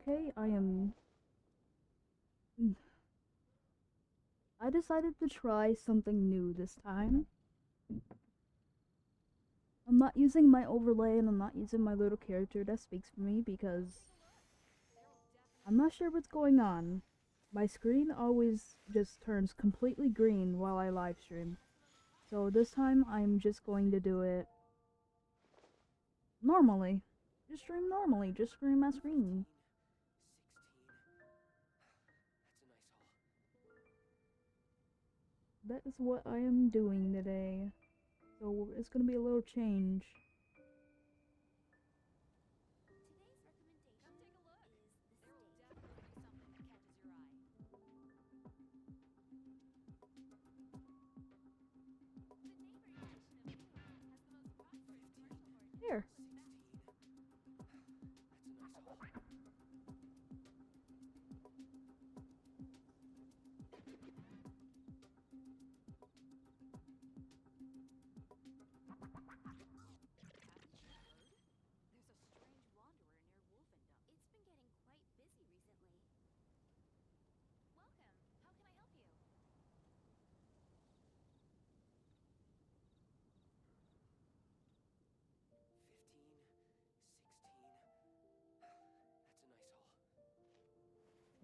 okay? I decided to try something new this time. I'm not using my overlay and I'm not using my little character that speaks for me because I'm not sure what's going on. My screen always just turns completely green while I live stream. So this time I'm just going to do it normally. Just stream normally, just stream my screen. That is what I am doing today. So it's gonna be a little change. Here.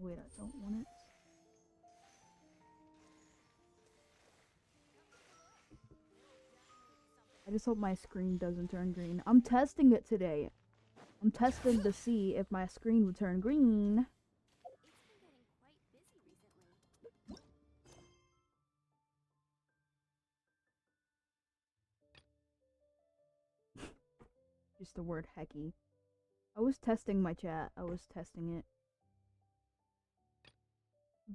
Wait, I don't want it. I just hope my screen doesn't turn green. I'm testing it today. I'm testing to see if my screen would turn green. Just the word hecky. I was testing my chat. I was testing it.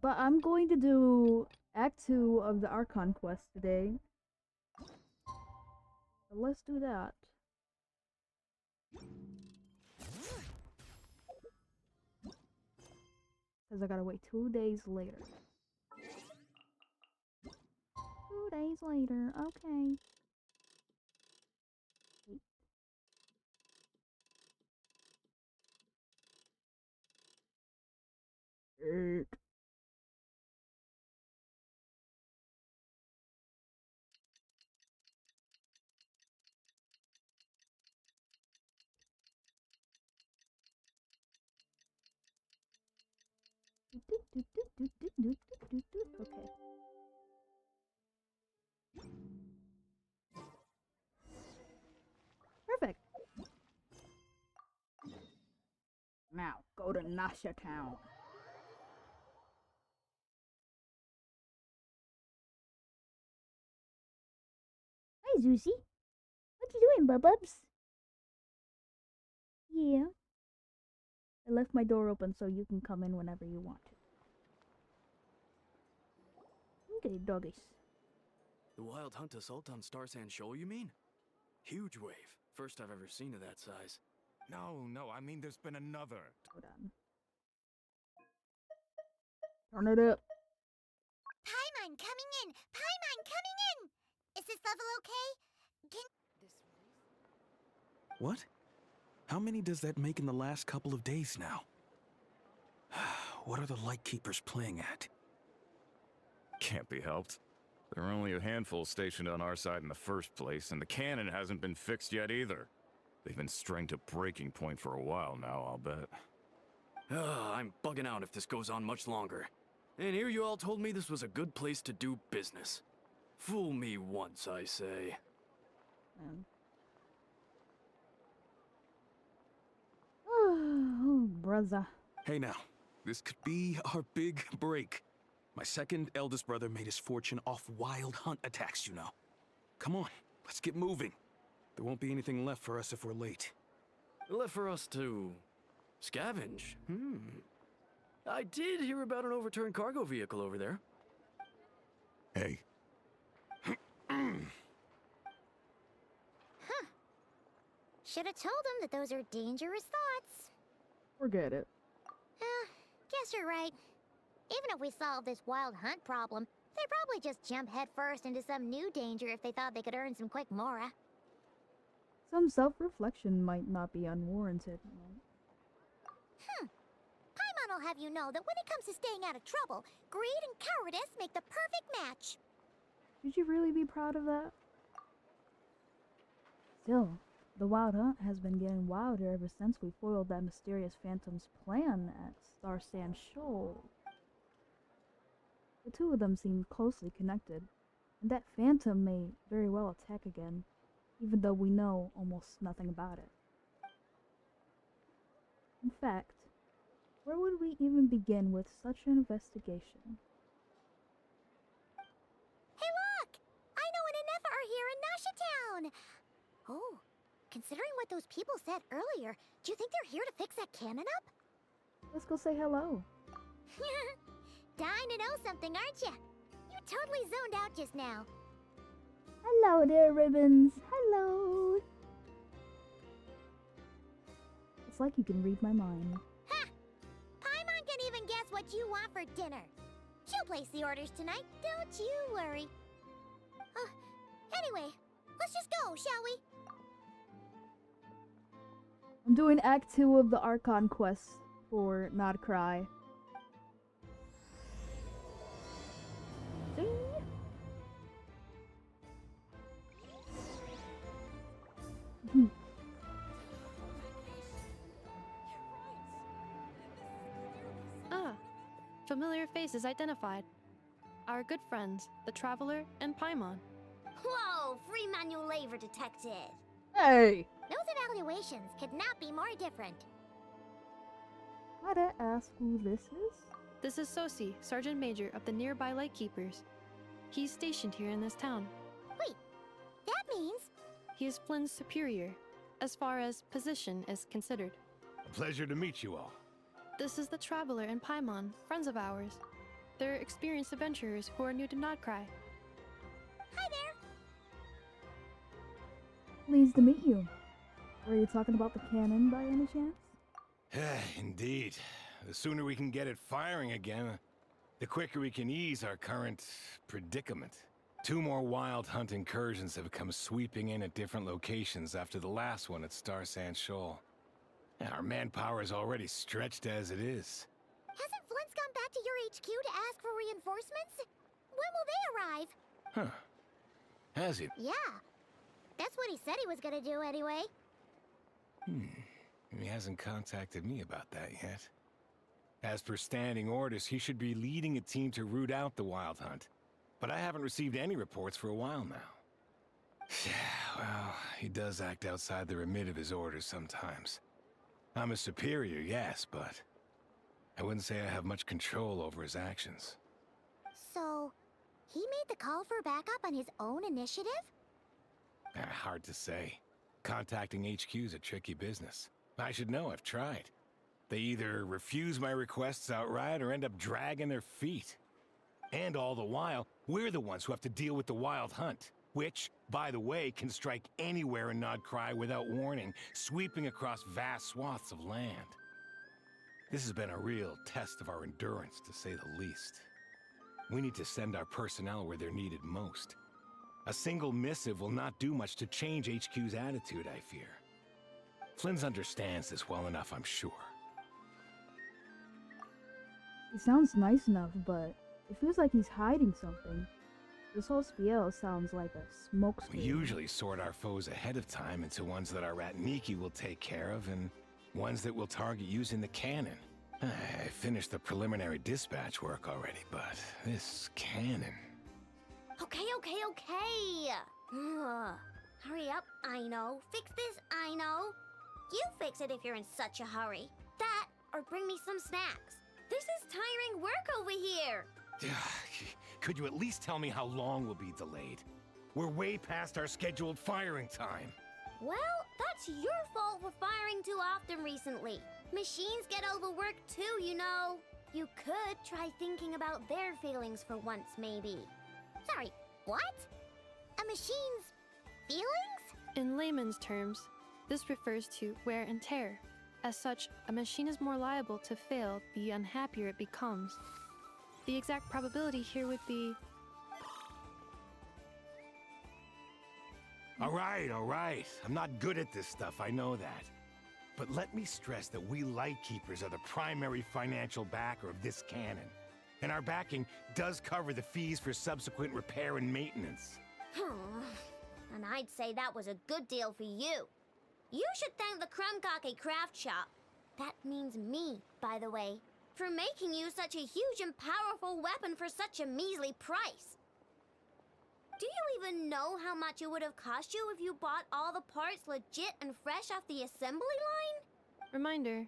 But I'm going to do Act 2 of the Archon quest today. So let's do that. Because I gotta wait 2 days later. 2 days later, okay. Wait. Okay. Perfect. Now, go to Nasha Town. Hi, Zeusy. What you doing, Bububs? Yeah. I left my door open so you can come in whenever you want to. Okay, doggies. The wild hunt assault on Star Sand Shoal, you mean? Huge wave. First I've ever seen of that size. No, I mean there's been another. Hold on. Turn it up. Paimon coming in! Paimon coming in! Is this level okay? What? How many does that make in the last couple of days now? What are the Lightkeepers playing at? Can't be helped. There are only a handful stationed on our side in the first place, and the cannon hasn't been fixed yet either. They've been strained to breaking point for a while now, I'll bet. I'm bugging out if this goes on much longer. And here you all told me this was a good place to do business. Fool me once, I say. Oh, brother. Hey now, this could be our big break. My second eldest brother made his fortune off wild hunt attacks, you know. Come on, let's get moving. There won't be anything left for us if we're late. Left for us to scavenge. I did hear about an overturned cargo vehicle over there. Hey. Should have told him that those are dangerous thoughts. Forget it. Guess you're right. Even if we solve this wild hunt problem, they'd probably just jump headfirst into some new danger if they thought they could earn some quick mora. Some self-reflection might not be unwarranted. will have you know that when it comes to staying out of trouble, greed and cowardice make the perfect match. Should you really be proud of that? Still, the Wild Hunt has been getting wilder ever since we foiled that mysterious phantom's plan at Star Sand Shoal. The two of them seem closely connected, and that phantom may very well attack again, even though we know almost nothing about it. In fact, where would we even begin with such an investigation? Hey look! I know and Nefa are here in Nasha Town! Oh, considering what those people said earlier, do you think they're here to fix that cannon up? Let's go say hello. Dying to know something, aren't you? You totally zoned out just now. Hello there, Ribbons. Hello. It's like you can read my mind. Ha! Paimon can even guess what you want for dinner. She'll place the orders tonight, don't you worry. Anyway, let's just go, shall we? I'm doing Act 2 of the Archon quest for Not Cry. Ding. Ah, familiar faces identified. Our good friends, the Traveler and Paimon. Whoa, free manual labor detected. Hey! Those evaluations could not be more different. Might I ask who this is? This is Sosi, Sergeant Major of the nearby Lightkeepers. He's stationed here in this town. Wait, that means... He is Flynn's superior, as far as position is considered. A pleasure to meet you all. This is the Traveler and Paimon, friends of ours. They're experienced adventurers who are new to Nodcry. Hi there! Pleased to meet you. Were you talking about the cannon by any chance? Indeed. The sooner we can get it firing again, the quicker we can ease our current predicament. 2 more Wild Hunt incursions have come sweeping in at different locations after the last one at Star Sand Shoal. Our manpower is already stretched as it is. Hasn't Flint's gone back to your HQ to ask for reinforcements? When will they arrive? Huh. Has he? Yeah. That's what he said he was gonna do anyway. He hasn't contacted me about that yet. As per standing orders, he should be leading a team to root out the Wild Hunt. But I haven't received any reports for a while now. Well, he does act outside the remit of his orders sometimes. I'm his superior, yes, but I wouldn't say I have much control over his actions. So, he made the call for backup on his own initiative? Hard to say. Contacting HQ's a tricky business. I should know, I've tried. They either refuse my requests outright or end up dragging their feet. And all the while, we're the ones who have to deal with the Wild Hunt, which, by the way, can strike anywhere in Nodcry without warning, sweeping across vast swaths of land. This has been a real test of our endurance, to say the least. We need to send our personnel where they're needed most. A single missive will not do much to change HQ's attitude, I fear. Flynn's understands this well enough, I'm sure. He sounds nice enough, but it feels like he's hiding something. This whole spiel sounds like a smokescreen. We usually sort our foes ahead of time into ones that our rat Nikki will take care of and ones that we'll target using the cannon. I finished the preliminary dispatch work already, but this cannon... Okay. Hurry up, I know. Fix this, I know. You fix it if you're in such a hurry. That, or bring me some snacks. This is tiring work over here. Could you at least tell me how long we'll be delayed? We're way past our scheduled firing time. Well, that's your fault for firing too often recently. Machines get overworked too, you know. You could try thinking about their feelings for once, maybe. Sorry, what? A machine's feelings? In layman's terms, this refers to wear and tear. As such, a machine is more liable to fail the unhappier it becomes. The exact probability here would be... All right. I'm not good at this stuff, I know that. But let me stress that we Lightkeepers are the primary financial backer of this cannon. And our backing does cover the fees for subsequent repair and maintenance. And I'd say that was a good deal for you. You should thank the Krumkake craft shop. That means me, by the way, for making you such a huge and powerful weapon for such a measly price. Do you even know how much it would have cost you if you bought all the parts legit and fresh off the assembly line? Reminder,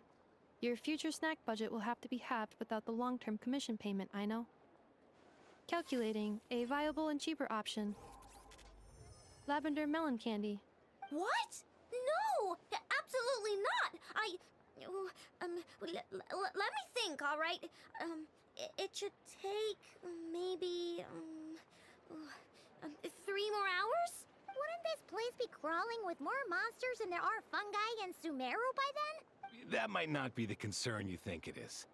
your future snack budget will have to be halved without the long-term commission payment, I know. Calculating a viable and cheaper option. Lavender melon candy. What? No! Absolutely not! Let me think, all right? It should take maybe 3 more hours? Wouldn't this place be crawling with more monsters than there are fungi and Sumeru by then? That might not be the concern you think it is.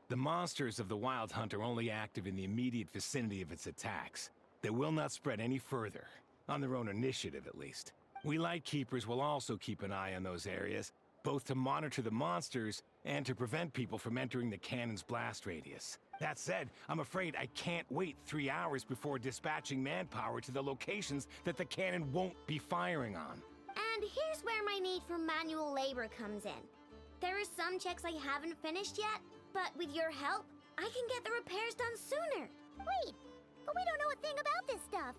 The monsters of the Wild Hunt are only active in the immediate vicinity of its attacks. They will not spread any further, on their own initiative at least. We Lightkeepers will also keep an eye on those areas, both to monitor the monsters and to prevent people from entering the cannon's blast radius. That said, I'm afraid I can't wait 3 hours before dispatching manpower to the locations that the cannon won't be firing on. And here's where my need for manual labor comes in. There are some checks I haven't finished yet, but with your help, I can get the repairs done sooner. Wait, but we don't know a thing about this stuff.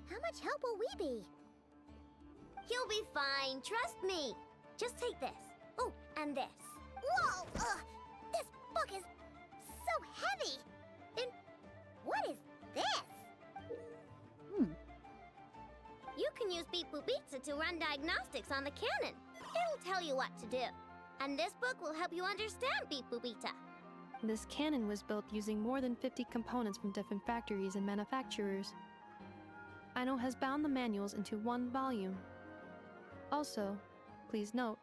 How much help will we be? You'll be fine, trust me. Just take this. Oh, and this. Whoa! This book is so heavy! And what is this? You can use Beep Boop Pizza to run diagnostics on the cannon. It'll tell you what to do. And this book will help you understand Beep Boop Pizza. This cannon was built using more than 50 components from different factories and manufacturers. Aino has bound the manuals into one volume. Also, please note,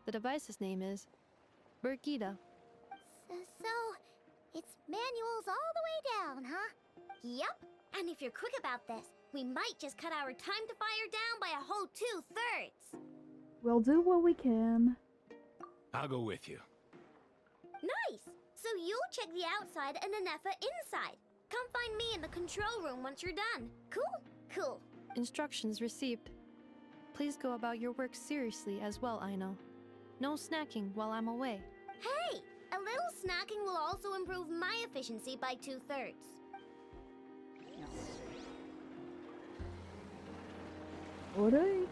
the device's name is Birgitta. So, it's manuals all the way down, huh? Yep. And if you're quick about this, we might just cut our time to fire down by a whole 2/3. We'll do what we can. I'll go with you. Nice! So you'll check the outside and Anefa inside. Come find me in the control room once you're done. Cool? Cool. Instructions received. Please go about your work seriously as well, Aino. No snacking while I'm away. Hey! A little snacking will also improve my efficiency by 2/3. Alright.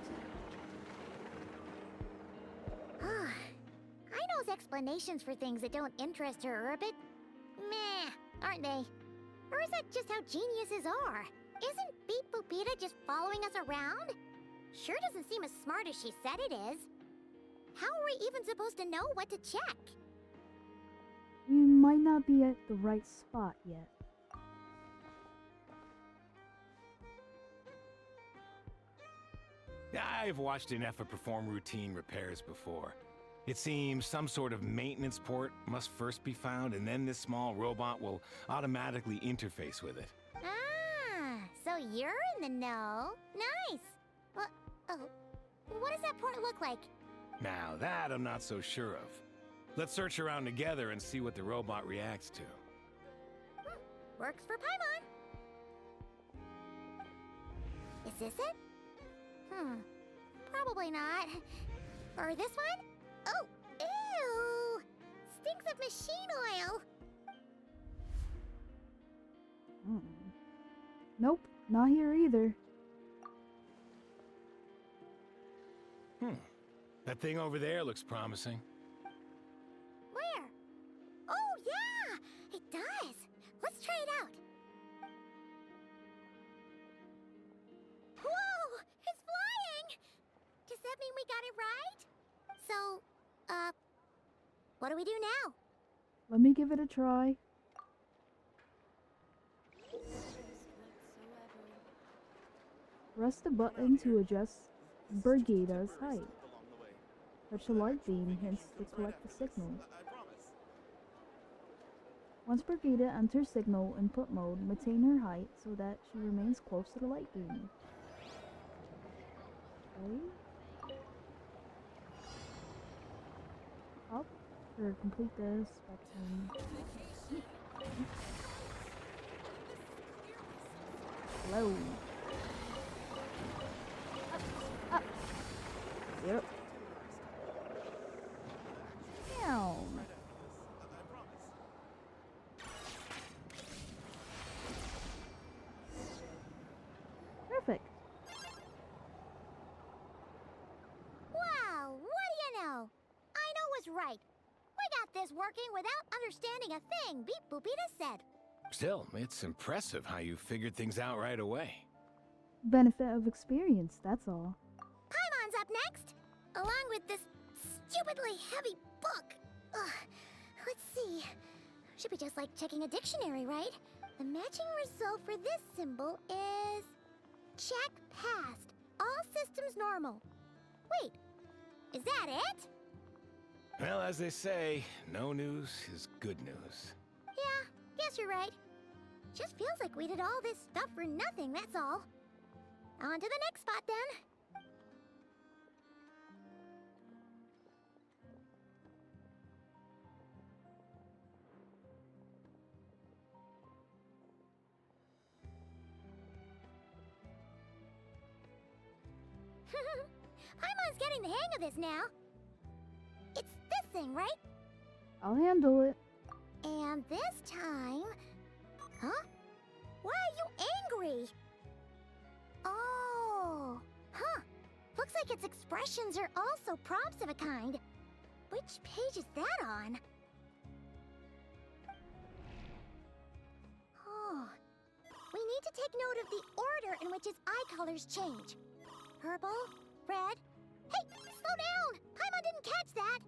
Aino's explanations for things that don't interest her are a bit meh, aren't they? Or is that just how geniuses are? Isn't Beep Boopita just following us around? Sure doesn't seem as smart as she said it is. How are we even supposed to know what to check? We might not be at the right spot yet. I've watched Anefa perform routine repairs before. It seems some sort of maintenance port must first be found, and then this small robot will automatically interface with it. Ah, so you're in the know. Nice. What does that port look like? Now that I'm not so sure of. Let's search around together and see what the robot reacts to. Works for Paimon. Is this it? Probably not. Or this one? Oh, ew! Stinks of machine oil. Nope, not here either. That thing over there looks promising. Where? Oh, yeah! It does. Let's try it out. Whoa! It's flying! Does that mean we got it right? So, what do we do now? Let me give it a try. Press the button to adjust Birgitta's height. Touch the light beam hints to collect the signal. Once Birgitta enters signal input mode, maintain her height so that she remains close to the light beam. Okay. After complete this, back Hello. Up. Yep. Down. Perfect. Wow, what do you know? I was right. We got this working without understanding a thing, Beep Boopita said. Still, it's impressive how you figured things out right away. Benefit of experience, that's all. Paimon's up next, along with this stupidly heavy book. Ugh, let's see. Should be just like checking a dictionary, right? The matching result for this symbol is... check passed. All systems normal. Wait, is that it? Well, as they say, no news is good news. Yeah, guess you're right. Just feels like we did all this stuff for nothing, that's all. On to the next spot, then. Paimon's getting the hang of this now. It's this thing, right? I'll handle it. And this time... Huh? Why are you angry? Oh... Huh. Looks like its expressions are also prompts of a kind. Which page is that on? Oh... We need to take note of the order in which its eye colors change. Purple, red... Hey! Slow down! Paimon didn't catch that!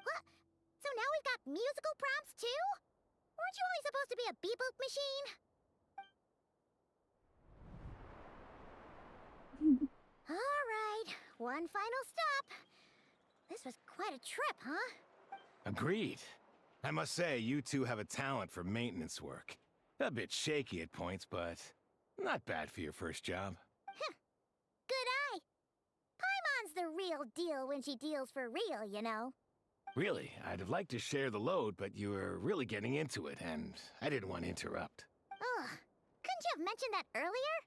What? So now we've got musical prompts too? Weren't you only supposed to be a beep-boop machine? Alright, one final stop. This was quite a trip, huh? Agreed. I must say, you two have a talent for maintenance work. A bit shaky at points, but not bad for your first job. Good eye. Paimon's the real deal when she deals for real, you know. Really, I'd have liked to share the load, but you were really getting into it, and I didn't want to interrupt. Ugh, couldn't you have mentioned that earlier?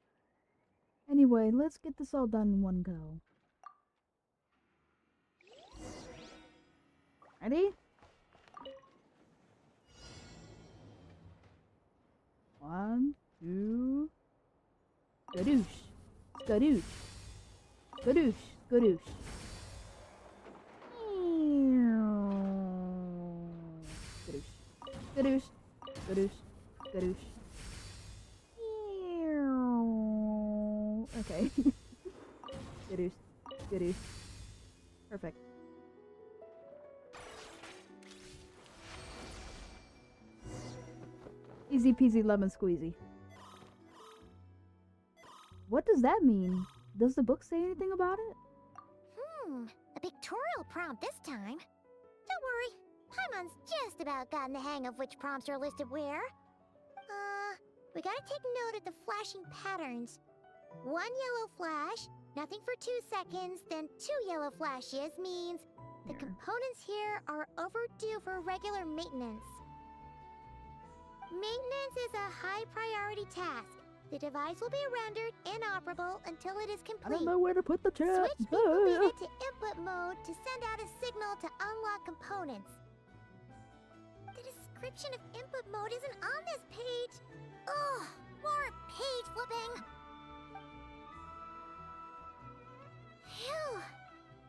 Anyway, let's get this all done in one go. Ready? 1, 2... Skadoosh. Skadoosh. Skadoosh. Skadoosh. Skadoosh. Skadoosh. Skadoosh. Okay. Skadoosh. Skadoosh. Perfect. Easy peasy lemon squeezy. What does that mean? Does the book say anything about it? A pictorial prompt this time. Don't worry, Paimon's just about gotten the hang of which prompts are listed where. We gotta take note of the flashing patterns. 1 yellow flash, nothing for 2 seconds, then 2 yellow flashes means the components here are overdue for regular maintenance. Maintenance is a high priority task. The device will be rendered inoperable until it is complete. I don't know where to put the chat. Switch Beep to input mode to send out a signal to unlock components. The description of input mode isn't on this page. Ugh, more page flipping. Phew,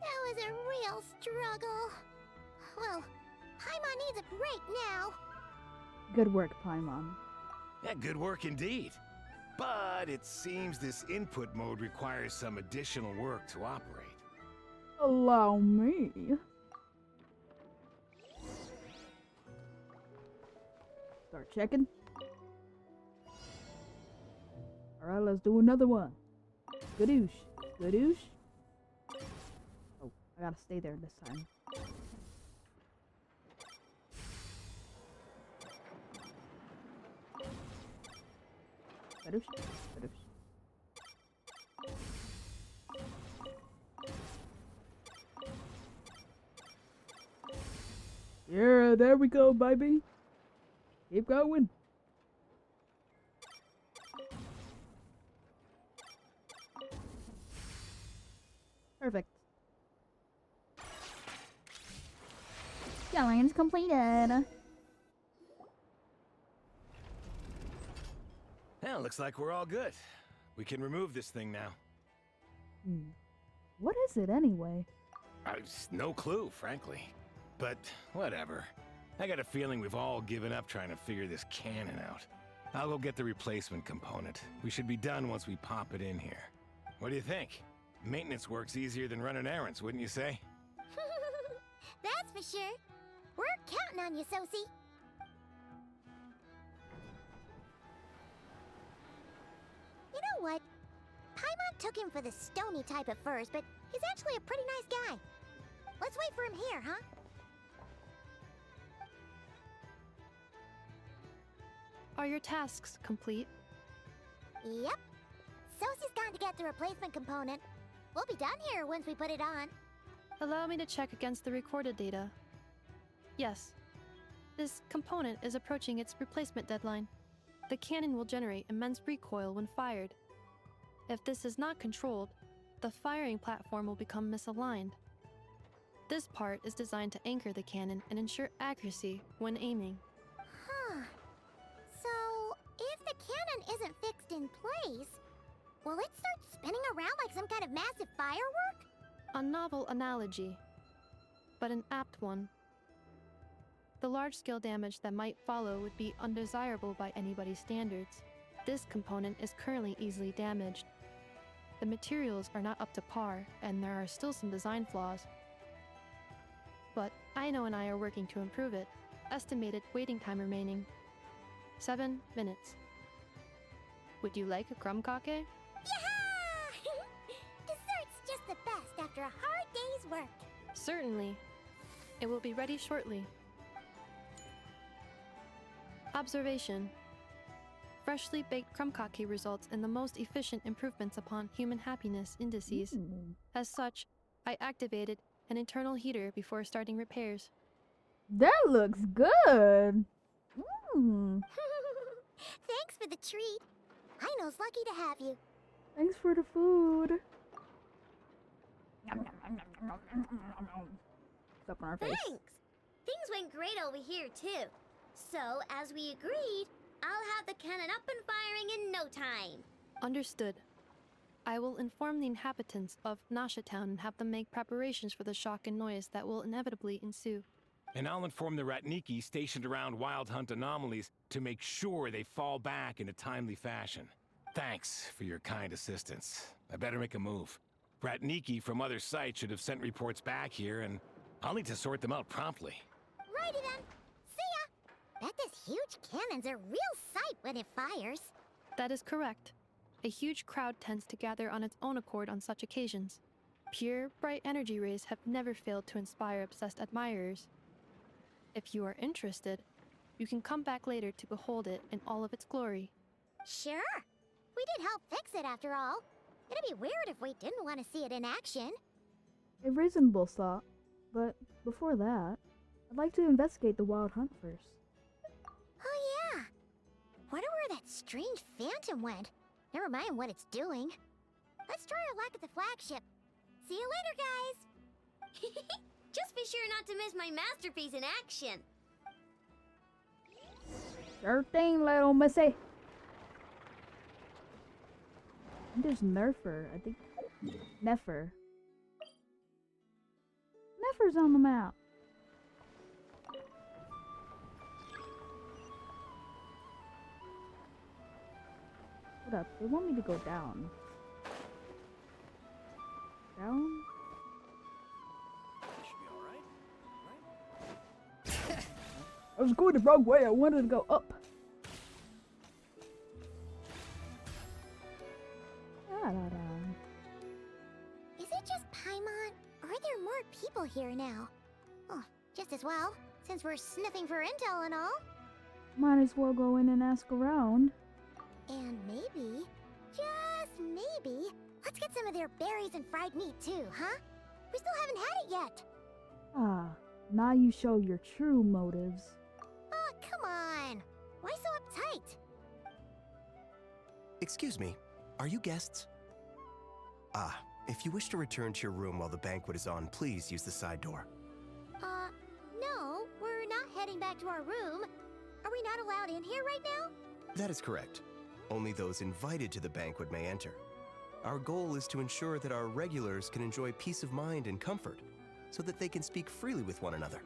that was a real struggle. Well, Paimon needs a break now. Good work, Paimon. Yeah, good work indeed. But it seems this input mode requires some additional work to operate. Allow me. Start checking. Alright, let's do another one. Skadoosh. Skadoosh. Oh, I gotta stay there this time. Skadoosh. Skadoosh. Yeah, there we go, baby. Keep going. Perfect. Challenge completed. Well, looks like we're all good. We can remove this thing now. What is it anyway? No clue, frankly. But whatever. I got a feeling we've all given up trying to figure this cannon out. I'll go get the replacement component. We should be done once we pop it in here. What do you think? Maintenance work's easier than running errands, wouldn't you say? That's for sure. We're counting on you, Sosie. You know what? Paimon took him for the stony type at first, but he's actually a pretty nice guy. Let's wait for him here, huh? Are your tasks complete? Yep. Sosie's gone to get the replacement component. We'll be done here once we put it on. Allow me to check against the recorded data. Yes. This component is approaching its replacement deadline. The cannon will generate immense recoil when fired. If this is not controlled, the firing platform will become misaligned. This part is designed to anchor the cannon and ensure accuracy when aiming. Huh. So, if the cannon isn't fixed in place, will it start spinning around like some kind of massive firework? A novel analogy, but an apt one. The large-scale damage that might follow would be undesirable by anybody's standards. This component is currently easily damaged. The materials are not up to par, and there are still some design flaws. But Aino and I are working to improve it. Estimated waiting time remaining: 7 minutes. Would you like a crumb cake? Yeah! Dessert's just the best after a hard day's work. Certainly. It will be ready shortly. Observation. Freshly baked crumb cake results in the most efficient improvements upon human happiness indices. As such, I activated an internal heater before starting repairs. That looks good. Thanks for the treat. Aino's lucky to have you. Thanks for the food. Stuck on our face. Thanks! Things went great over here, too. So, as we agreed, I'll have the cannon up and firing in no time. Understood. I will inform the inhabitants of Nasha Town and have them make preparations for the shock and noise that will inevitably ensue. And I'll inform the Ratniki stationed around Wild Hunt anomalies to make sure they fall back in a timely fashion. Thanks for your kind assistance. I better make a move. Ratniki from other sites should have sent reports back here, and I'll need to sort them out promptly. Righty then. See ya! Bet this huge cannon's a real sight when it fires. That is correct. A huge crowd tends to gather on its own accord on such occasions. Pure, bright energy rays have never failed to inspire obsessed admirers. If you are interested, you can come back later to behold it in all of its glory. Sure. We did help fix it after all. It'd be weird if we didn't want to see it in action. A reasonable thought, but before that, I'd like to investigate the Wild Hunt first. Oh yeah. Wonder where that strange phantom went. Never mind what it's doing. Let's try our luck at the flagship. See you later, guys. Just be sure not to miss my masterpiece in action. Sure thing, little missy. There's Nerfer, I think. Nefer. Nefer's on the map. Hold up, they want me to go down. Down? I was going the wrong way, I wanted to go up. Is it just Paimon, or are there more people here now? Oh, just as well, since we're sniffing for intel and all. Might as well go in and ask around. And maybe, just maybe, let's get some of their berries and fried meat too, huh? We still haven't had it yet. Ah, Now you show your true motives. Oh, come on. Why so uptight? Excuse me, are you guests? Ah, if you wish to return to your room while the banquet is on, please use the side door. No, we're not heading back to our room. Are we not allowed in here right now? That is correct. Only those invited to the banquet may enter. Our goal is to ensure that our regulars can enjoy peace of mind and comfort, so that they can speak freely with one another.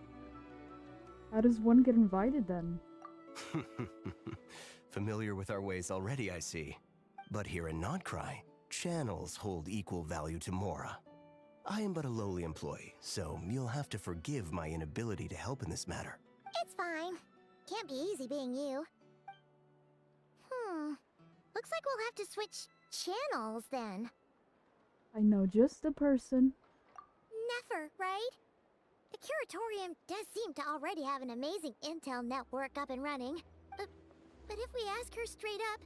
How does one get invited then? Familiar with our ways already, I see. But here in Nodcry, channels hold equal value to Mora. I am but a lowly employee, so you'll have to forgive my inability to help in this matter. It's fine. Can't be easy being you. Looks like we'll have to switch channels then. I know just the person. Never, right? The Curatorium does seem to already have an amazing intel network up and running. But if we ask her straight up,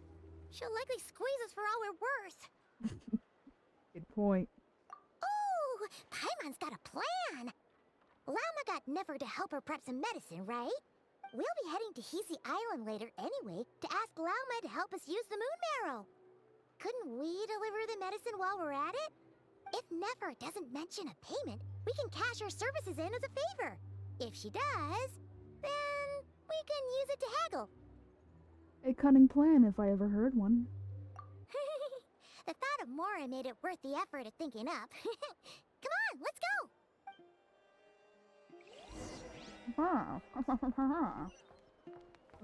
she'll likely squeeze us for all we're worth. Good point. Ooh, Paimon's got a plan! Lauma got Nefer to help her prep some medicine, right? We'll be heading to Heeessss Island later anyway to ask Lauma to help us use the moon marrow. Couldn't we deliver the medicine while we're at it? If Nefer doesn't mention a payment, we can cash our services in as a favor. If she does, then we can use it to haggle. A cunning plan if I ever heard one. The thought of Mora made it worth the effort of thinking up. Come on, let's go!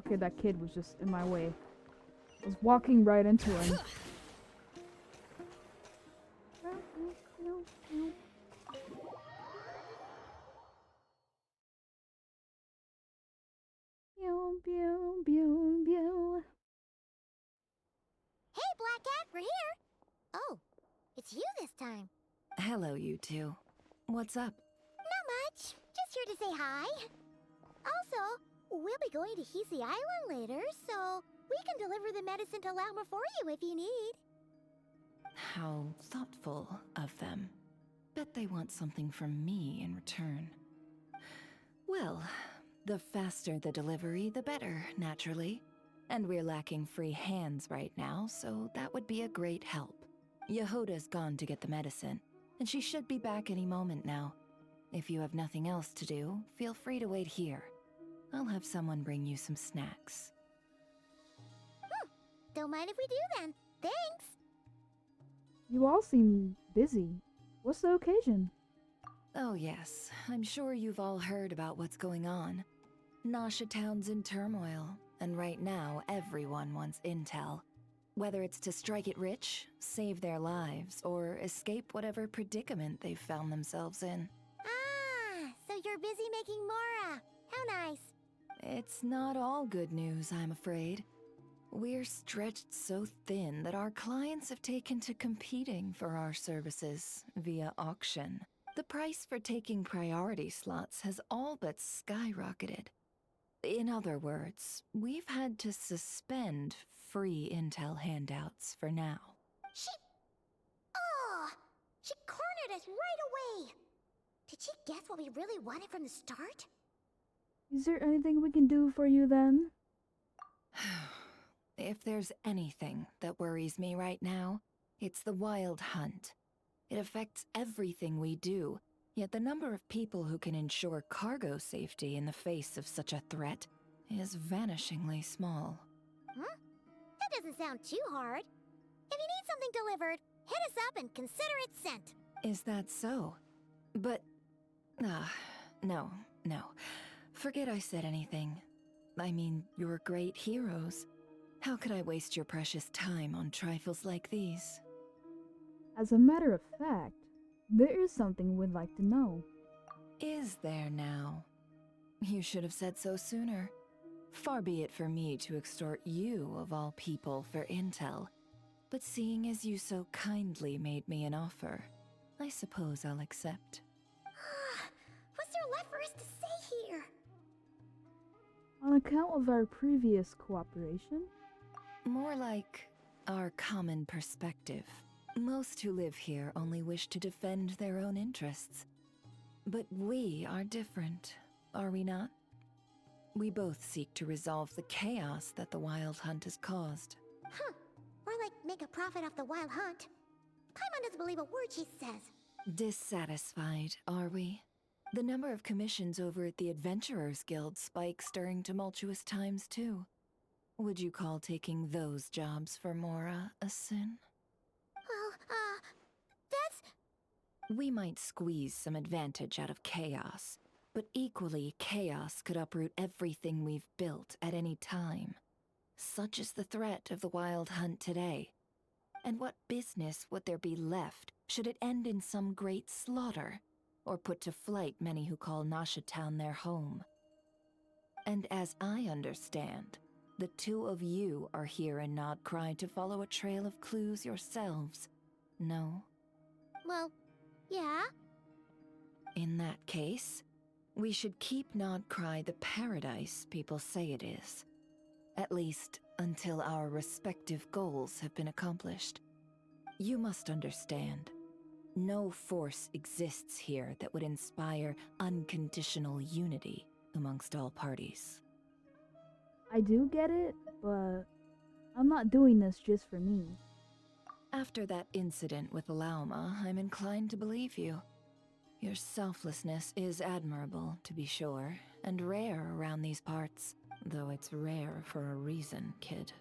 Okay, that kid was just in my way. I was walking right into him. Pew, pew, pew, pew. Hey, Black Cat, we're here! Oh, it's you this time. Hello, you two. What's up? Not much. Just here to say hi. Also, we'll be going to Heeessss Island later, so we can deliver the medicine to Lauma for you if you need. How thoughtful of them. Bet they want something from me in return. Well, the faster the delivery, the better, naturally. And we're lacking free hands right now, so that would be a great help. Yehoda's gone to get the medicine, and she should be back any moment now. If you have nothing else to do, feel free to wait here. I'll have someone bring you some snacks. Don't mind if we do then. Thanks! You all seem busy. What's the occasion? Oh yes, I'm sure you've all heard about what's going on. Nasha Town's in turmoil, and right now everyone wants intel. Whether it's to strike it rich, save their lives, or escape whatever predicament they've found themselves in. Ah, so you're busy making Mora. How nice. It's not all good news, I'm afraid. We're stretched so thin that our clients have taken to competing for our services via auction. The price for taking priority slots has all but skyrocketed. In other words, we've had to suspend free intel handouts for now. She cornered us right away. Did she guess what we really wanted from the start? Is there anything we can do for you then? If there's anything that worries me right now, it's the wild hunt. It affects everything we do, yet the number of people who can ensure cargo safety in the face of such a threat is vanishingly small. That doesn't sound too hard. If you need something delivered, hit us up and consider it sent. Is that so? But... no. Forget I said anything. I mean, you're great heroes. How could I waste your precious time on trifles like these? As a matter of fact, there is something we'd like to know. Is there now? You should have said so sooner. Far be it for me to extort you, of all people, for intel. But seeing as you so kindly made me an offer, I suppose I'll accept. What's there left for us to say here? On account of our previous cooperation? More like our common perspective. Most who live here only wish to defend their own interests. But we are different. are we not? We both seek to resolve the chaos that the Wild Hunt has caused. Huh. Or like make a profit off the Wild Hunt. Paimon doesn't believe a word she says. Dissatisfied, are we? The number of commissions over at the Adventurers Guild spikes during tumultuous times, too. Would you call taking those jobs for Mora a sin? Well, that's... We might squeeze some advantage out of chaos, but equally, chaos could uproot everything we've built at any time. Such is the threat of the Wild Hunt today. And what business would there be left should it end in some great slaughter, or put to flight many who call Nasha Town their home? And as I understand, the two of you are here in Nodcry to follow a trail of clues yourselves, no? Well, yeah. In that case, we should keep Nodcry the paradise people say it is. At least, until our respective goals have been accomplished. You must understand, no force exists here that would inspire unconditional unity amongst all parties. I do get it, but I'm not doing this just for me. After that incident with Lauma, I'm inclined to believe you. Your selflessness is admirable, to be sure, and rare around these parts. Though it's rare for a reason, kid.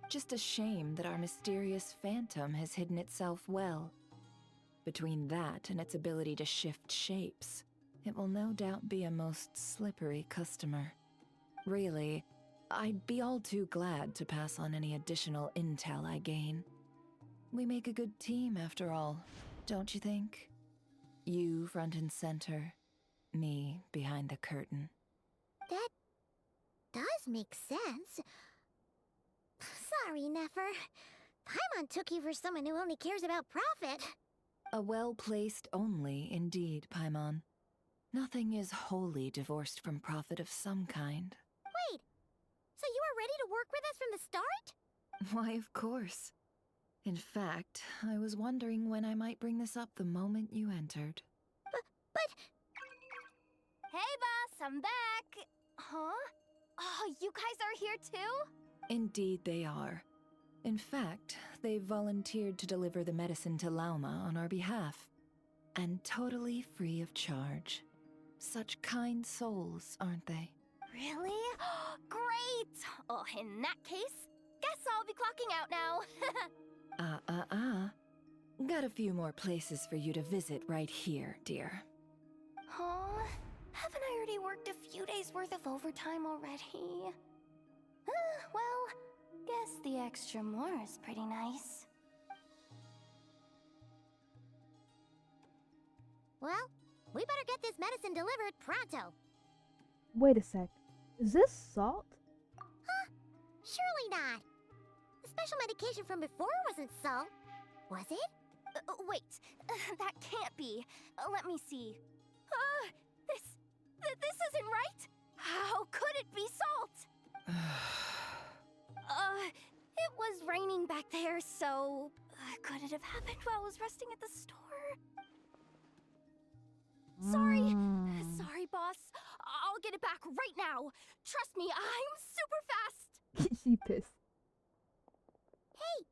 Just a shame that our mysterious phantom has hidden itself well. Between that and its ability to shift shapes, it will no doubt be a most slippery customer. Really, I'd be all too glad to pass on any additional intel I gain. We make a good team, after all, don't you think? You front and center, me behind the curtain. That does make sense. Sorry, Nefer. Paimon took you for someone who only cares about profit. A well-placed only, indeed, Paimon. Nothing is wholly divorced from profit of some kind. Wait, so you were ready to work with us from the start? Why, of course. In fact, I was wondering when I might bring this up the moment you entered. But... Hey, boss, I'm back. Huh? Oh, you guys are here too? Indeed they are. In fact, they've volunteered to deliver the medicine to Lauma on our behalf. And totally free of charge. Such kind souls, aren't they? Really? Great! Oh, in that case, guess I'll be clocking out now. Got a few more places for you to visit right here, dear. Huh? Haven't I already worked a few days worth of overtime already? Well, guess the extra more is pretty nice. Well, we better get this medicine delivered pronto. Wait a sec. Is this salt? Huh? Surely not. The special medication from before wasn't salt, was it? Wait, that can't be. Let me see. This isn't right. How could it be salt? It was raining back there, so could it have happened while I was resting at the store? Sorry, boss. I'll get it back right now. Trust me, I'm super fast. She pissed. Hey!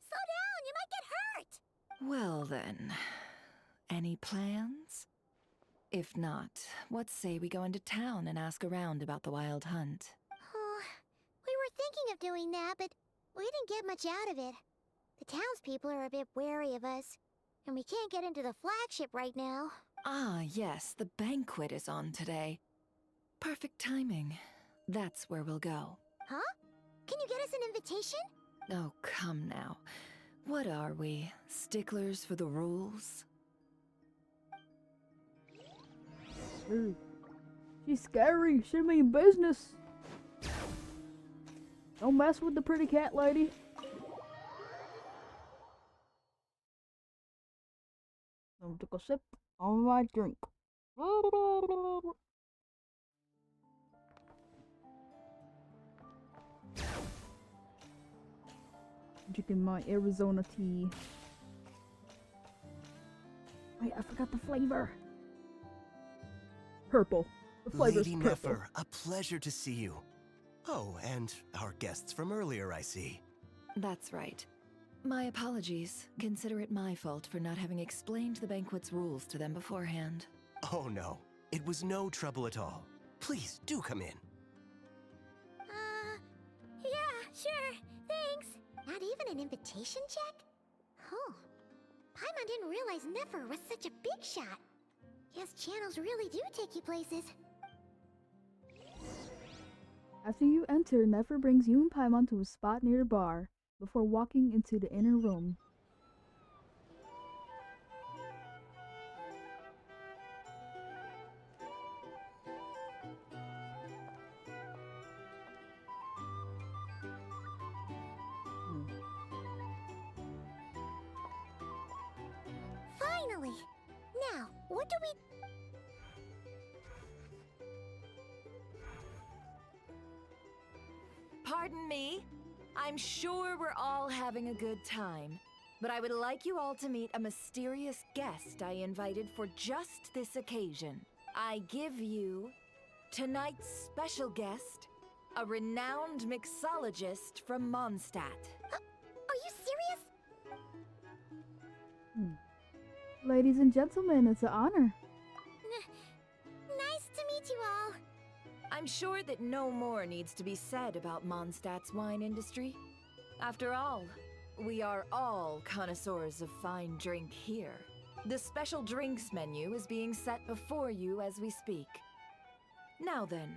Slow down, you might get hurt! Well then, any plans? If not, what say we go into town and ask around about the Wild Hunt? Oh, we were thinking of doing that, but we didn't get much out of it. The townspeople are a bit wary of us, and we can't get into the flagship right now. Ah, yes, the banquet is on today. Perfect timing. That's where we'll go. Huh? Can you get us an invitation? Oh, come now. What are we, sticklers for the rules? She's scary. She mean business. Don't mess with the pretty cat lady. I took a sip on my drink. Drinking my Arizona tea. Wait, I forgot the flavor. Purple. The flavor's Lady purple. Nefer, a pleasure to see you. Oh, and our guests from earlier, I see. That's right. My apologies. Consider it my fault for not having explained the banquet's rules to them beforehand. Oh no, it was no trouble at all. Please do come in. Yeah, sure, thanks. Not even an invitation check? Oh, Paimon didn't realize Nefer was such a big shot. Yes, channels really do take you places. After you enter, Nefer brings you and Paimon to a spot near the bar before walking into the inner room. Finally! Now, what do we... Pardon me? I'm sure we're all having a good time, but I would like you all to meet a mysterious guest I invited for just this occasion. I give you tonight's special guest, a renowned mixologist from Mondstadt. Are you serious? Ladies and gentlemen, it's an honor. Nice to meet you all. I'm sure that no more needs to be said about Mondstadt's wine industry. After all, we are all connoisseurs of fine drink here. The special drinks menu is being set before you as we speak. Now then,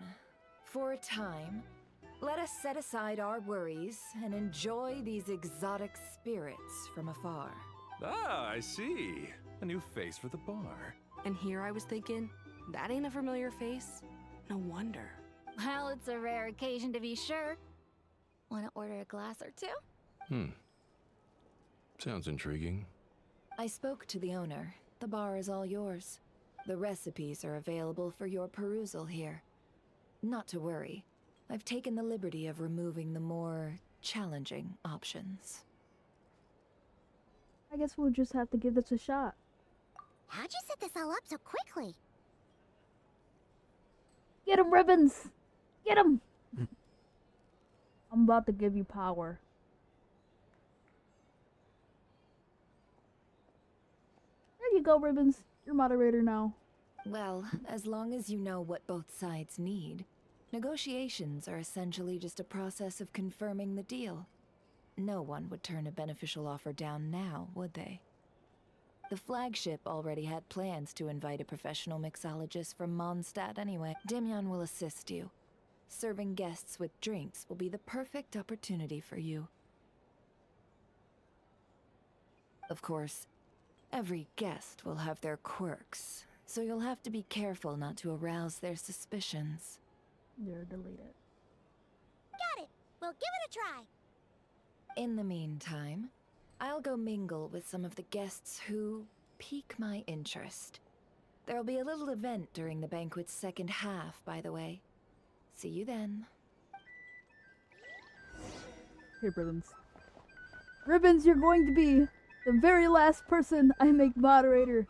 for a time, let us set aside our worries and enjoy these exotic spirits from afar. Ah, I see. A new face for the bar. And here I was thinking, that ain't a familiar face. No wonder. Well, it's a rare occasion to be sure. Want to order a glass or two? Sounds intriguing. I spoke to the owner. The bar is all yours. The recipes are available for your perusal here. Not to worry. I've taken the liberty of removing the more challenging options. I guess we'll just have to give this a shot. How'd you set this all up so quickly? Get him, Ribbons! Get him! I'm about to give you power. There you go, Ribbons. You're moderator now. Well, as long as you know what both sides need, negotiations are essentially just a process of confirming the deal. No one would turn a beneficial offer down now, would they? The flagship already had plans to invite a professional mixologist from Mondstadt anyway. Demyon will assist you. Serving guests with drinks will be the perfect opportunity for you. Of course, every guest will have their quirks, so you'll have to be careful not to arouse their suspicions. There, delete it. Got it. We'll give it a try. In the meantime, I'll go mingle with some of the guests who pique my interest. There'll be a little event during the banquet's second half, by the way. See you then. Here, Ribbons. Ribbons, you're going to be the very last person I make moderator.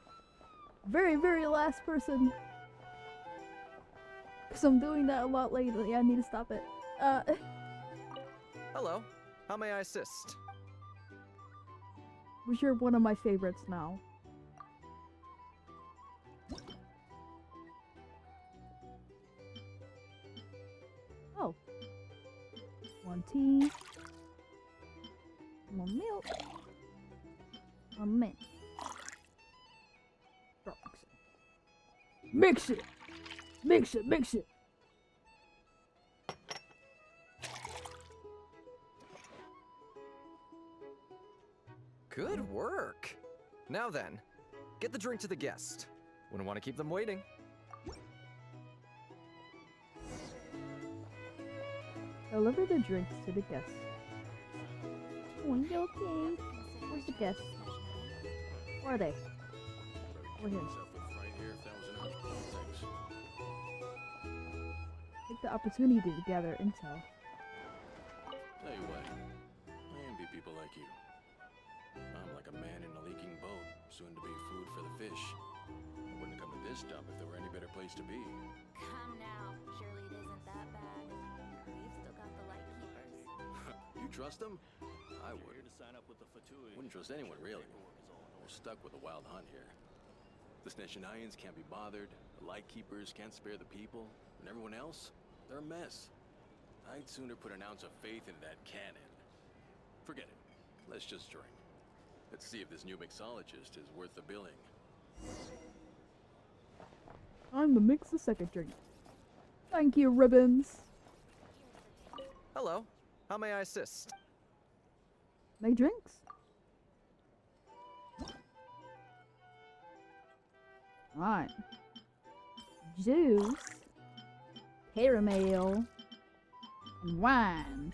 Very, very last person. Because I'm doing that a lot lately. I need to stop it. Hello. How may I assist? Which you're one of my favorites now. Oh. 1 tea. 1 milk. 1 mint. Mix it! Mix it! Mix it! Good work. Now then, get the drink to the guest. Wouldn't want to keep them waiting. Deliver the drinks to the guests. Window King. Where's the guests? Where are they? Over here. Take the opportunity to gather intel. Tell you what, I envy people like you. I'm like a man in a leaking boat, soon to be food for the fish. I wouldn't come to this dump if there were any better place to be. Come trust them? I wouldn't. Wouldn't trust anyone, really. We're stuck with a wild hunt here. The Genshinians can't be bothered, the Lightkeepers can't spare the people, and everyone else, they're a mess. I'd sooner put an ounce of faith into that cannon. Forget it. Let's just drink. Let's see if this new mixologist is worth the billing. Time to mix the second drink. Thank you, Ribbons. Hello. How may I assist? Make drinks. Alright. Juice, caramel, and wine.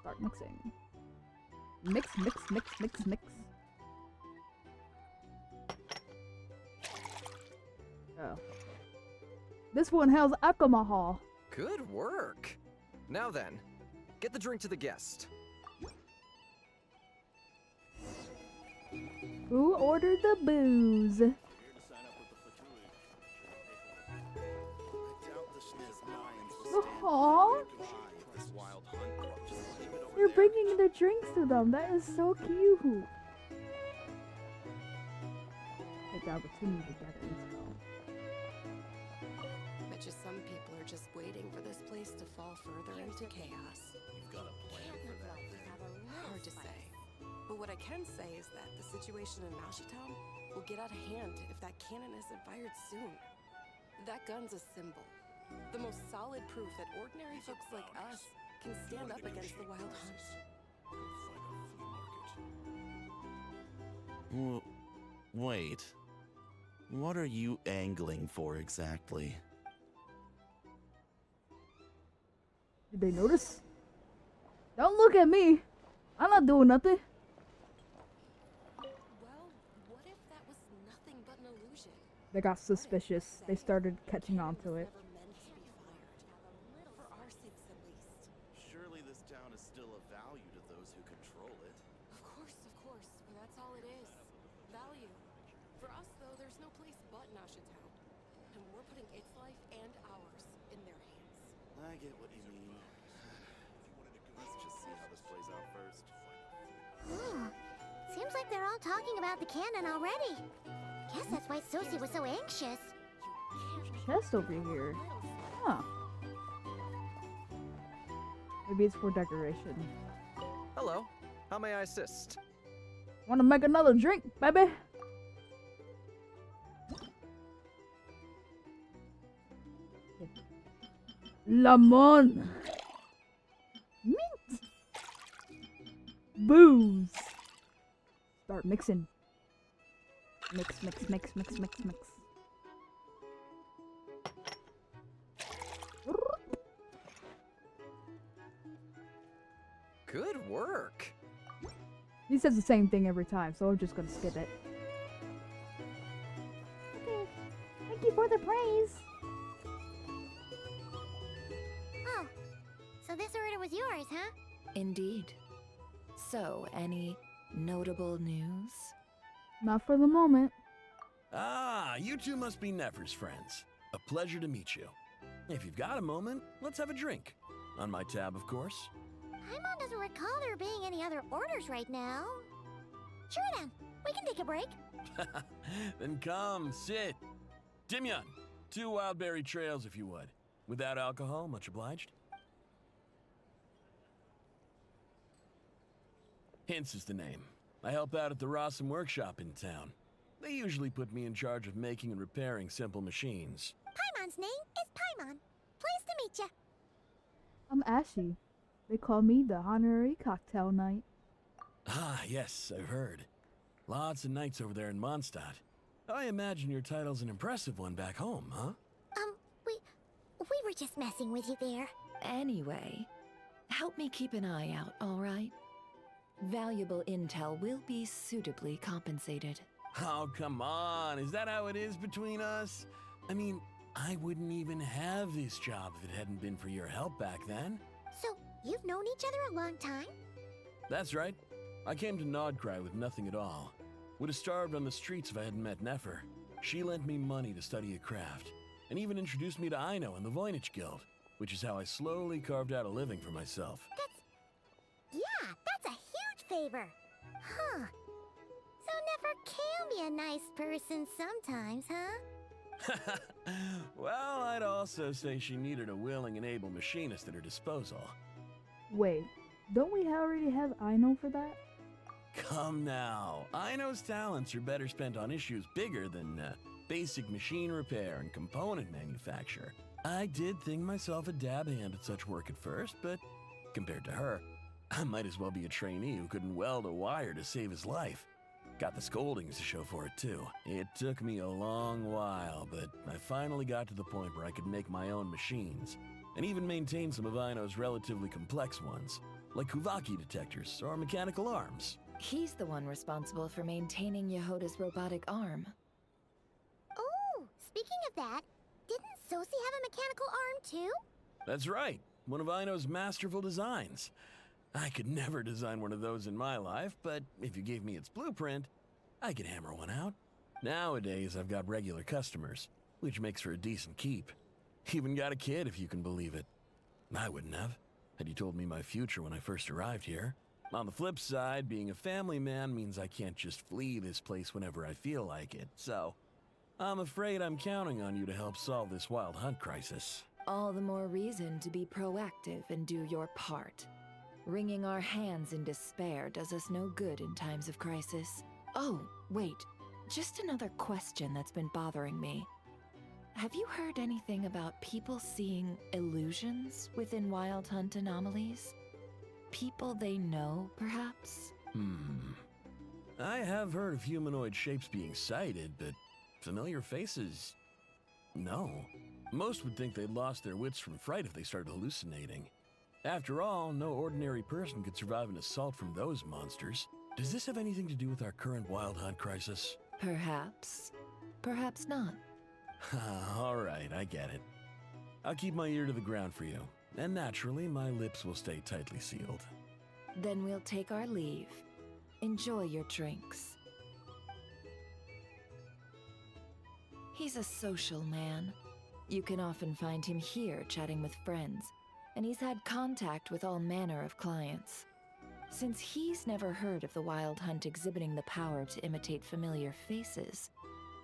Start mixing. Mix, mix, mix, mix, mix. Oh. This one has alcohol. Good work. Now then, get the drink to the guest. Who ordered the booze? Aww. You're bringing the drinks to them. That is so cute. Take the opportunity to gather intel. Bet you some people are just waiting for this place to fall further into chaos. You've got a plan for that, then? Hard to say. But what I can say is that the situation in Town will get out of hand if that cannon isn't fired soon. That gun's a symbol. The most solid proof that ordinary folks like us can stand up against the wild hunt. Wait. What are you angling for exactly? Did they notice? Don't look at me. I'm not doing nothing. Well, what if that was nothing but an illusion? They got suspicious. They started catching on to it. For our sakes, at least. Surely this town is still of value to those who control it. Of course, but that's all it is. Value. For us, though, there's no place but Town. And we're putting its life and ours in their hands. I get what you mean. Let's just see how this plays out first. Seems like they're all talking about the cannon already. Guess that's why Sosie was so anxious. Chest over here. Huh. Maybe it's for decoration. Hello. How may I assist? Wanna make another drink, baby? Lemon. Mint. Booze. Start mixing. Mix, mix, mix, mix, mix, mix. Good work. He says the same thing every time, so I'm just gonna skip it. Okay. Thank you for the praise. Oh, so this order was yours, huh? Indeed. So, any notable news? Not for the moment. Ah, you two must be Nefer's friends. A pleasure to meet you. If you've got a moment, let's have a drink. On my tab, of course. Paimon doesn't recall there being any other orders right now. Sure then, we can take a break. Then come, sit. Timyon, 2 wildberry trails if you would. Without alcohol, much obliged. Hints is the name. I help out at the Rossum workshop in town. They usually put me in charge of making and repairing simple machines. Paimon's name is Paimon. Pleased to meet ya. I'm Ashy. They call me the honorary cocktail knight. Ah, yes, I've heard. Lots of nights over there in Mondstadt. I imagine your title's an impressive one back home, huh? We were just messing with you there. Anyway, help me keep an eye out, all right? Valuable intel will be suitably compensated. Oh, come on. Is that how it is between us? I mean, I wouldn't even have this job if it hadn't been for your help back then. So, you've known each other a long time? That's right. I came to Nodcry with nothing at all. Would have starved on the streets if I hadn't met Nefer. She lent me money to study a craft, and even introduced me to Aino and the Voynich Guild, which is how I slowly carved out a living for myself. favor. Huh. So Nefer can be a nice person sometimes, huh? Well, I'd also say she needed a willing and able machinist at her disposal. Wait, don't we already have Aino for that? Come now, Aino's talents are better spent on issues bigger than basic machine repair and component manufacture. I did think myself a dab hand at such work at first, but compared to her, I might as well be a trainee who couldn't weld a wire to save his life. Got the scoldings to show for it too. It took me a long while, but I finally got to the point where I could make my own machines, and even maintain some of Aino's relatively complex ones, like Kuvaki detectors or mechanical arms. He's the one responsible for maintaining Yehoda's robotic arm. Oh, speaking of that, didn't Sosi have a mechanical arm too? That's right, one of Aino's masterful designs. I could never design one of those in my life, but if you gave me its blueprint, I could hammer one out. Nowadays, I've got regular customers, which makes for a decent keep. Even got a kid, if you can believe it. I wouldn't have, had you told me my future when I first arrived here. On the flip side, being a family man means I can't just flee this place whenever I feel like it, so I'm afraid I'm counting on you to help solve this wild hunt crisis. All the more reason to be proactive and do your part. Wringing our hands in despair does us no good in times of crisis. Oh, wait. Just another question that's been bothering me. Have you heard anything about people seeing illusions within Wild Hunt anomalies? People they know, perhaps? I have heard of humanoid shapes being sighted, but familiar faces? No. Most would think they'd lost their wits from fright if they started hallucinating. After all, no ordinary person could survive an assault from those monsters. Does this have anything to do with our current Wild Hunt crisis? Perhaps. Perhaps not. All right, I get it. I'll keep my ear to the ground for you, and naturally, my lips will stay tightly sealed. Then we'll take our leave. Enjoy your drinks. He's a social man. You can often find him here chatting with friends, and he's had contact with all manner of clients. Since he's never heard of the Wild Hunt exhibiting the power to imitate familiar faces,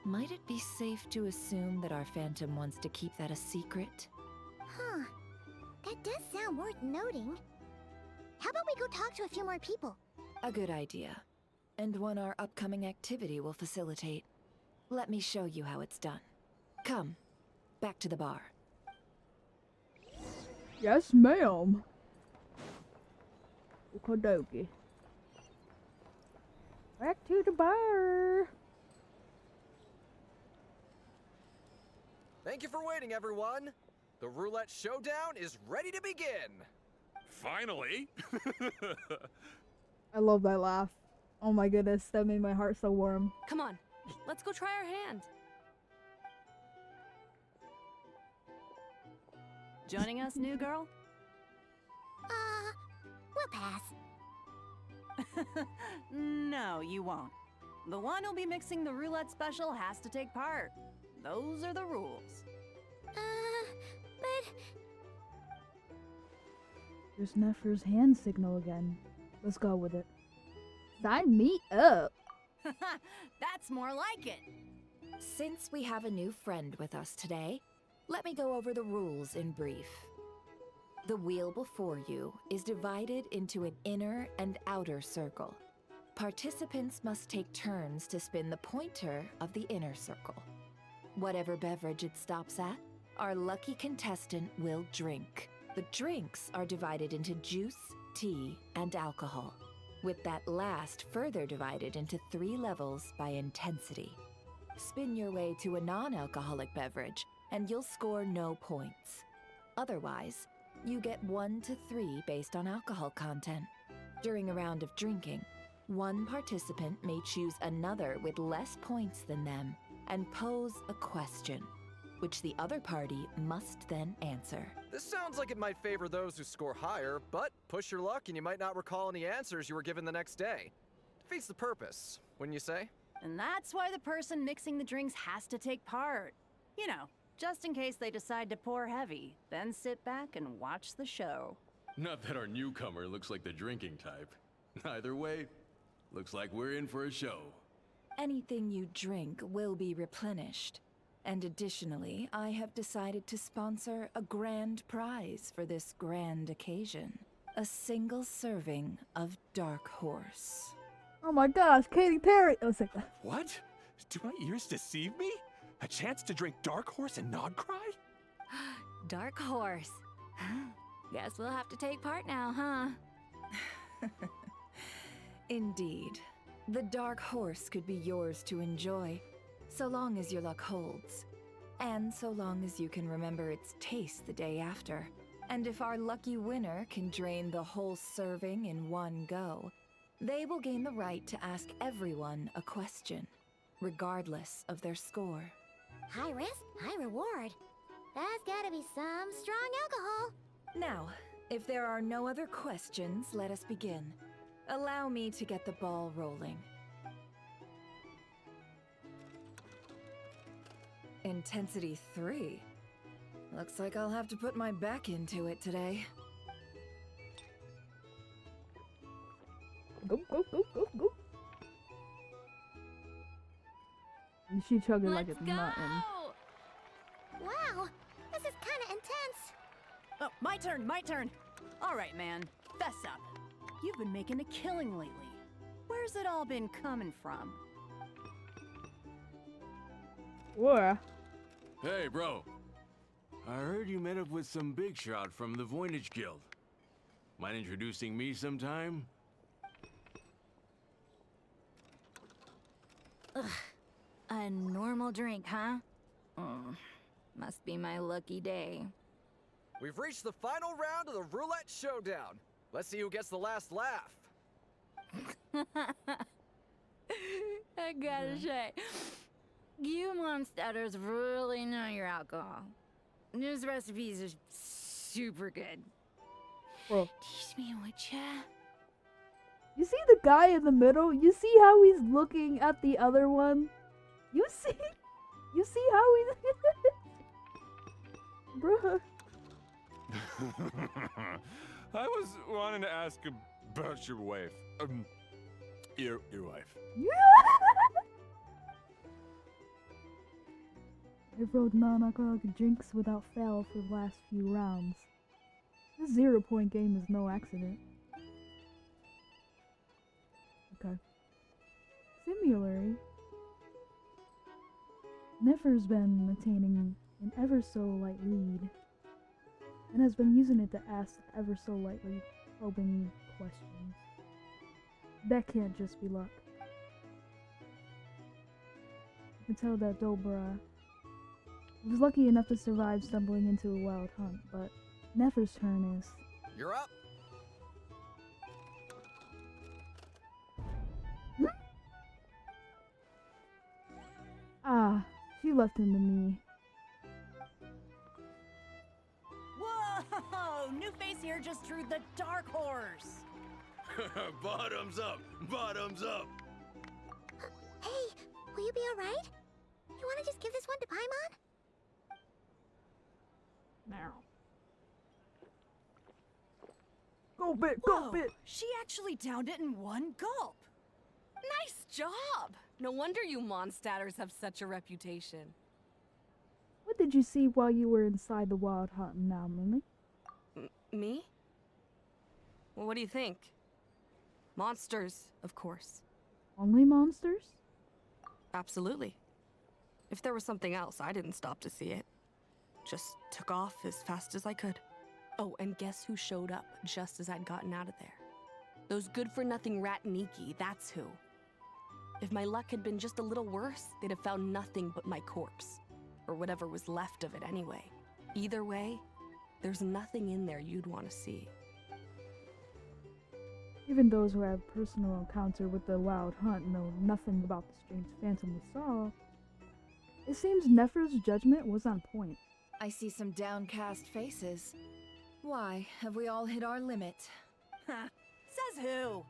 might it be safe to assume that our Phantom wants to keep that a secret? Huh. That does sound worth noting. How about we go talk to a few more people? A good idea. And one our upcoming activity will facilitate. Let me show you how it's done. Come, back to the bar. Yes, ma'am. Okodoki. Back to the bar. Thank you for waiting, everyone. The roulette showdown is ready to begin. Finally! I love that laugh. Oh my goodness, that made my heart so warm. Come on, let's go try our hand. Joining us, new girl? We'll pass. No, you won't. The one who'll be mixing the roulette special has to take part. Those are the rules. But... There's Nefer's hand signal again. Let's go with it. Sign me up! That's more like it. Since we have a new friend with us today, let me go over the rules in brief. The wheel before you is divided into an inner and outer circle. Participants must take turns to spin the pointer of the inner circle. Whatever beverage it stops at, our lucky contestant will drink. The drinks are divided into juice, tea, and alcohol, with that last further divided into 3 levels by intensity. Spin your way to a non-alcoholic beverage, and you'll score no points. Otherwise, you get 1 to 3 based on alcohol content. During a round of drinking, one participant may choose another with less points than them and pose a question, which the other party must then answer. This sounds like it might favor those who score higher, but push your luck and you might not recall any answers you were given the next day. Defeats the purpose, wouldn't you say? And that's why the person mixing the drinks has to take part. You know, just in case they decide to pour heavy, then sit back and watch the show. Not that our newcomer looks like the drinking type. Either way, looks like we're in for a show. Anything you drink will be replenished. And additionally, I have decided to sponsor a grand prize for this grand occasion. A single serving of Dark Horse. Oh my gosh, Katy Perry! Oh, sick. What? Do my ears deceive me? A chance to drink Dark Horse and not cry? Dark Horse. Guess we'll have to take part now, huh? Indeed. The Dark Horse could be yours to enjoy, so long as your luck holds. And so long as you can remember its taste the day after. And if our lucky winner can drain the whole serving in one go, they will gain the right to ask everyone a question, regardless of their score. High risk, high reward. That's gotta be some strong alcohol. Now, if there are no other questions, let us begin. Allow me to get the ball rolling. Intensity 3. Looks like I'll have to put my back into it today. Go, go, go, go, go. And she chugging like it's nothing. Wow, this is kinda intense. Oh, my turn. All right, man, fess up. You've been making a killing lately. Where's it all been coming from? Where? Hey, bro. I heard you met up with some big shot from the Voynich Guild. Mind introducing me sometime? Ugh. A normal drink, huh? Must be my lucky day. We've reached the final round of the roulette showdown. Let's see who gets the last laugh. I gotta say, you monsters really know your alcohol. These recipes are super good. Bro. Teach me, would ya? You see the guy in the middle? You see how he's looking at the other one? You see how he's... Bruh. I was wanting to ask about your wife. Your wife. I've rode non-alcoholic drinks without fail for the last few rounds. This 0-point game is no accident. Okay. Similarly, Nefer's been attaining an ever-so-light lead, and has been using it to ask ever-so-lightly probing questions. That can't just be luck. You can tell that Dobra was lucky enough to survive stumbling into a wild hunt, but Nefer's turn is... You're up. Ah, she left him to me. Whoa! New face here just drew the Dark Horse. Bottoms up! Bottoms up! Hey, will you be alright? You wanna just give this one to Paimon? Now. Go bit, go Whoa, bit! she actually downed it in one gulp. Nice job! No wonder you monstaters have such a reputation. What did you see while you were inside the wild hunt now, Mimi? Me? Well, what do you think? Monsters, of course. Only monsters? Absolutely. If there was something else, I didn't stop to see it. Just took off as fast as I could. Oh, and guess who showed up just as I'd gotten out of there? Those good-for-nothing Ratniki, that's who. If my luck had been just a little worse, they'd have found nothing but my corpse. Or whatever was left of it anyway. Either way, there's nothing in there you'd want to see. Even those who have personal encounter with the wild hunt know nothing about the strange phantom we saw. It seems Nefer's judgment was on point. I see some downcast faces. Why, have we all hit our limit? Ha! Says who?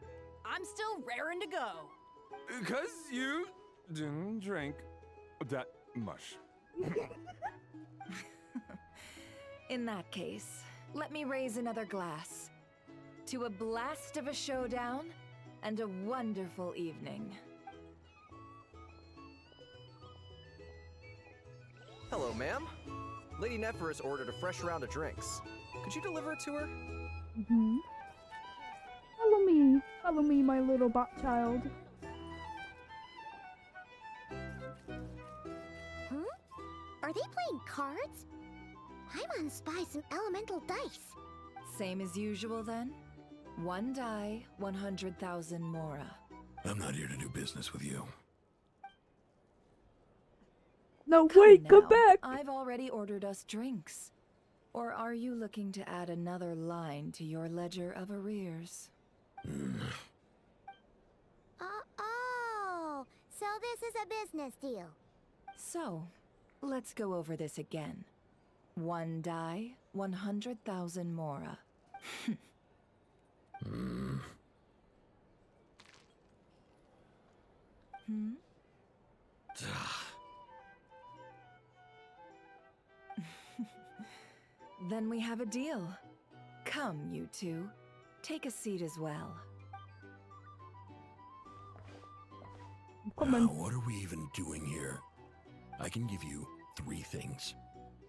I'm still raring to go. 'Cause you didn't drink that much. In that case, let me raise another glass. To a blast of a showdown, and a wonderful evening. Hello, ma'am. Lady Nefer has ordered a fresh round of drinks. Could you deliver it to her? Mm-hmm. Follow me, my little bot child. Are they playing cards? I want to spy some elemental dice. Same as usual then? 1 die, 100,000 mora. I'm not here to do business with you. No, wait, now. come back! I've already ordered us drinks. Or are you looking to add another line to your ledger of arrears? Oh, so this is a business deal. So, let's go over this again. 1 die, 100,000 mora. Then we have a deal. Come, you two. Take a seat as well. Come on. What are we even doing here? I can give you 3 things.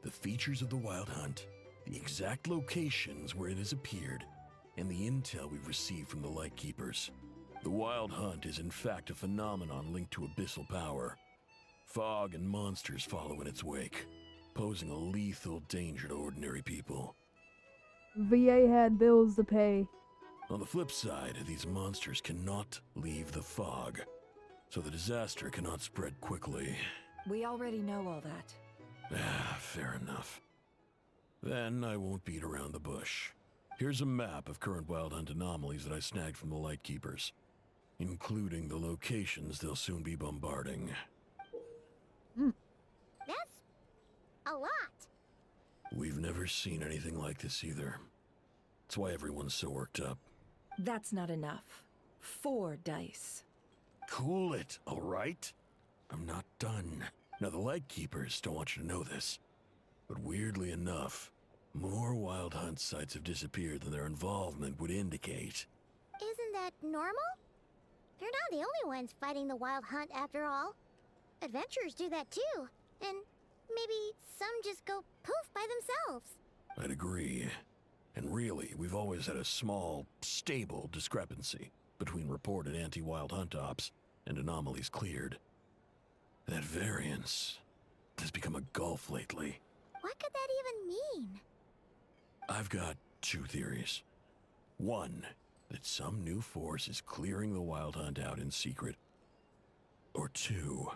The features of the Wild Hunt, the exact locations where it has appeared, and the intel we've received from the Lightkeepers. The Wild Hunt is in fact a phenomenon linked to abyssal power. Fog and monsters follow in its wake, posing a lethal danger to ordinary people. VA had bills to pay. On the flip side, these monsters cannot leave the fog, so the disaster cannot spread quickly. We already know all that. Fair enough. Then I won't beat around the bush. Here's a map of current Wild Hunt anomalies that I snagged from the Lightkeepers, including the locations they'll soon be bombarding. That's a lot. We've never seen anything like this either. That's why everyone's so worked up. That's not enough. 4 dice. Cool it, all right? I'm not done. Now, the Lightkeepers don't want you to know this, but weirdly enough, more Wild Hunt sites have disappeared than their involvement would indicate. Isn't that normal? They're not the only ones fighting the Wild Hunt after all. Adventurers do that too, and maybe some just go poof by themselves. I'd agree. And really, we've always had a small, stable discrepancy between reported anti-Wild Hunt ops and anomalies cleared. That variance has become a gulf lately. What could that even mean? I've got 2 theories. 1, that some new force is clearing the Wild Hunt out in secret. Or 2,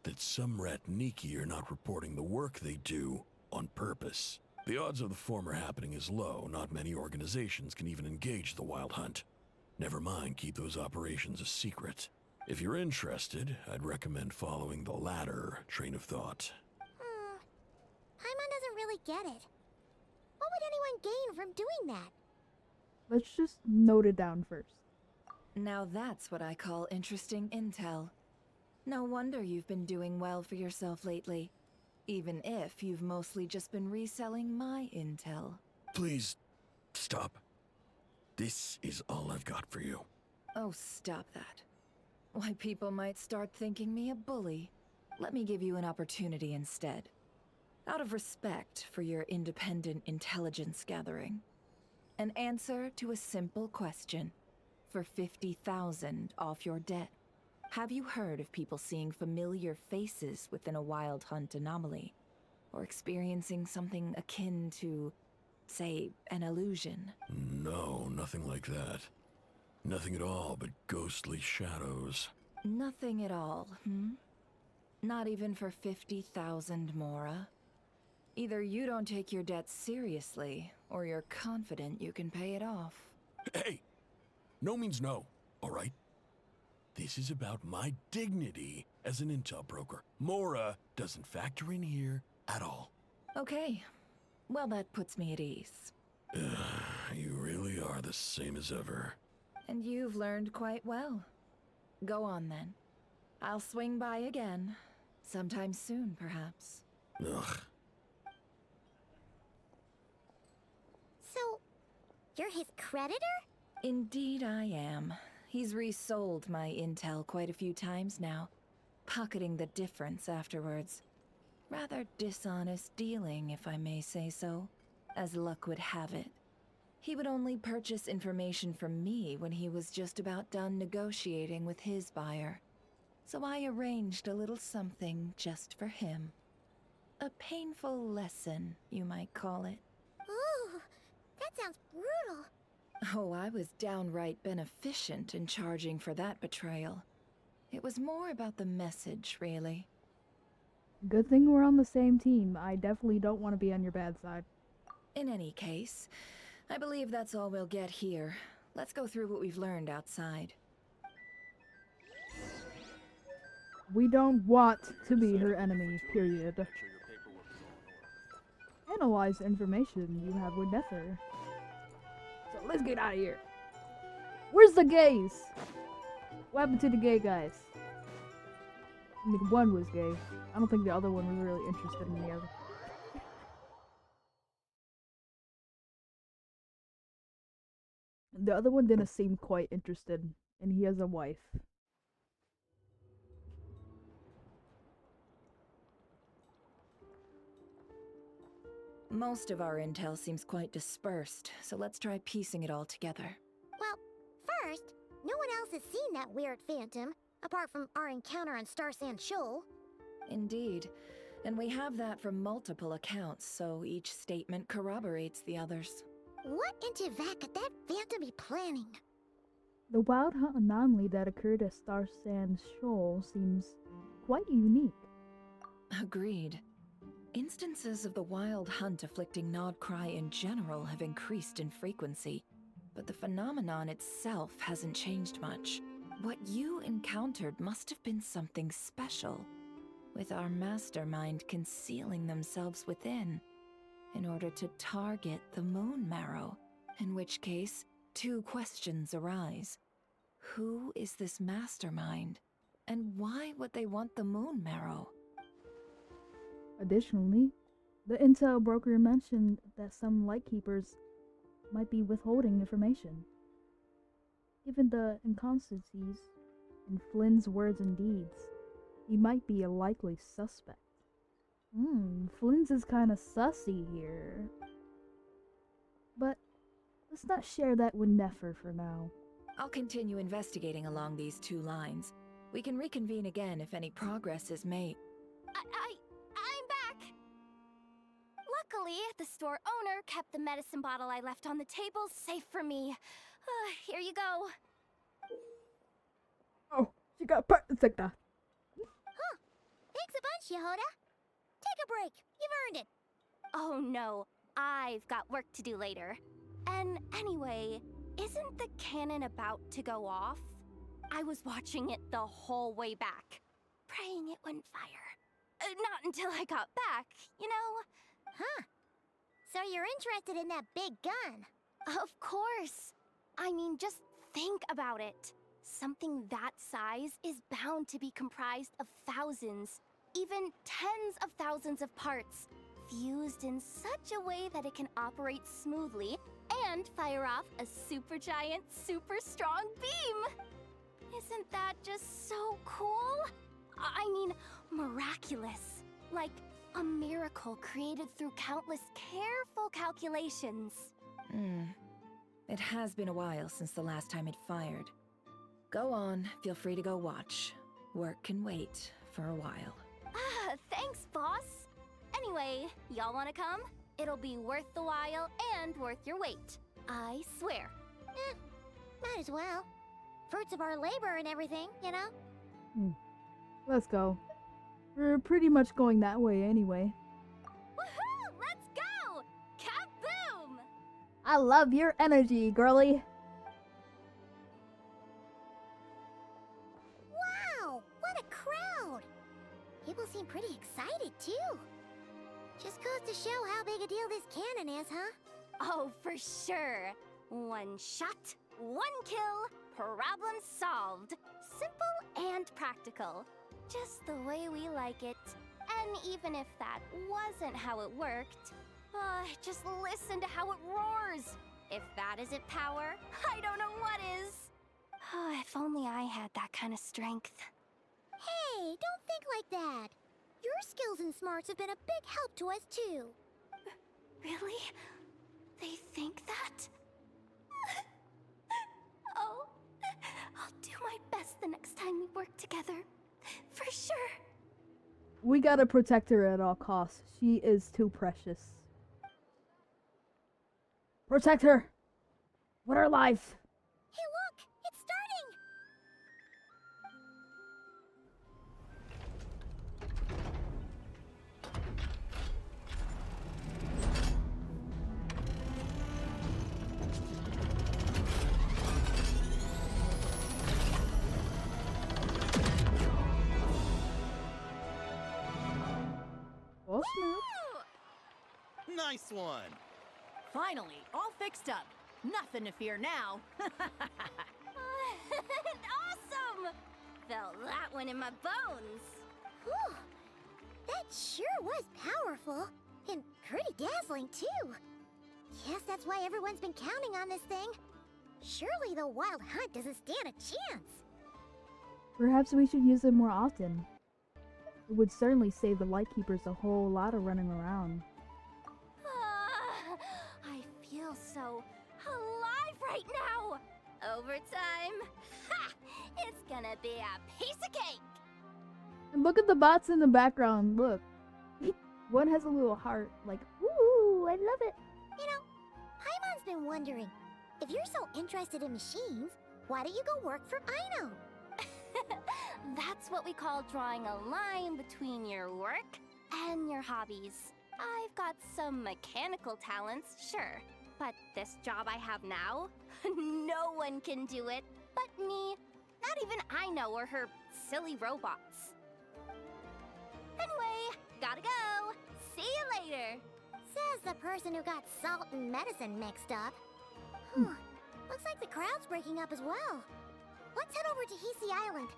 that some Ratniki are not reporting the work they do on purpose. The odds of the former happening is low. Not many organizations can even engage the Wild Hunt. Never mind keep those operations a secret. If you're interested, I'd recommend following the latter train of thought. Paimon doesn't really get it. What would anyone gain from doing that? Let's just note it down first. Now that's what I call interesting intel. No wonder you've been doing well for yourself lately. Even if you've mostly just been reselling my intel. Please, stop. This is all I've got for you. Oh, stop that. Why, people might start thinking me a bully. Let me give you an opportunity instead. Out of respect for your independent intelligence gathering. An answer to a simple question. For 50,000 off your debt. Have you heard of people seeing familiar faces within a Wild Hunt anomaly? Or experiencing something akin to, say, an illusion? No, nothing like that. Nothing at all but ghostly shadows. Nothing at all, Not even for 50,000 mora? Either you don't take your debt seriously, or you're confident you can pay it off. Hey! No means no, all right? This is about my dignity as an intel broker. Mora doesn't factor in here at all. Okay. Well, that puts me at ease. You really are the same as ever. And you've learned quite well. Go on, then. I'll swing by again. Sometime soon, perhaps. Ugh. So, you're his creditor? Indeed I am. he's resold my intel quite a few times now, pocketing the difference afterwards. Rather dishonest dealing, if I may say so. As luck would have it, he would only purchase information from me when he was just about done negotiating with his buyer. So I arranged a little something just for him. A painful lesson, you might call it. Ooh, that sounds brutal. Oh, I was downright beneficent in charging for that betrayal. It was more about the message, really. Good thing we're on the same team. I definitely don't want to be on your bad side. In any case, I believe that's all we'll get here. Let's go through what we've learned outside. We don't want to be her enemy, period. Analyze the information you have with Nefer. So let's get out of here. Where's the gays? What happened to the gay guys? I mean, one was gay. I don't think the other one was really interested in the other. The other one didn't seem quite interested, and he has a wife. Most of our intel seems quite dispersed, so let's try piecing it all together. Well, first, no one else has seen that weird phantom, apart from our encounter on Star Sand Shoal. Indeed. And we have that from multiple accounts, so each statement corroborates the others. What in Teyvat could that phantom be planning? The wild hunt anomaly that occurred at Star Sand Shoal seems quite unique. Agreed. Instances of the wild hunt afflicting Nodcry in general have increased in frequency, but the phenomenon itself hasn't changed much. What you encountered must have been something special, with our mastermind concealing themselves within, in order to target the Moon Marrow, in which case, two questions arise. Who is this mastermind, and why would they want the Moon Marrow? Additionally, the intel broker mentioned that some Lightkeepers might be withholding information. Given the inconsistencies in Flynn's words and deeds, he might be a likely suspect. Flynn's is kinda sussy here. But let's not share that with Nefer for now. I'll continue investigating along these two lines. We can reconvene again if any progress is made. I'm back! Luckily, the store owner kept the medicine bottle I left on the table safe for me. Here you go. Oh, she got pregnant like that. Huh. Thanks a bunch, Yehoda. Take a break. You've earned it. Oh no, I've got work to do later. And anyway, isn't the cannon about to go off? I was watching it the whole way back, praying it wouldn't fire. Not until I got back, you know? Huh. So you're interested in that big gun? Of course. I mean, just think about it. Something that size is bound to be comprised of thousands, even tens of thousands of parts, fused in such a way that it can operate smoothly and fire off a supergiant, super strong beam! Isn't that just so cool? I mean, miraculous. Like a miracle created through countless careful calculations. It has been a while since the last time it fired. Go on, feel free to go watch. Work can wait for a while. Thanks, boss. Anyway, y'all wanna come? It'll be worth the while and worth your wait. I swear. Might as well. Fruits of our labor and everything, you know? Let's go. We're pretty much going that way anyway. Woohoo! Let's go! Kaboom! I love your energy, girly. Wow! What a crowd! People seem pretty excited, too. Just goes to show how big a deal this cannon is, huh? Oh, for sure. One shot, one kill, problem solved. Simple and practical. Just the way we like it. And even if that wasn't how it worked, just listen to how it roars. If that isn't power, I don't know what is. Oh, if only I had that kind of strength. Hey, don't think like that. Your skills and smarts have been a big help to us, too. Really? They think that? Oh, I'll do my best the next time we work together. For sure. We gotta protect her at all costs. She is too precious. Protect her! With her life! Hey, look! It's starting! Oh, snap. Nice one. Finally, all fixed up. Nothing to fear now. Awesome! Felt that one in my bones. Whew. That sure was powerful. And pretty dazzling, too. Guess that's why everyone's been counting on this thing. Surely the wild hunt doesn't stand a chance. Perhaps we should use it more often. It would certainly save the Lightkeepers a whole lot of running around. I feel so alive right now. Overtime. Ha! It's gonna be a piece of cake. And look at the bots in the background. Look. One has a little heart. Like, ooh, I love it. You know, Paimon's been wondering, if you're so interested in machines, why don't you go work for Aino? That's what we call drawing a line between your work and your hobbies. I've got some mechanical talents, sure. But this job I have now, no one can do it but me. Not even Aino or her silly robots. Anyway, gotta go. See you later. Says the person who got salt and medicine mixed up. Looks like the crowd's breaking up as well. Let's head over to Heeessss Island.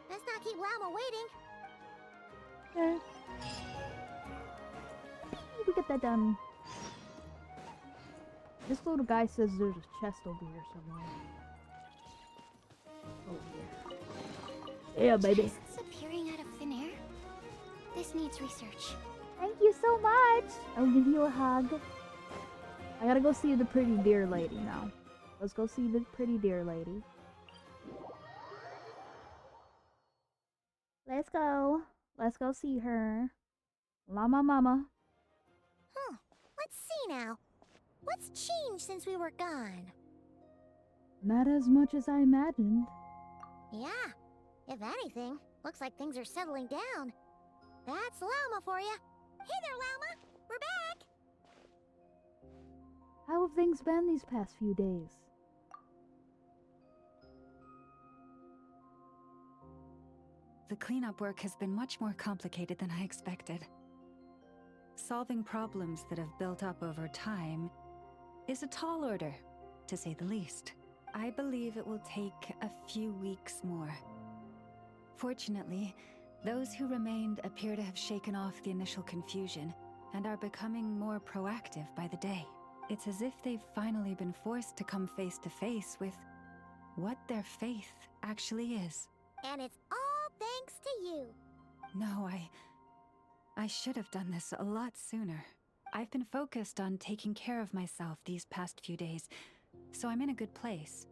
Let's not keep Llama waiting. We get that done. This little guy says there's a chest over here somewhere. Oh yeah. Yeah, baby. Chests appearing out of thin air? This needs research. Thank you so much. I'll give you a hug. I gotta go see the pretty deer lady now. Let's go see the pretty deer lady. Let's go. Let's go see her. Llama mama. Huh. Let's see now. What's changed since we were gone? Not as much as I imagined. Yeah. If anything, looks like things are settling down. That's Llama for you. Hey there, Llama. We're back. How have things been these past few days? The cleanup work has been much more complicated than I expected. Solving problems that have built up over time is a tall order, to say the least. I believe it will take a few weeks more. Fortunately, those who remained appear to have shaken off the initial confusion and are becoming more proactive by the day. It's as if they've finally been forced to come face to face with what their faith actually is. And it's all thanks to you. No, I should have done this a lot sooner. I've been focused on taking care of myself these past few days, so I'm in a good place.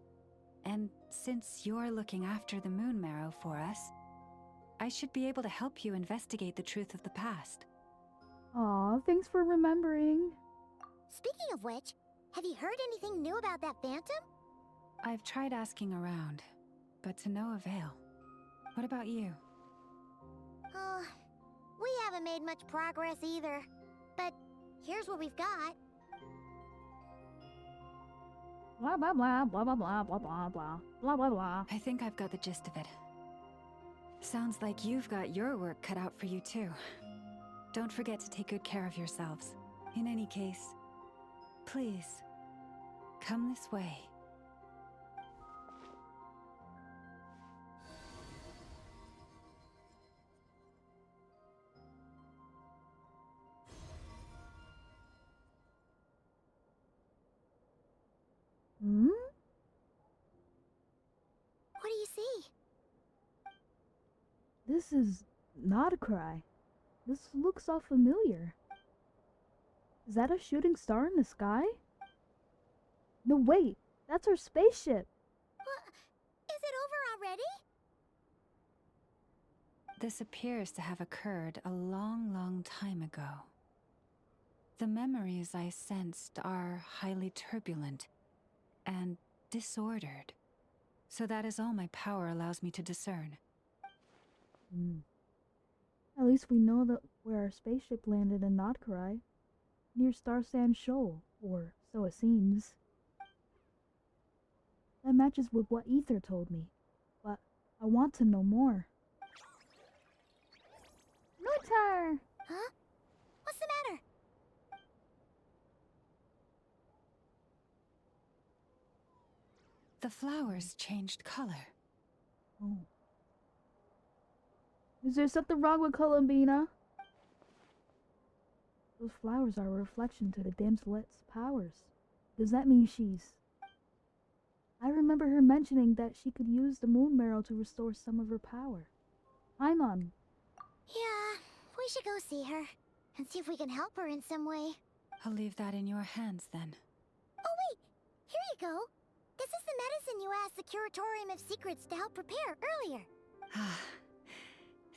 And since you're looking after the Moon Marrow for us, I should be able to help you investigate the truth of the past. Aw, thanks for remembering. Speaking of which, have you heard anything new about that phantom? I've tried asking around, but to no avail. What about you? We haven't made much progress either. But here's what we've got. Blah blah blah blah blah blah blah blah blah blah blah blah. I think I've got the gist of it. Sounds like you've got your work cut out for you too. Don't forget to take good care of yourselves. In any case, please, come this way. Hmm? This is not a cry. This looks all familiar. Is that a shooting star in the sky? No, wait. That's our spaceship. Is it over already? This appears to have occurred a long, long time ago. The memories I sensed are highly turbulent and disordered. So that is all my power allows me to discern. At least we know that where our spaceship landed in Notkarai, near Star Sand Shoal, or so it seems. That matches with what Ether told me, but I want to know more. Notar! Huh? What's the matter? The flowers changed color. Oh. Is there something wrong with Columbina? Those flowers are a reflection to the damselet's powers. Does that mean she's... I remember her mentioning that she could use the moon marrow to restore some of her power. Paimon. Yeah, we should go see her and see if we can help her in some way. I'll leave that in your hands then. Oh wait, here you go. This is the medicine you asked the Curatorium of Secrets to help prepare earlier.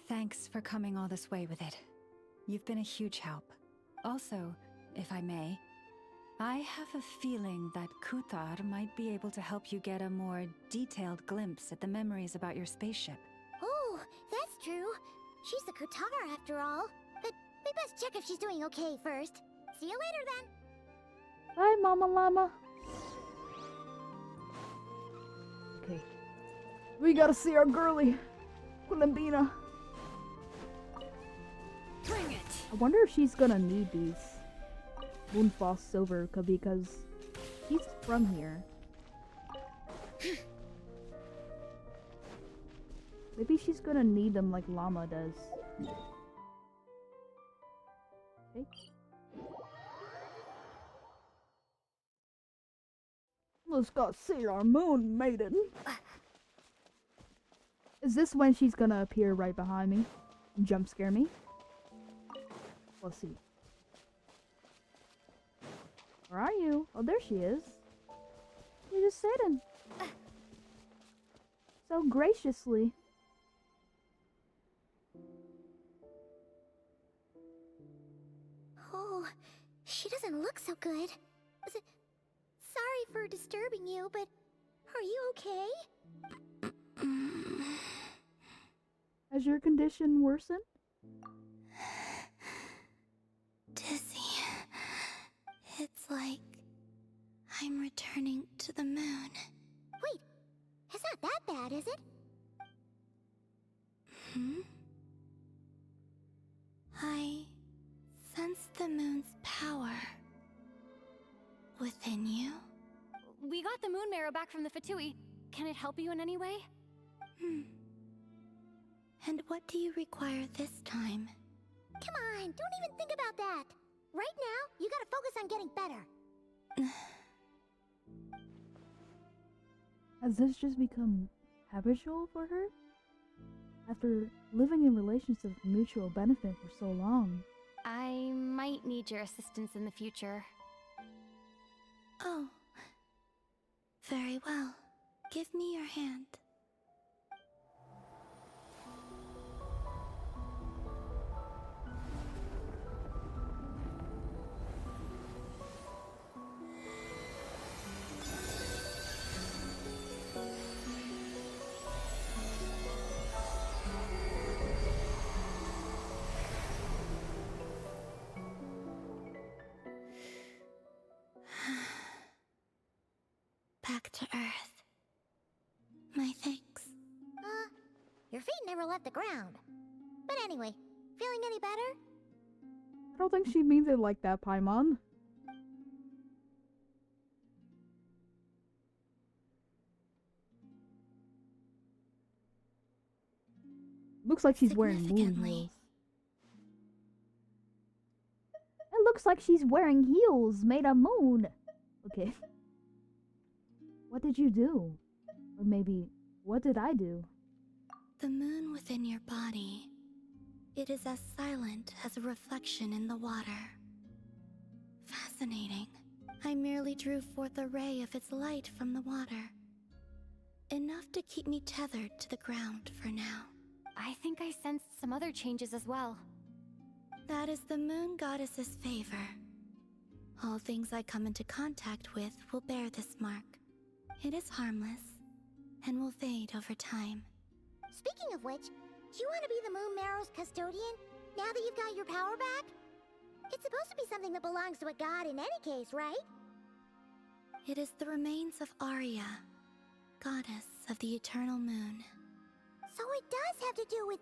Thanks for coming all this way with it. You've been a huge help. Also, if I may, I have a feeling that Kuthar might be able to help you get a more detailed glimpse at the memories about your spaceship. Oh, that's true. She's the Kutar after all. But we best check if she's doing okay first. See you later then. Bye, Mama Llama. Okay. We gotta see our girly, Columbina. Bring it! I wonder if she's gonna need these Moonfall Silver because she's from here. Maybe she's gonna need them like Llama does. Okay. Let's go see our moon maiden. Is this when she's gonna appear right behind me and jump scare me? We'll see. Where are you? Oh, there she is. You're just sitting. So graciously. Oh, she doesn't look so good. Sorry for disturbing you, but are you okay? Has your condition worsened? Dizzy. It's like I'm returning to the moon. Wait, it's not that bad, is it? I sense the moon's power within you. We got the moon marrow back from the Fatui. Can it help you in any way? And what do you require this time? Come on, don't even think about that. Right now, you gotta focus on getting better. Has this just become habitual for her? After living in relations of mutual benefit for so long. I might need your assistance in the future. Oh. Very well. Give me your hand. Back to Earth. My thanks. Your feet never left the ground. But anyway, feeling any better? I don't think she means it like that, Paimon. Looks like she's wearing moon heels. It looks like she's wearing heels made of moon. Okay. What did you do? Or maybe, what did I do? The moon moon within your body. It is as silent as a reflection in the water. Fascinating. I merely drew forth a ray of its light from the water. Enough to keep me tethered to the ground for now. I think I sensed some other changes as well. That is the moon goddess's favor. All things I come into contact with will bear this mark. It is harmless, and will fade over time. Speaking of which, do you want to be the Moon Marrow's custodian, now that you've got your power back? It's supposed to be something that belongs to a god in any case, right? It is the remains of Arya, goddess of the eternal moon. So it does have to do with...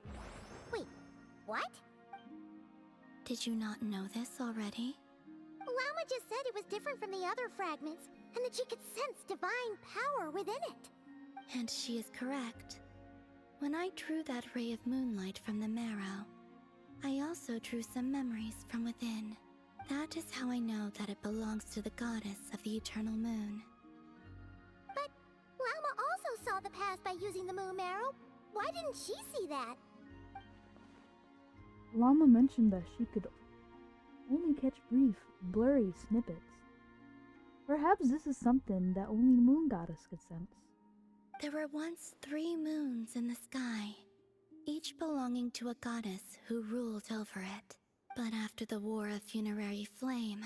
Wait, what? Did you not know this already? Llama just said it was different from the other fragments, and that she could sense divine power within it. And she is correct. When I drew that ray of moonlight from the marrow, I also drew some memories from within. That is how I know that it belongs to the goddess of the eternal moon. But Llama also saw the past by using the moon marrow. Why didn't she see that? Llama mentioned that she could only catch brief, blurry snippets. Perhaps this is something that only the moon goddess could sense. There were once 3 moons in the sky, each belonging to a goddess who ruled over it. But after the War of Funerary Flame,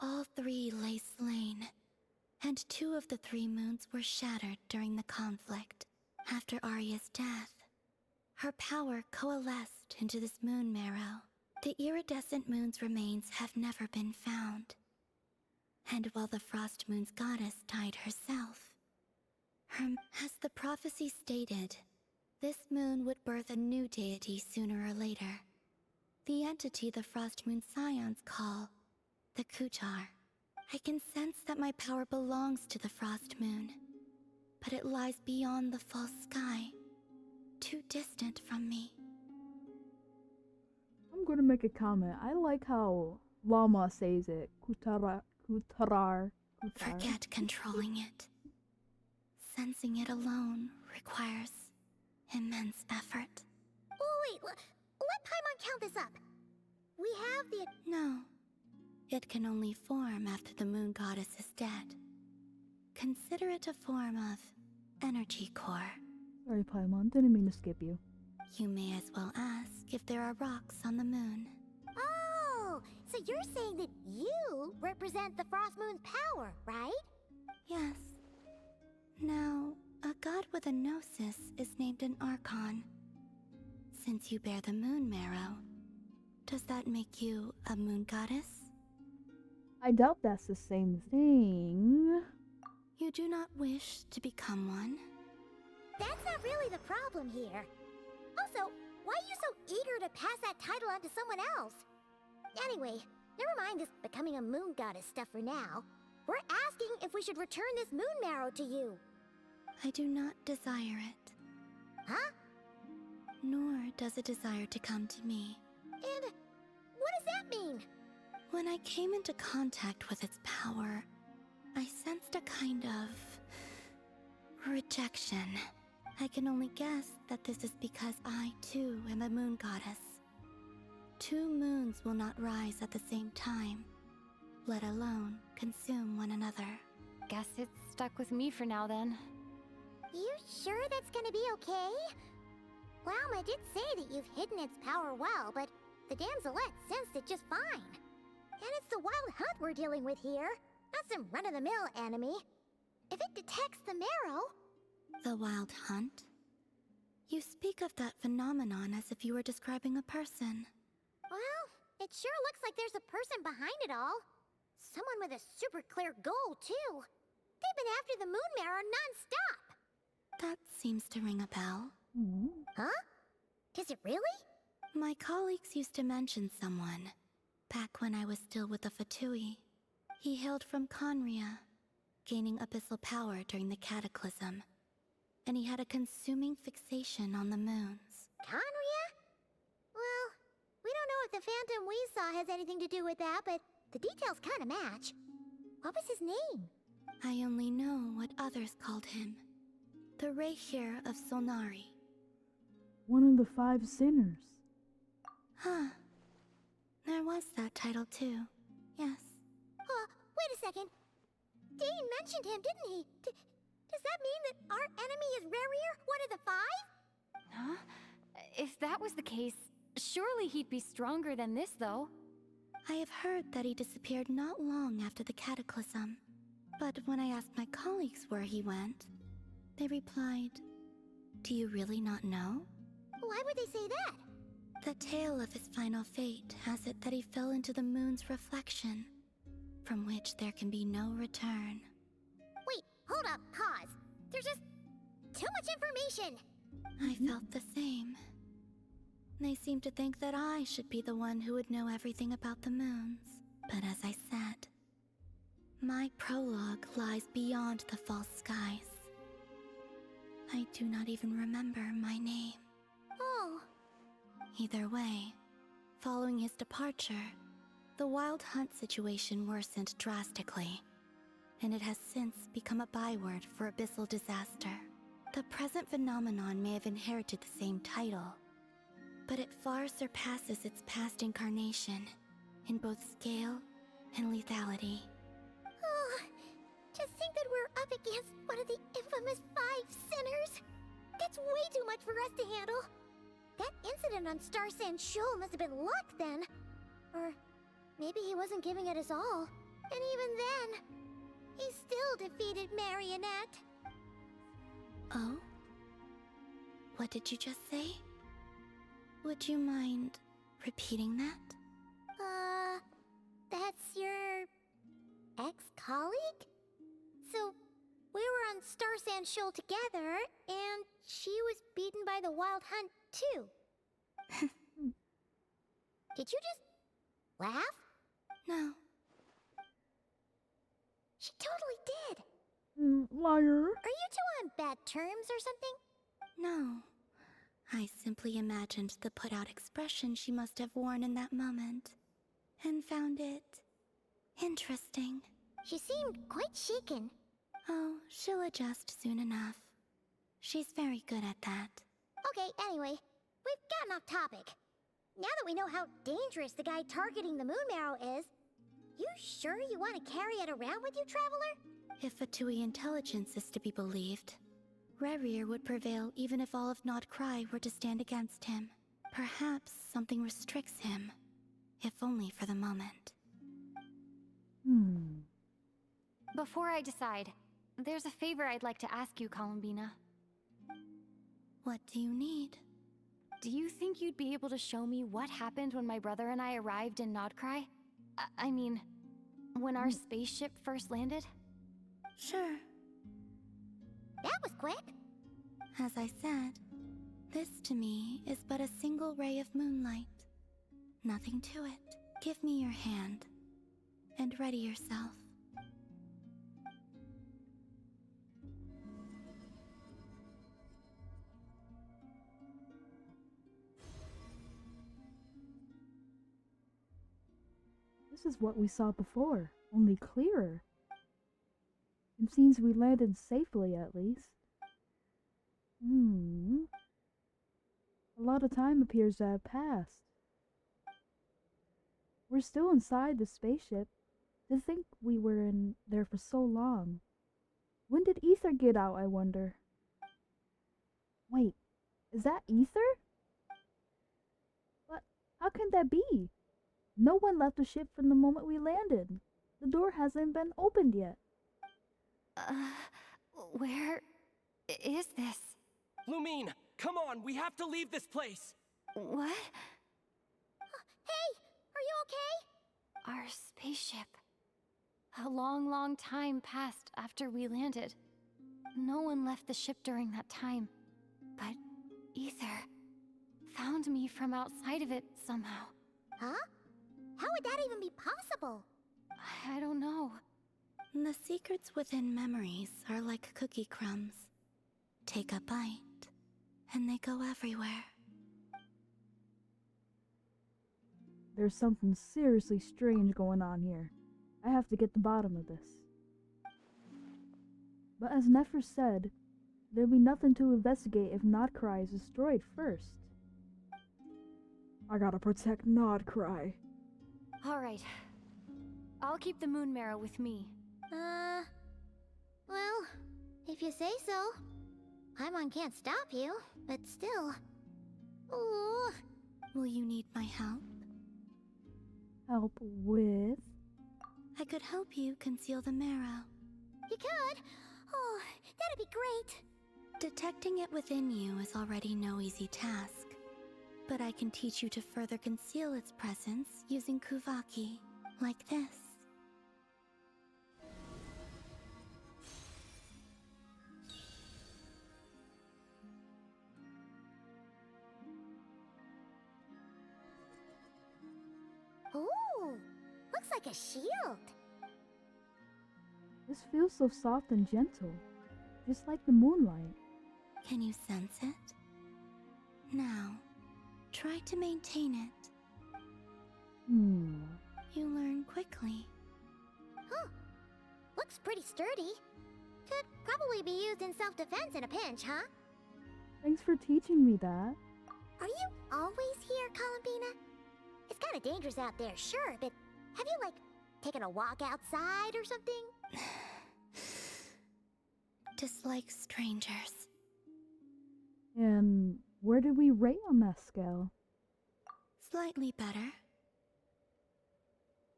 all 3 lay slain, and 2 of the 3 moons were shattered during the conflict. After Arya's death, her power coalesced into this moon marrow. The iridescent moon's remains have never been found. And while the Frost Moon's goddess died herself, as the prophecy stated, this moon would birth a new deity sooner or later. The entity the Frost Moon Scions call the Kutar. I can sense that my power belongs to the Frost Moon, but it lies beyond the false sky, too distant from me. I'm gonna make a comment. I like how Llama says it. Kutarar. Forget controlling it. Sensing it alone requires immense effort. Oh, wait, let Paimon count this up. We have the... No. It can only form after the moon goddess is dead. Consider it a form of energy core. Sorry, Paimon. Didn't mean to skip you. You may as well ask if there are rocks on the moon. Oh, so you're saying that you represent the Frost Moon's power, right? Yes. Now, a god with a gnosis is named an Archon. Since you bear the moon marrow, does that make you a moon goddess? I doubt that's the same thing. You do not wish to become one? That's not really the problem here. Also, why are you so eager to pass that title on to someone else? Anyway, never mind this becoming a moon goddess stuff for now. We're asking if we should return this moon marrow to you. I do not desire it. Huh? Nor does it desire to come to me. And what does that mean? When I came into contact with its power, I sensed a kind of rejection. I can only guess that this is because I, too, am a moon goddess. 2 moons will not rise at the same time, let alone consume one another. Guess it's stuck with me for now then. You sure that's gonna be okay? Llama did say that you've hidden its power well, but the damselette sensed it just fine. And it's the wild hunt we're dealing with here, not some run-of-the-mill enemy. If it detects the marrow... The wild hunt? You speak of that phenomenon as if you were describing a person. Well, it sure looks like there's a person behind it all. Someone with a super clear goal, too. They've been after the moon marrow non-stop. That seems to ring a bell. Huh? Does it really? My colleagues used to mention someone, back when I was still with the Fatui. He hailed from Conria, gaining abyssal power during the Cataclysm. And he had a consuming fixation on the moons. Conria? Well, we don't know if the phantom we saw has anything to do with that, but the details kind of match. What was his name? I only know what others called him. The Rerir of Solnari. One the 5 sinners. Huh. There was that title too. Yes. Wait a second. Dean mentioned him, didn't he? Does that mean that our enemy is Rerir, one of the 5? Huh? If that was the case, surely he'd be stronger than this, though. I have heard that he disappeared not long after the cataclysm. But when I asked my colleagues where he went, they replied, "Do you really not know?" Why would they say that? The tale of his final fate has it that he fell into the moon's reflection, from which there can be no return. Wait, hold up, pause. There's just too much information. I felt the same. They seemed to think that I should be the one who would know everything about the moons. But as I said, my prologue lies beyond the false skies. I do not even remember my name. Oh. Either way, following his departure, the wild hunt situation worsened drastically, and it has since become a byword for abyssal disaster. The present phenomenon may have inherited the same title, but it far surpasses its past incarnation in both scale and lethality. Oh, to think that we're up against one of the infamous 5 sinners! That's way too much for us to handle! That incident on Star Sand Shoal must have been luck then! Or maybe he wasn't giving it his all. And even then, he still defeated Marionette. Oh? What did you just say? Would you mind repeating that? That's your ex-colleague? So, we were on Star Sand Shoal together, and she was beaten by the Wild Hunt, too. Did you just laugh? No. She totally did. Liar. Are you two on bad terms or something? No. I simply imagined the put-out expression she must have worn in that moment, and found it interesting. She seemed quite shaken. Oh, she'll adjust soon enough. She's very good at that. Okay, anyway, we've gotten off topic. Now that we know how dangerous the guy targeting the moon marrow is, you sure you want to carry it around with you, Traveler? If Fatui intelligence is to be believed, Rerir would prevail even if all of Nodcry were to stand against him. Perhaps something restricts him, if only for the moment. Before I decide, there's a favor I'd like to ask you, Columbina. What do you need? Do you think you'd be able to show me what happened when my brother and I arrived in Nodcry? I mean, when our spaceship first landed? Sure. That was quick. As I said, this to me is but a single ray of moonlight. Nothing to it. Give me your hand, and ready yourself. This is what we saw before, only clearer. It seems we landed safely, at least. A lot of time appears to have passed. We're still inside the spaceship. To think we were in there for so long. When did Ether get out, I wonder? Wait, is that Ether? But how can that be? No one left the ship from the moment we landed. The door hasn't been opened yet. Where is this? Lumine, come on, we have to leave this place! What? Hey, are you okay? Our spaceship. A long, long time passed after we landed. No one left the ship during that time. But Ether found me from outside of it somehow. Huh? How would that even be possible? I don't know. The secrets within memories are like cookie crumbs. Take a bite, and they go everywhere. There's something seriously strange going on here. I have to get to the bottom of this. But as Nefer said, there'll be nothing to investigate if Nodcry is destroyed first. I gotta protect Nodcry. Alright. I'll keep the moon marrow with me. Well, if you say so. Paimon can't stop you, but still. Ooh. Will you need my help? Help with? I could help you conceal the marrow. You could? Oh, that'd be great. Detecting it within you is already no easy task. But I can teach you to further conceal its presence using Kuvaki, like this. Ooh, looks like a shield. This feels so soft and gentle, just like the moonlight. Can you sense it? Now, try to maintain it. You learn quickly. Huh. Looks pretty sturdy. Could probably be used in self-defense in a pinch, huh? Thanks for teaching me that. Are you always here, Columbina? It's kind of dangerous out there, sure, but have you, like, taken a walk outside or something? Dislike strangers. And where did we rate on that scale? Slightly better.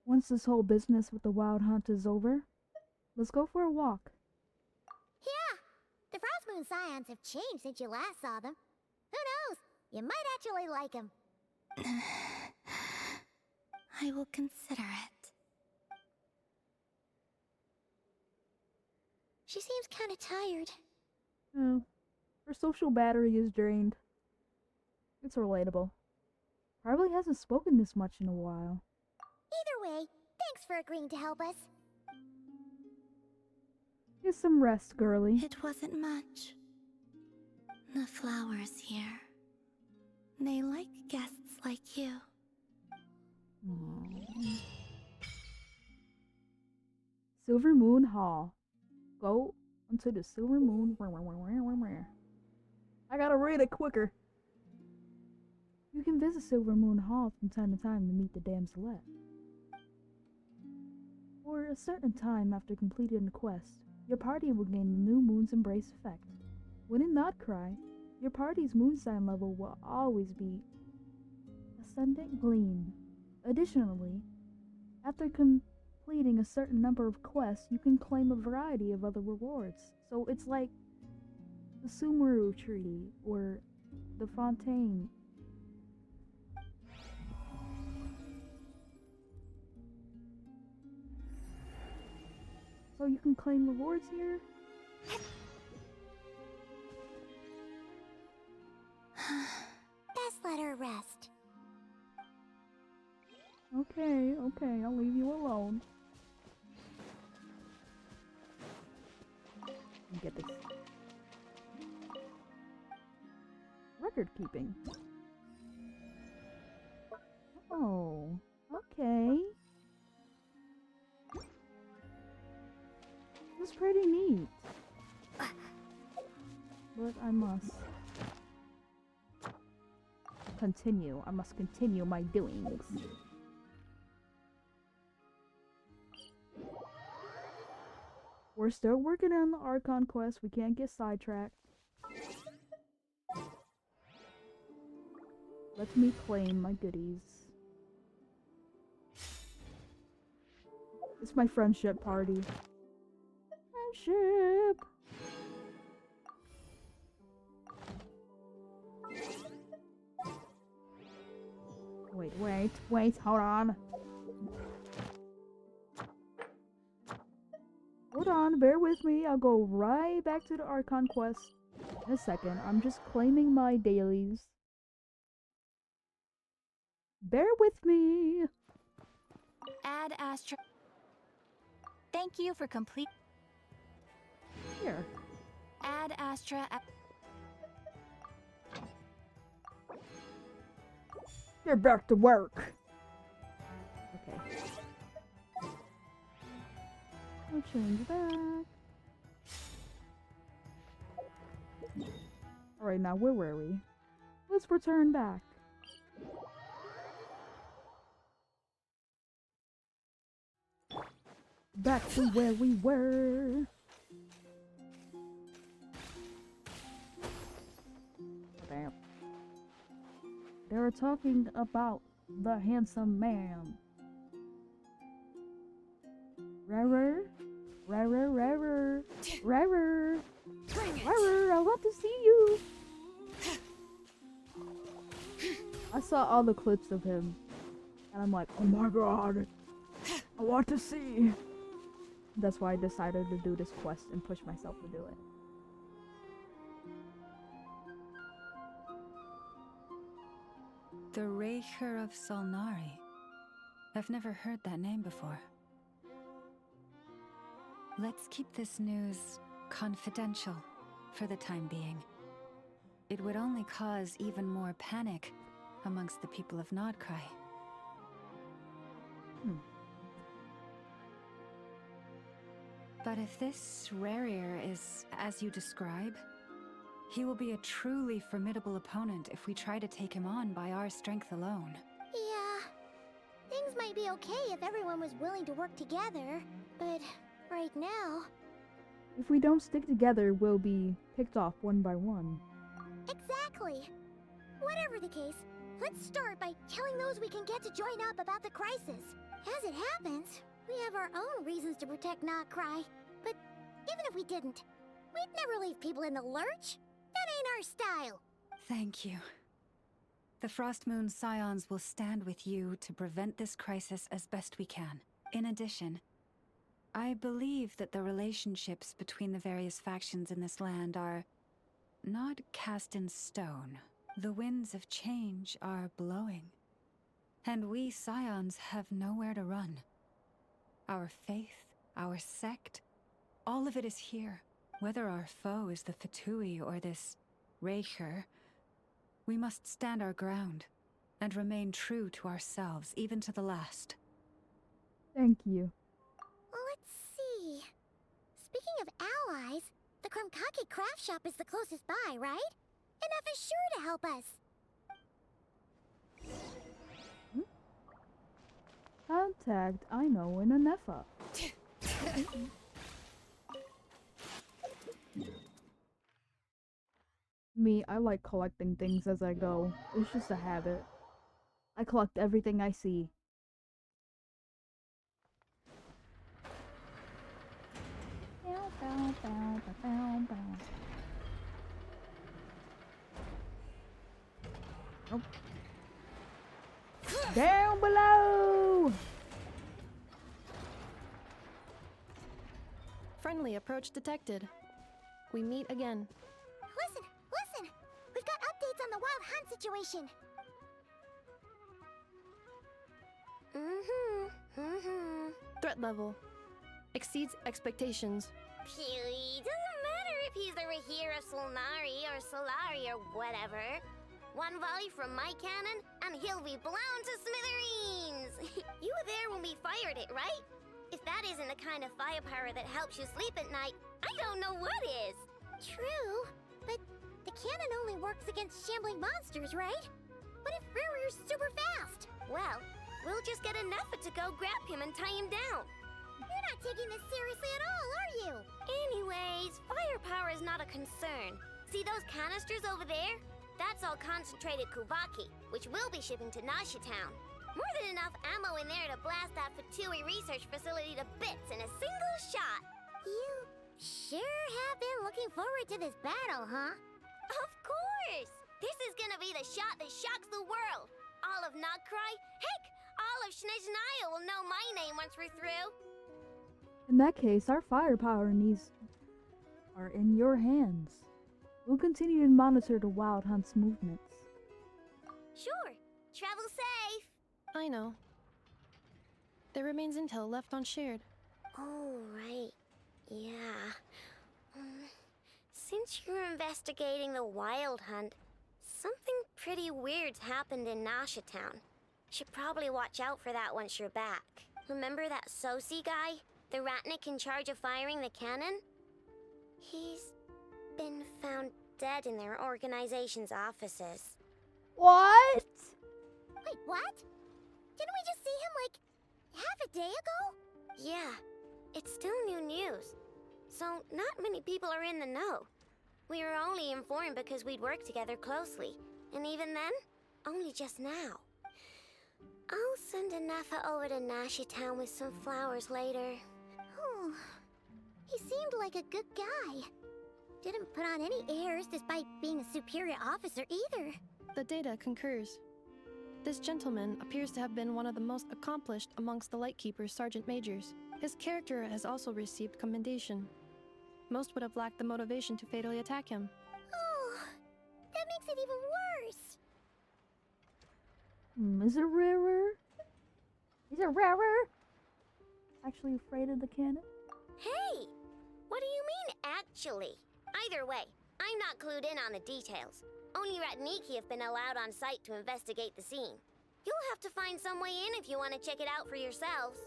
Once this whole business with the wild hunt is over, let's go for a walk. Yeah, the Frost Moon Scions have changed since you last saw them. Who knows? You might actually like them. I will consider it. She seems kind of tired. Oh, her social battery is drained. It's relatable. Probably hasn't spoken this much in a while. Either way, thanks for agreeing to help us. Get some rest, girly. It wasn't much. The flowers here. They like guests like you. Silver Moon Hall. Go onto the Silver Moon. I gotta read it quicker. You can visit Silver Moon Hall from time to time to meet the damselette. For a certain time after completing the quest, your party will gain the new Moon's Embrace effect. When in Nodcry, your party's moon sign level will always be Ascendant Gleam. Additionally, after completing a certain number of quests, you can claim a variety of other rewards. So it's like the Sumeru Tree or the Fontaine. So you can claim rewards here? Best let her rest. Okay, I'll leave you alone. Get this. Record keeping. Oh, okay. This is pretty neat. But I must continue. I must continue my doings. We're still working on the Archon quest. We can't get sidetracked. Let me claim my goodies. It's my friendship party. Friendship! Wait, hold on. Hold on, bear with me. I'll go right back to the Archon quest in a second. I'm just claiming my dailies. Bear with me. Add Astra. Thank you for complete. Here. Add Astra. You're back to work. Okay. I'll change back. Alright, now where were we? Let's return back. Back to where we were. Damn. They were talking about the handsome man. Rerir, Rerir, Rerir, Rerir, Rerir, I want to see you. I saw all the clips of him, and I'm like, oh my god, I want to see. That's why I decided to do this quest and push myself to do it. The Rerir of Solnari. I've never heard that name before. Let's keep this news confidential for the time being. It would only cause even more panic amongst the people of Nodcry. But if this Rerir is as you describe, he will be a truly formidable opponent if we try to take him on by our strength alone. Yeah, things might be okay if everyone was willing to work together, but right now... If we don't stick together, we'll be picked off one by one. Exactly. Whatever the case, let's start by telling those we can get to join up about the crisis. As it happens, we have our own reasons to protect Nodcry, but even if we didn't, we'd never leave people in the lurch. That ain't our style. Thank you. The Frostmoon Scions will stand with you to prevent this crisis as best we can. In addition, I believe that the relationships between the various factions in this land are not cast in stone. The winds of change are blowing, and we Scions have nowhere to run. Our faith, our sect, all of it is here. Whether our foe is the Fatui or this Rerir, we must stand our ground and remain true to ourselves, even to the last. Thank you. Let's see. Speaking of allies, the Krumkake craft shop is the closest by, right? Enough is sure to help us. Contact I know in Anefa. Me, I like collecting things as I go. It's just a habit. I collect everything I see. Bow, bow, bow, bow, bow. Nope. Down below! Friendly approach detected. We meet again. Listen! Listen! We've got updates on the wild hunt situation. Threat level exceeds expectations. Phew, doesn't matter if he's the Rerir of Solnari or Solari or whatever. One volley from my cannon, and he'll be blown to smithereens! You were there when we fired it, right? If that isn't the kind of firepower that helps you sleep at night, I don't know what is! True, but the cannon only works against shambling monsters, right? What if Rerir's super fast? Well, we'll just get an effort to go grab him and tie him down. You're not taking this seriously at all, are you? Anyways, firepower is not a concern. See those canisters over there? That's all concentrated Kuvaki, which we'll be shipping to Nashitown. More than enough ammo in there to blast that Fatui research facility to bits in a single shot. You sure have been looking forward to this battle, huh? Of course! This is gonna be the shot that shocks the world. All of Nodcry, heck, all of Snezhnaya will know my name once we're through. In that case, our firepower needs are in your hands. We'll continue to monitor the Wild Hunt's movements. Sure. Travel safe. I know. There remains intel left unshared. Oh, right. Yeah. Since you're investigating the Wild Hunt, something pretty weird's happened in Nashitown. Should probably watch out for that once you're back. Remember that Sosi guy? The Ratnik in charge of firing the cannon? He's been found dead in their organization's offices. What? Wait, what? Didn't we just see him, like, half a day ago? Yeah. It's still new news, so not many people are in the know. We were only informed because we'd worked together closely, and even then, only just now. I'll send a Nefa over to Nashi Town with some flowers later. Oh, he seemed like a good guy. Didn't put on any airs despite being a superior officer either. The data concurs. This gentleman appears to have been one of the most accomplished amongst the Lightkeeper's Sergeant Majors. His character has also received commendation. Most would have lacked the motivation to fatally attack him. Oh, that makes it even worse. Is it Rerir? Is it Rerir? Actually afraid of the cannon? Hey! What do you mean, actually? Either way, I'm not clued in on the details. Only Ratniki have been allowed on site to investigate the scene. You'll have to find some way in if you want to check it out for yourselves.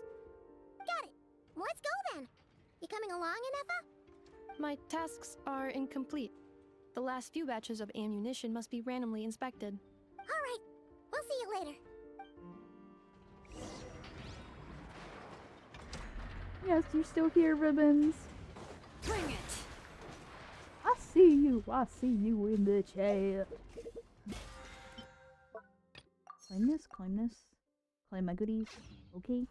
Got it. Let's go then. You coming along, Anefa? My tasks are incomplete. The last few batches of ammunition must be randomly inspected. All right. We'll see you later. Yes, you're still here, Ribbons. Bring it! I see you in the chat. Claim this, claim my goodies, okay?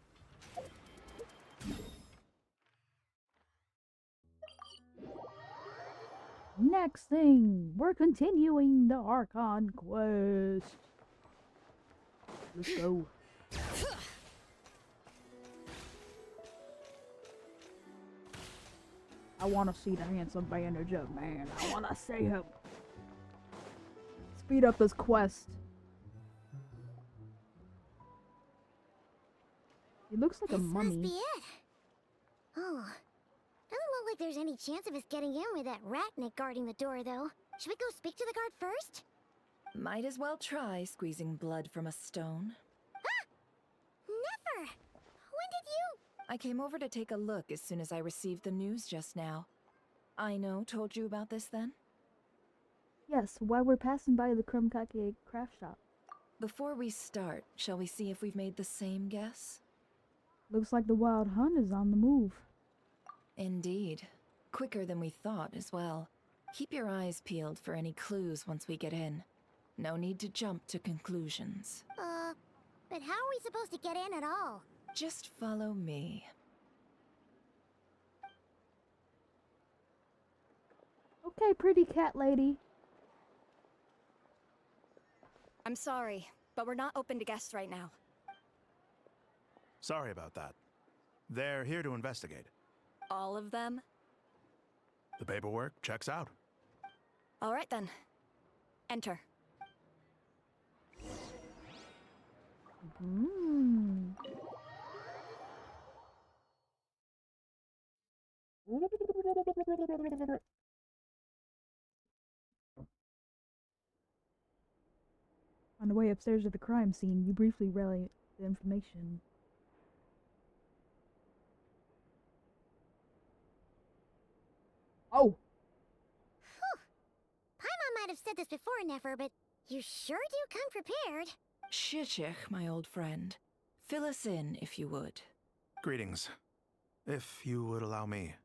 Next thing, we're continuing the Archon quest. Let's go. I wanna see the handsome bandage man. I wanna see him. Speed up this quest. He looks like a mummy. This must be it. Oh, doesn't look like there's any chance of us getting in with that ratnik guarding the door, though. Should we go speak to the guard first? Might as well try squeezing blood from a stone. Ah! Never! When did you? I came over to take a look as soon as I received the news just now. Aino told you about this then? Yes, while we're passing by the Krumkake craft shop. Before we start, shall we see if we've made the same guess? Looks like the wild hunt is on the move. Indeed. Quicker than we thought as well. Keep your eyes peeled for any clues once we get in. No need to jump to conclusions. But how are we supposed to get in at all? Just follow me. Okay, pretty cat lady. I'm sorry, but we're not open to guests right now. Sorry about that. They're here to investigate. All of them? The paperwork checks out. All right then. Enter. On the way upstairs to the crime scene, you briefly relay the information. Oh! Whew. Paimon might have said this before, Nefer, but you sure do come prepared. Shishich, my old friend. Fill us in, if you would. Greetings. If you would allow me.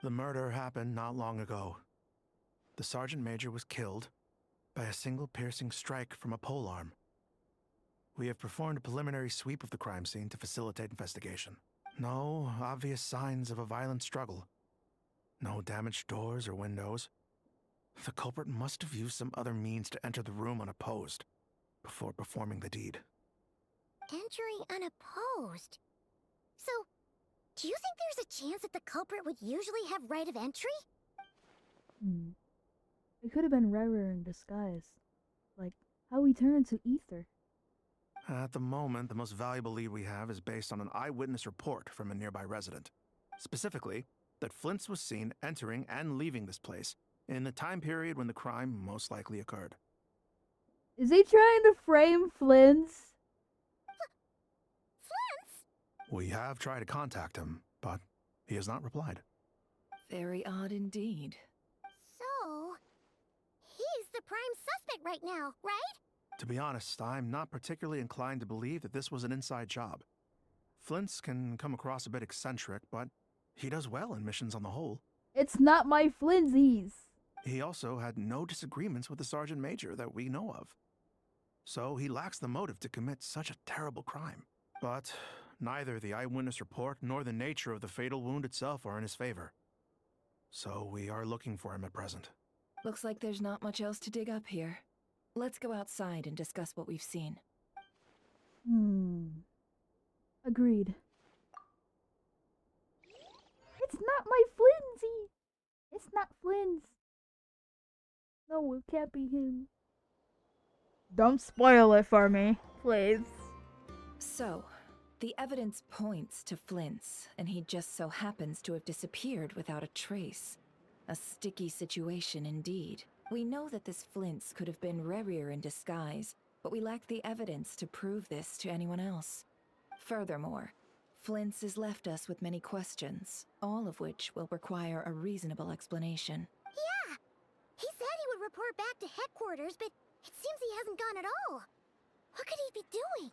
The murder happened not long ago. The Sergeant Major was killed by a single piercing strike from a polearm. We have performed a preliminary sweep of the crime scene to facilitate investigation. No obvious signs of a violent struggle. No damaged doors or windows. The culprit must have used some other means to enter the room unopposed before performing the deed. Entering unopposed? So, do you think there's a chance that the culprit would usually have right of entry? It could have been Rerir in disguise. Like, how he turned to ether. At the moment, the most valuable lead we have is based on an eyewitness report from a nearby resident. Specifically, that Flint's was seen entering and leaving this place in the time period when the crime most likely occurred. Is he trying to frame Flint's? Flint's? We have tried to contact him, but he has not replied. Very odd indeed. So, he's the prime suspect right now, right? To be honest, I'm not particularly inclined to believe that this was an inside job. Flint's can come across a bit eccentric, but He does well in missions on the whole. It's not my flinsies. He also had no disagreements with the Sergeant Major that we know of. So he lacks the motive to commit such a terrible crime. But neither the eyewitness report nor the nature of the fatal wound itself are in his favor. So we are looking for him at present. Looks like there's not much else to dig up here. Let's go outside and discuss what we've seen. Agreed. It's not my flimsy! It's not Flynn's. No, it can't be him. Don't spoil it for me, please. So, the evidence points to Flint's, and he just so happens to have disappeared without a trace. A sticky situation indeed. We know that this Flint's could have been Rerir in disguise, but we lack the evidence to prove this to anyone else. Furthermore, Flint's has left us with many questions, all of which will require a reasonable explanation. Yeah! He said he would report back to headquarters, but it seems he hasn't gone at all. What could he be doing?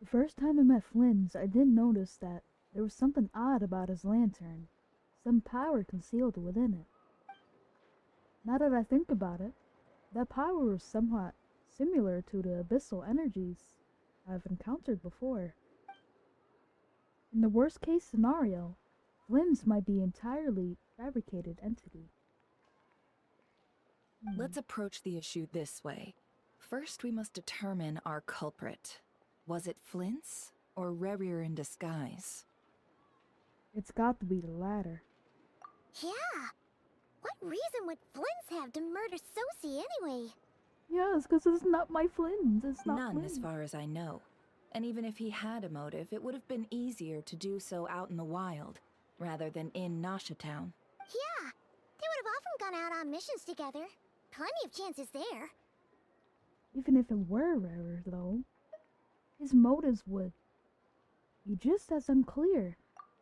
The first time I met Flynn's, I did notice that there was something odd about his lantern. Some power concealed within it. Now that I think about it, that power was somewhat similar to the abyssal energies I've encountered before. In the worst case scenario, Flynn's might be entirely fabricated entity. Let's approach the issue this way. First, we must determine our culprit. Was it Flint's or Rerir in disguise? It's got to be the latter. Yeah! What reason would Flynn's have to murder Sosie anyway? Yes, because it's not my Flynn's. It's not None, Flynn's. as far as I know. And even if he had a motive, it would have been easier to do so out in the wild, rather than in Nasha Town. Yeah! They would have often gone out on missions together. Plenty of chances there. Even if it were Rerir, though, his motives would be just as unclear.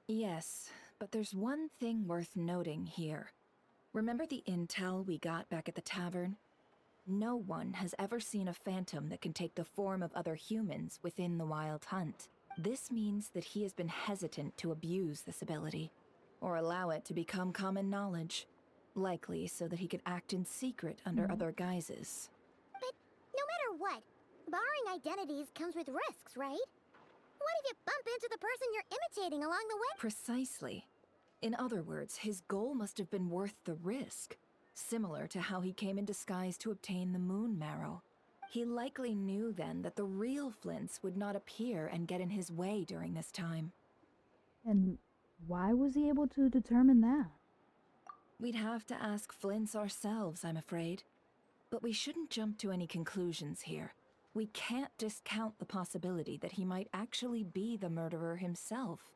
Yes, but there's one thing worth noting here. Remember the intel we got back at the tavern? No one has ever seen a phantom that can take the form of other humans within the Wild Hunt. This means that he has been hesitant to abuse this ability, or allow it to become common knowledge. Likely so that he could act in secret under other guises. But no matter what, borrowing identities comes with risks, right? What if you bump into the person you're imitating along the way? Precisely. In other words, his goal must have been worth the risk. Similar to how he came in disguise to obtain the moon marrow. He likely knew then that the real Flint's would not appear and get in his way during this time. And why was he able to determine that? We'd have to ask Flint's ourselves, I'm afraid. But we shouldn't jump to any conclusions here. We can't discount the possibility that he might actually be the murderer himself.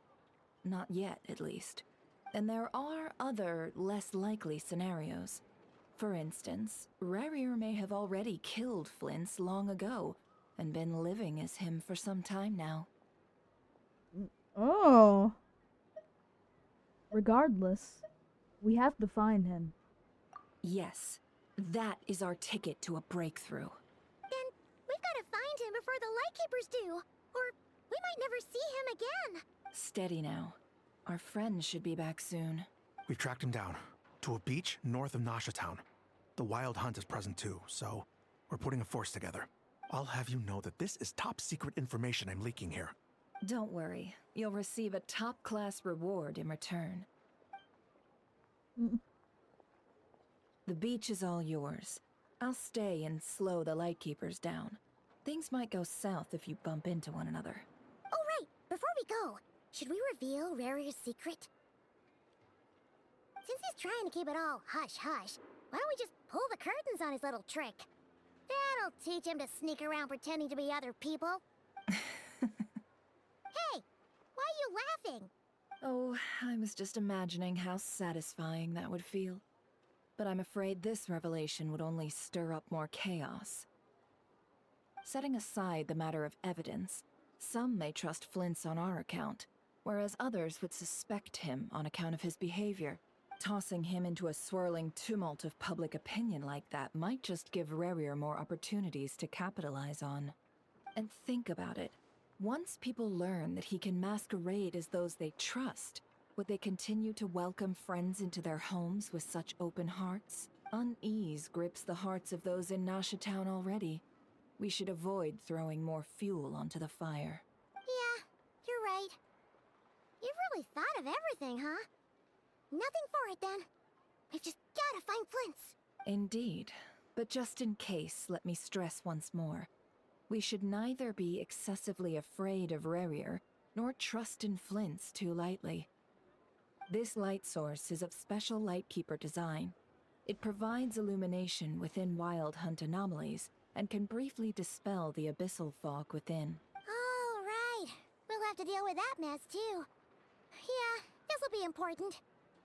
Not yet, at least. And there are other, less likely scenarios. For instance, Rerir may have already killed Flint's long ago, and been living as him for some time now. Oh. Regardless, we have to find him. Yes, that is our ticket to a breakthrough. Then we've got to find him before the Lightkeepers do, or we might never see him again. Steady now. Our friend should be back soon. We've tracked him down to a beach north of Nasha Town. The Wild Hunt is present too, so we're putting a force together. I'll have you know that this is top secret information I'm leaking here. Don't worry, you'll receive a top-class reward in return. The beach is all yours. I'll stay and slow the Lightkeepers down. Things might go south if you bump into one another. Oh right, before we go, should we reveal Rerir's secret? Since he's trying to keep it all hush-hush, why don't we just pull the curtains on his little trick? That'll teach him to sneak around pretending to be other people. Hey, why are you laughing? Oh, I was just imagining how satisfying that would feel. But I'm afraid this revelation would only stir up more chaos. Setting aside the matter of evidence, some may trust Flint's on our account, whereas others would suspect him on account of his behavior. Tossing him into a swirling tumult of public opinion like that might just give Rerir more opportunities to capitalize on. And think about it. Once people learn that he can masquerade as those they trust, would they continue to welcome friends into their homes with such open hearts? Unease grips the hearts of those in Nasha Town already. We should avoid throwing more fuel onto the fire. Yeah, you're right. You've really thought of everything, huh? Nothing for it then. We've just gotta find Flints. Indeed. But just in case, let me stress once more. We should neither be excessively afraid of Rerir, nor trust in Flints too lightly. This light source is of special Lightkeeper design. It provides illumination within Wild Hunt anomalies, and can briefly dispel the abyssal fog within. Oh, right. We'll have to deal with that mess, too. Yeah, this'll be important.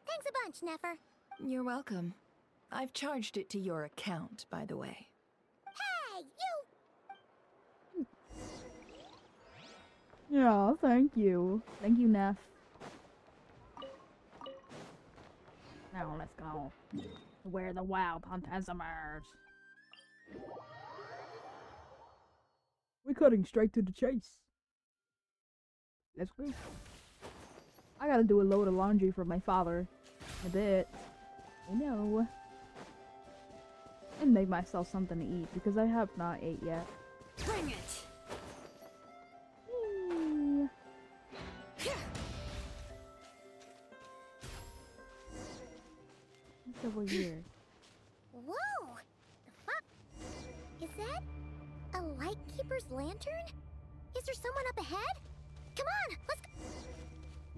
Thanks a bunch, Nefer. You're welcome. I've charged it to your account, by the way. Hey, you! Yeah, thank you. Thank you, Neff. Now let's go. Where the Wild Hunt has emerged. We're cutting straight to the chase. Let's go. I gotta do a load of laundry for my father. A bit. I know. And make myself something to eat because I have not ate yet. Bring it! Whee. What's over here? Whoa! The fuck? Is that a Lightkeeper's lantern? Is there someone up ahead? Come on, let's go!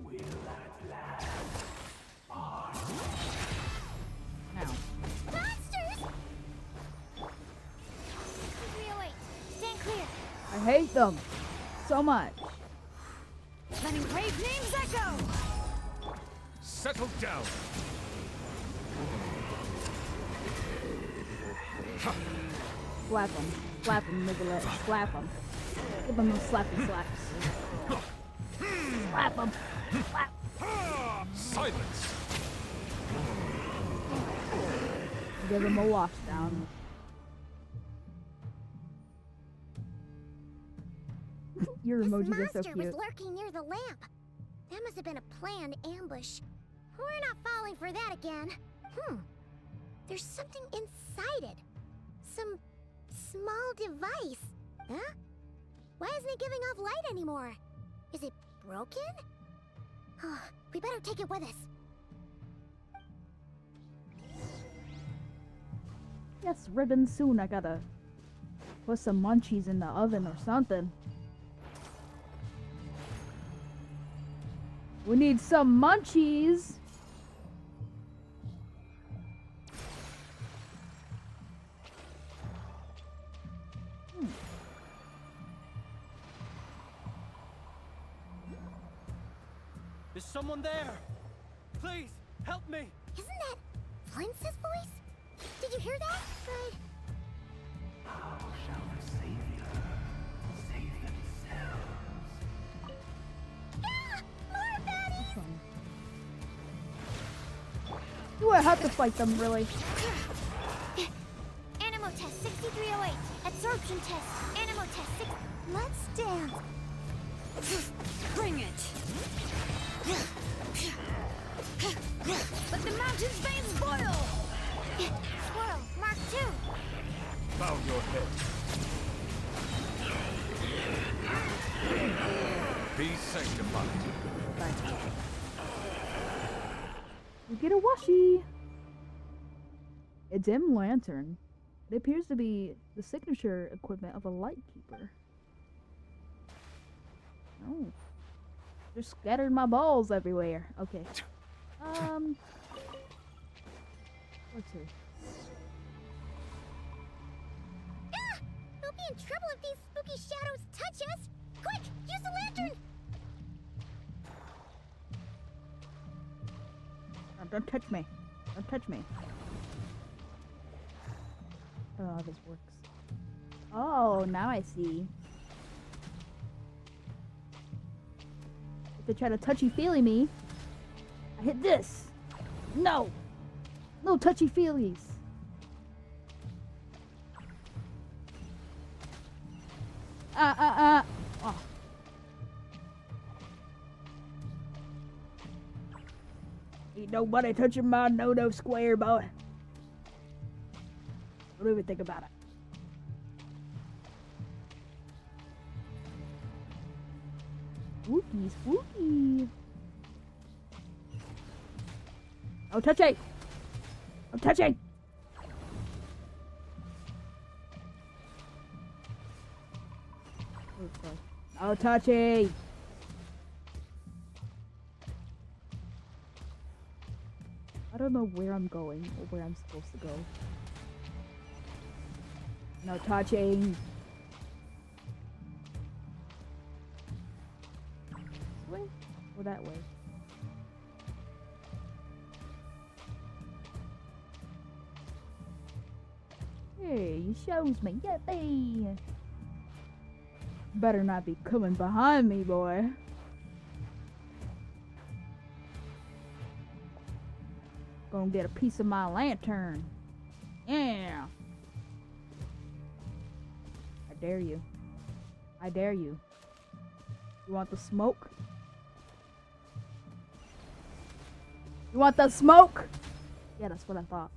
Will at last part. Now. Monsters! 308, stand clear. I hate them so much. Letting brave names echo! Settle down. Slap them, Nicolette. Slap them. Give them those slappy slaps. Slap them. Slap. Silence. Give them a wash down. Your emojis are so Monster was cute. lurking near the lamp. That must have been a planned ambush. We're not falling for that again. There's something inside it. Some small device. Huh? Why isn't it giving off light anymore? Is it broken? Oh, we better take it with us. Yes, ribbon soon. I gotta put some munchies in the oven or something. We need some munchies. Is someone there? Please, help me! Isn't that Flint's voice? Did you hear that? Right. How shall the Savior save themselves? Ah! More baddies! Do I have to fight them, really? Animo test 6308. Absorption test. Animo test 6. Let's dance. Bring it! Let the mountain's veins boil! Swirl, Mark 2. Bow your head. Be sanctified. We get a washi. A dim lantern. It appears to be the signature equipment of a Lightkeeper. Oh. Just scattered my balls everywhere. Okay. What's here? Ah! We'll be in trouble if these spooky shadows touch us! Quick! Use the lantern! Oh, don't touch me. Don't touch me. I don't know how this works. Oh, now I see. If they try to touchy-feely me, I hit this. No! No touchy-feelies. Oh. nobody touching my no-no square, boy. Don't even think about it. Spooky, spooky. No touching! No touching! No touching! I don't know where I'm going or where I'm supposed to go. No touching! This way? Or that way? Hey, you shows me, yippee! Better not be coming behind me, boy. Gonna get a piece of my lantern. Yeah. I dare you. I dare you. You want the smoke? You want the smoke? Yeah, that's what I thought.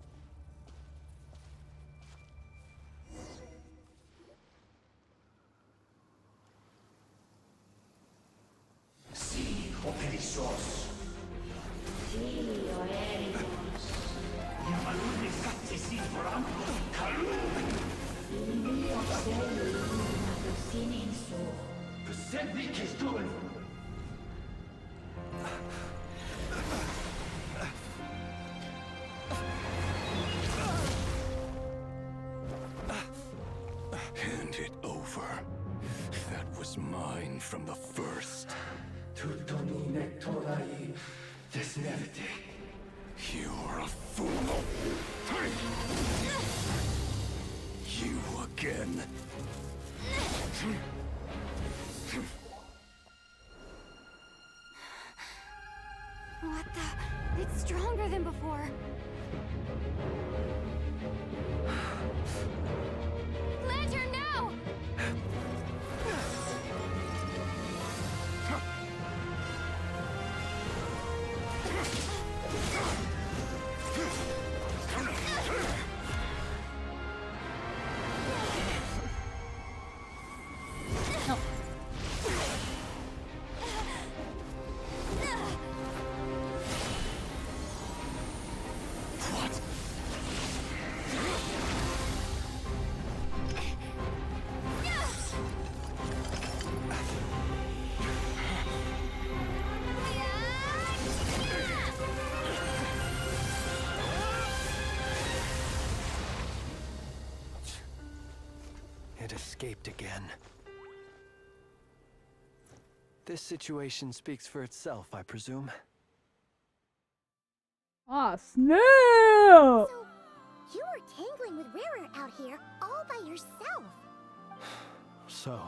Hand it over. That was mine from the first. You're a fool. You again. What the? It's stronger than before. Lantern, no! It escaped again. This situation speaks for itself, I presume. Ah, snap! So, you were tangling with Rerir out here all by yourself. So,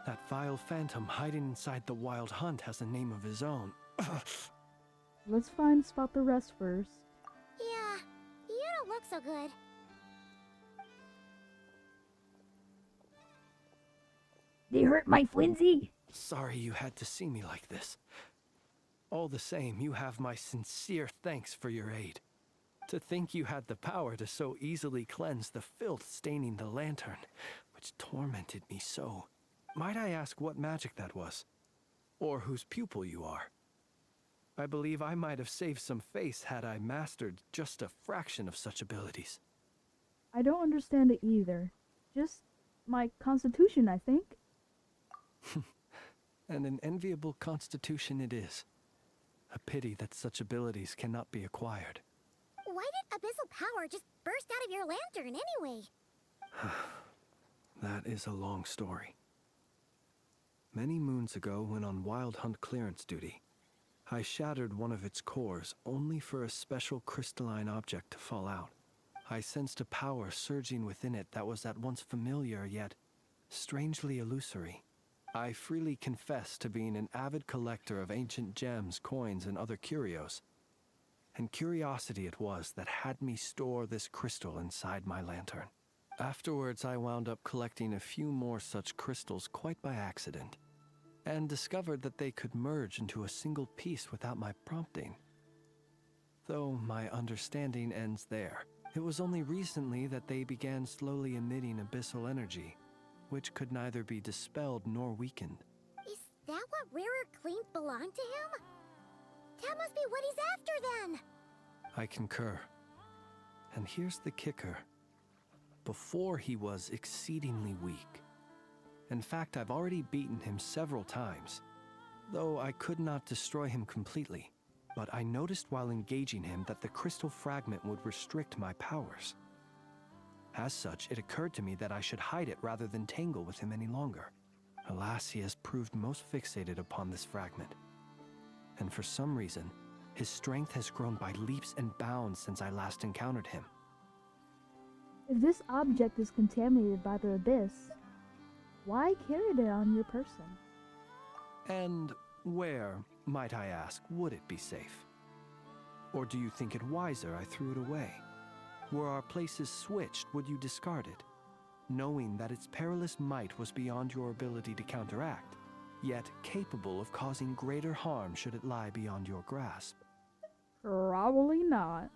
that vile phantom hiding inside the wild hunt has a name of his own. Let's find spot the rest first. Yeah, you don't look so good. They hurt my flimsy. Sorry you had to see me like this. All the same, you have my sincere thanks for your aid. To think you had the power to so easily cleanse the filth staining the lantern, which tormented me so. Might I ask what magic that was? Or whose pupil you are? I believe I might have saved some face had I mastered just a fraction of such abilities. I don't understand it either. Just my constitution, I think. And an enviable constitution it is. A pity that such abilities cannot be acquired. Why did abyssal power just burst out of your lantern anyway? That is a long story. Many moons ago, when on wild hunt clearance duty, I shattered one of its cores only for a special crystalline object to fall out. I sensed a power surging within it that was at once familiar yet strangely illusory. I freely confess to being an avid collector of ancient gems, coins, and other curios. And curiosity it was that had me store this crystal inside my lantern. Afterwards, I wound up collecting a few more such crystals quite by accident, and discovered that they could merge into a single piece without my prompting. though my understanding ends there. It was only recently that they began slowly emitting abyssal energy, which could neither be dispelled nor weakened. Is that what Rerir claimed belonged to him? That must be what he's after then! I concur. And here's the kicker. Before he was exceedingly weak. In fact, I've already beaten him several times, though I could not destroy him completely. But I noticed while engaging him that the crystal fragment would restrict my powers. As such, it occurred to me that I should hide it rather than tangle with him any longer. Alas, he has proved most fixated upon this fragment. And for some reason, his strength has grown by leaps and bounds since I last encountered him. If this object is contaminated by the abyss, why carry it on your person? And where, might I ask, would it be safe? Or do you think it wiser I threw it away? Were our places switched, would you discard it, knowing that its perilous might was beyond your ability to counteract, yet capable of causing greater harm should it lie beyond your grasp? Probably not.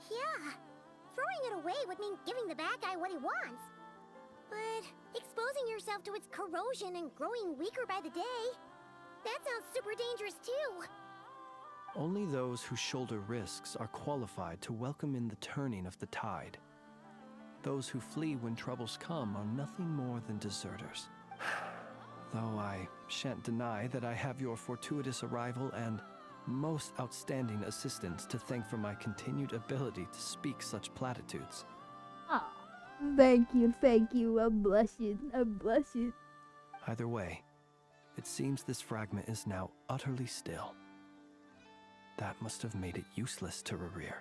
Yeah, throwing it away would mean giving the bad guy what he wants. But exposing yourself to its corrosion and growing weaker by the day, that sounds super dangerous too. Only those who shoulder risks are qualified to welcome in the turning of the tide. Those who flee when troubles come are nothing more than deserters. Though I shan't deny that I have your fortuitous arrival and most outstanding assistance to thank for my continued ability to speak such platitudes. Ah, thank you, I'm blushing. Either way, it seems this fragment is now utterly still. That must have made it useless to Rerir.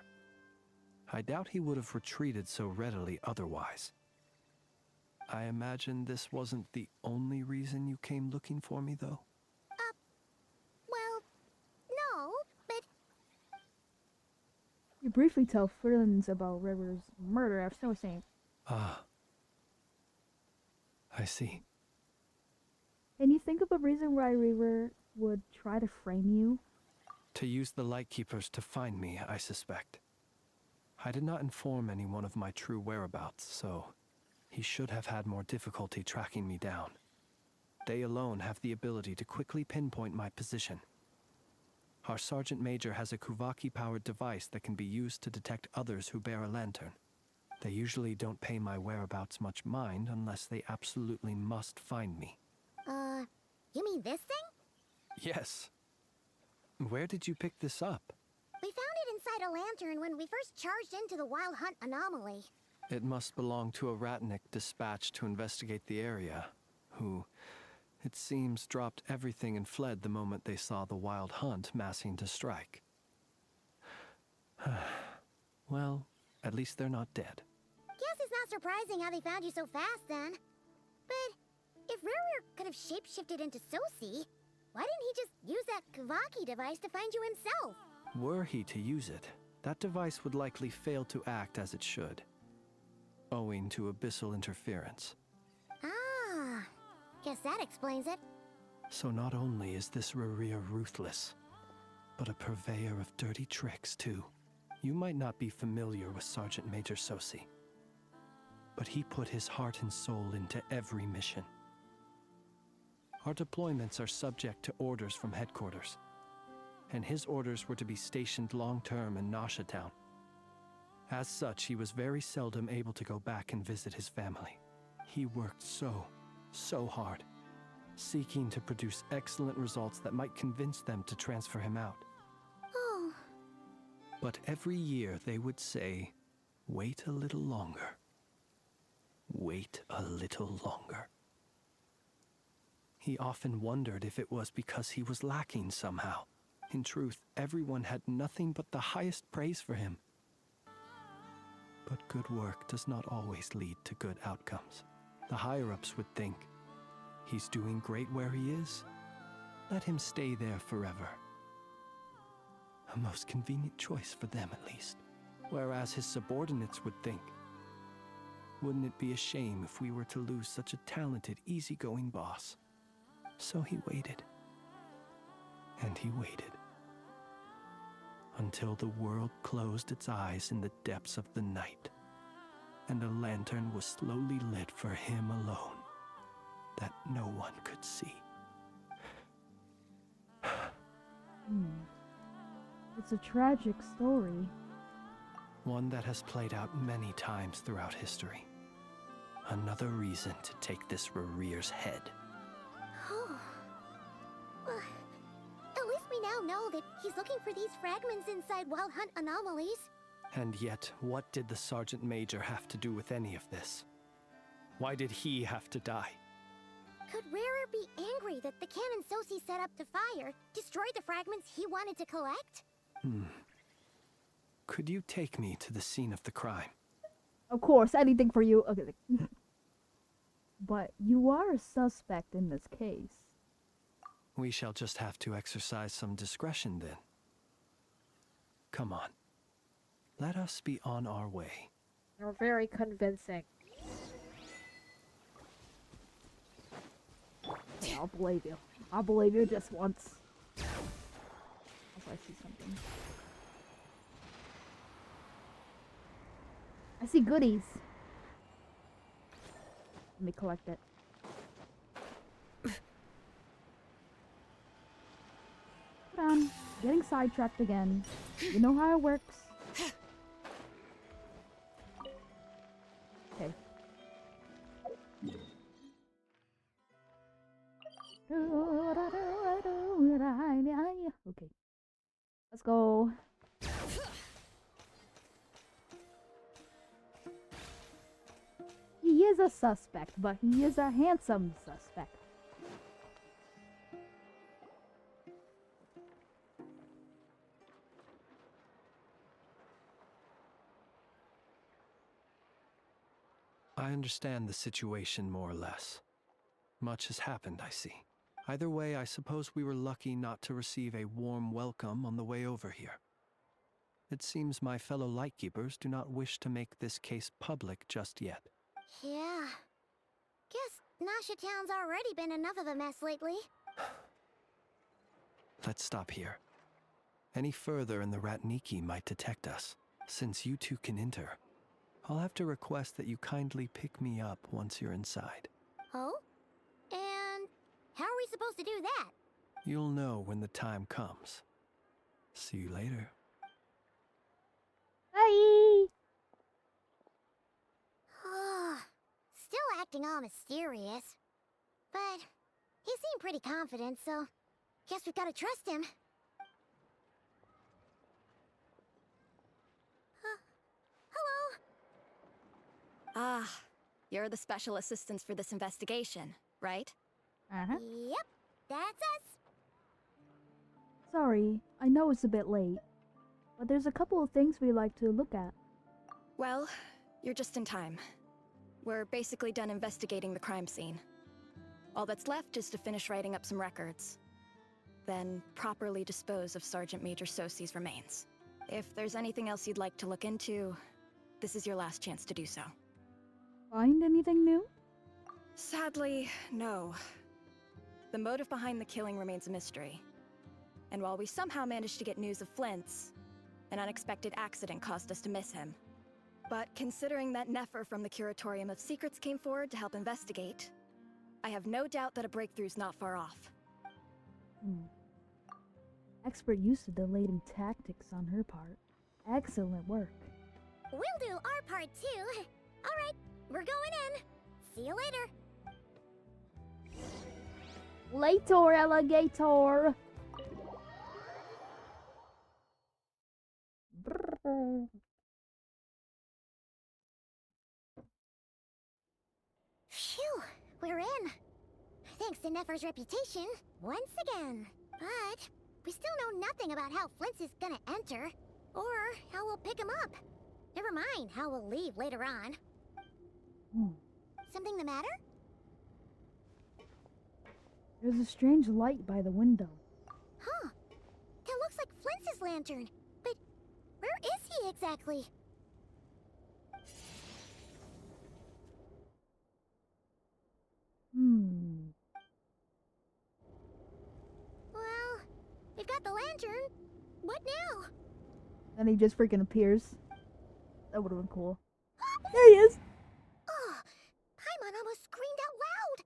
I doubt he would have retreated so readily otherwise. I imagine this wasn't the only reason you came looking for me, though? Well, no, but... You briefly tell friends about River's murder after saying, Ah. I see. can you think of a reason why River would try to frame you? To use the Lightkeepers to find me, I suspect. I did not inform anyone of my true whereabouts, so he should have had more difficulty tracking me down. They alone have the ability to quickly pinpoint my position. Our Sergeant Major has a Kuvaki-powered device that can be used to detect others who bear a lantern. They usually don't pay my whereabouts much mind unless they absolutely must find me. You mean this thing? Yes. Where did you pick this up? We found it inside a lantern when we first charged into the Wild Hunt anomaly. It must belong to a Ratnik dispatched to investigate the area, who, it seems, dropped everything and fled the moment they saw the Wild Hunt massing to strike. Well, at least they're not dead. Guess it's not surprising how they found you so fast then. But if Rerir could have shapeshifted into Sosi, why didn't he just use that Kavaki device to find you himself? Were he to use it, that device would likely fail to act as it should, owing to abyssal interference. Ah, guess that explains it. So not only is this Rerir ruthless, but a purveyor of dirty tricks too. You might not be familiar with Sergeant Major Sosi, but he put his heart and soul into every mission. Our deployments are subject to orders from headquarters, and his orders were to be stationed long-term in Nasha Town. As such, he was very seldom able to go back and visit his family. He worked so hard, seeking to produce excellent results that might convince them to transfer him out. Oh. But every year they would say, wait a little longer. Wait a little longer. He often wondered if it was because he was lacking somehow. In truth, everyone had nothing but the highest praise for him. But good work does not always lead to good outcomes. The higher-ups would think, he's doing great where he is. Let him stay there forever. A most convenient choice for them, at least. Whereas his subordinates would think, wouldn't it be a shame if we were to lose such a talented, easygoing boss? So he waited. And he waited. until the world closed its eyes in the depths of the night, and a lantern was slowly lit for him alone, that no one could see. It's a tragic story. One that has played out many times throughout history. Another reason to take this Rerir's head. Oh. At least we now know that he's looking for these fragments inside Wild Hunt anomalies. And yet, what did the Sergeant Major have to do with any of this? Why did he have to die? Could Rerir be angry that the cannon Sosi set up to fire destroyed the fragments he wanted to collect? Could you take me to the scene of the crime? Of course, anything for you. Okay. But you are a suspect in this case. We shall just have to exercise some discretion then. Come on. Let us be on our way. You're very convincing. Okay, I'll believe you. I'll believe you just once. Also, I see something. I see goodies. Let me collect it. Hold on. Getting sidetracked again. You know how it works. Okay. Okay. Let's go. He is a suspect, but he is a handsome suspect. I understand the situation more or less. Much has happened, I see. Either way, I suppose we were lucky not to receive a warm welcome on the way over here. It seems my fellow Lightkeepers do not wish to make this case public just yet. Yeah. Guess Nasha Town's already been enough of a mess lately. Let's stop here. Any further and the Ratniki might detect us. Since you two can enter, I'll have to request that you kindly pick me up once you're inside. Oh? And how are we supposed to do that? You'll know when the time comes. See you later. Bye! Still acting all mysterious. But he seemed pretty confident, so guess we've gotta trust him. Hello? Ah, you're the special assistants for this investigation, right? Uh-huh. Yep, that's us. Sorry, I know it's a bit late, but there's a couple of things we like to look at. Well, you're just in time. We're basically done investigating the crime scene. All that's left is to finish writing up some records. Then properly dispose of Sergeant Major Sosi's remains. If there's anything else you'd like to look into, this is your last chance to do so. Find anything new? Sadly, no. The motive behind the killing remains a mystery. And while we somehow managed to get news of Flint's, an unexpected accident caused us to miss him. But considering that Nefer from the Curatorium of Secrets came forward to help investigate, I have no doubt that a breakthrough's not far off. Expert use of delaying tactics on her part. Excellent work. We'll do our part too. Alright, we're going in. See you later. Later, alligator! Brrr. Phew, we're in. Thanks to Nefer's reputation, once again. But we still know nothing about how Flint's is gonna enter, or how we'll pick him up. Never mind how we'll leave later on. Something the matter? There's a strange light by the window. Huh. That looks like Flint's lantern. But where is he exactly? Well, we've got the lantern. What now? And he just freaking appears. That would have been cool. There he is! Oh, Paimon almost screamed out loud.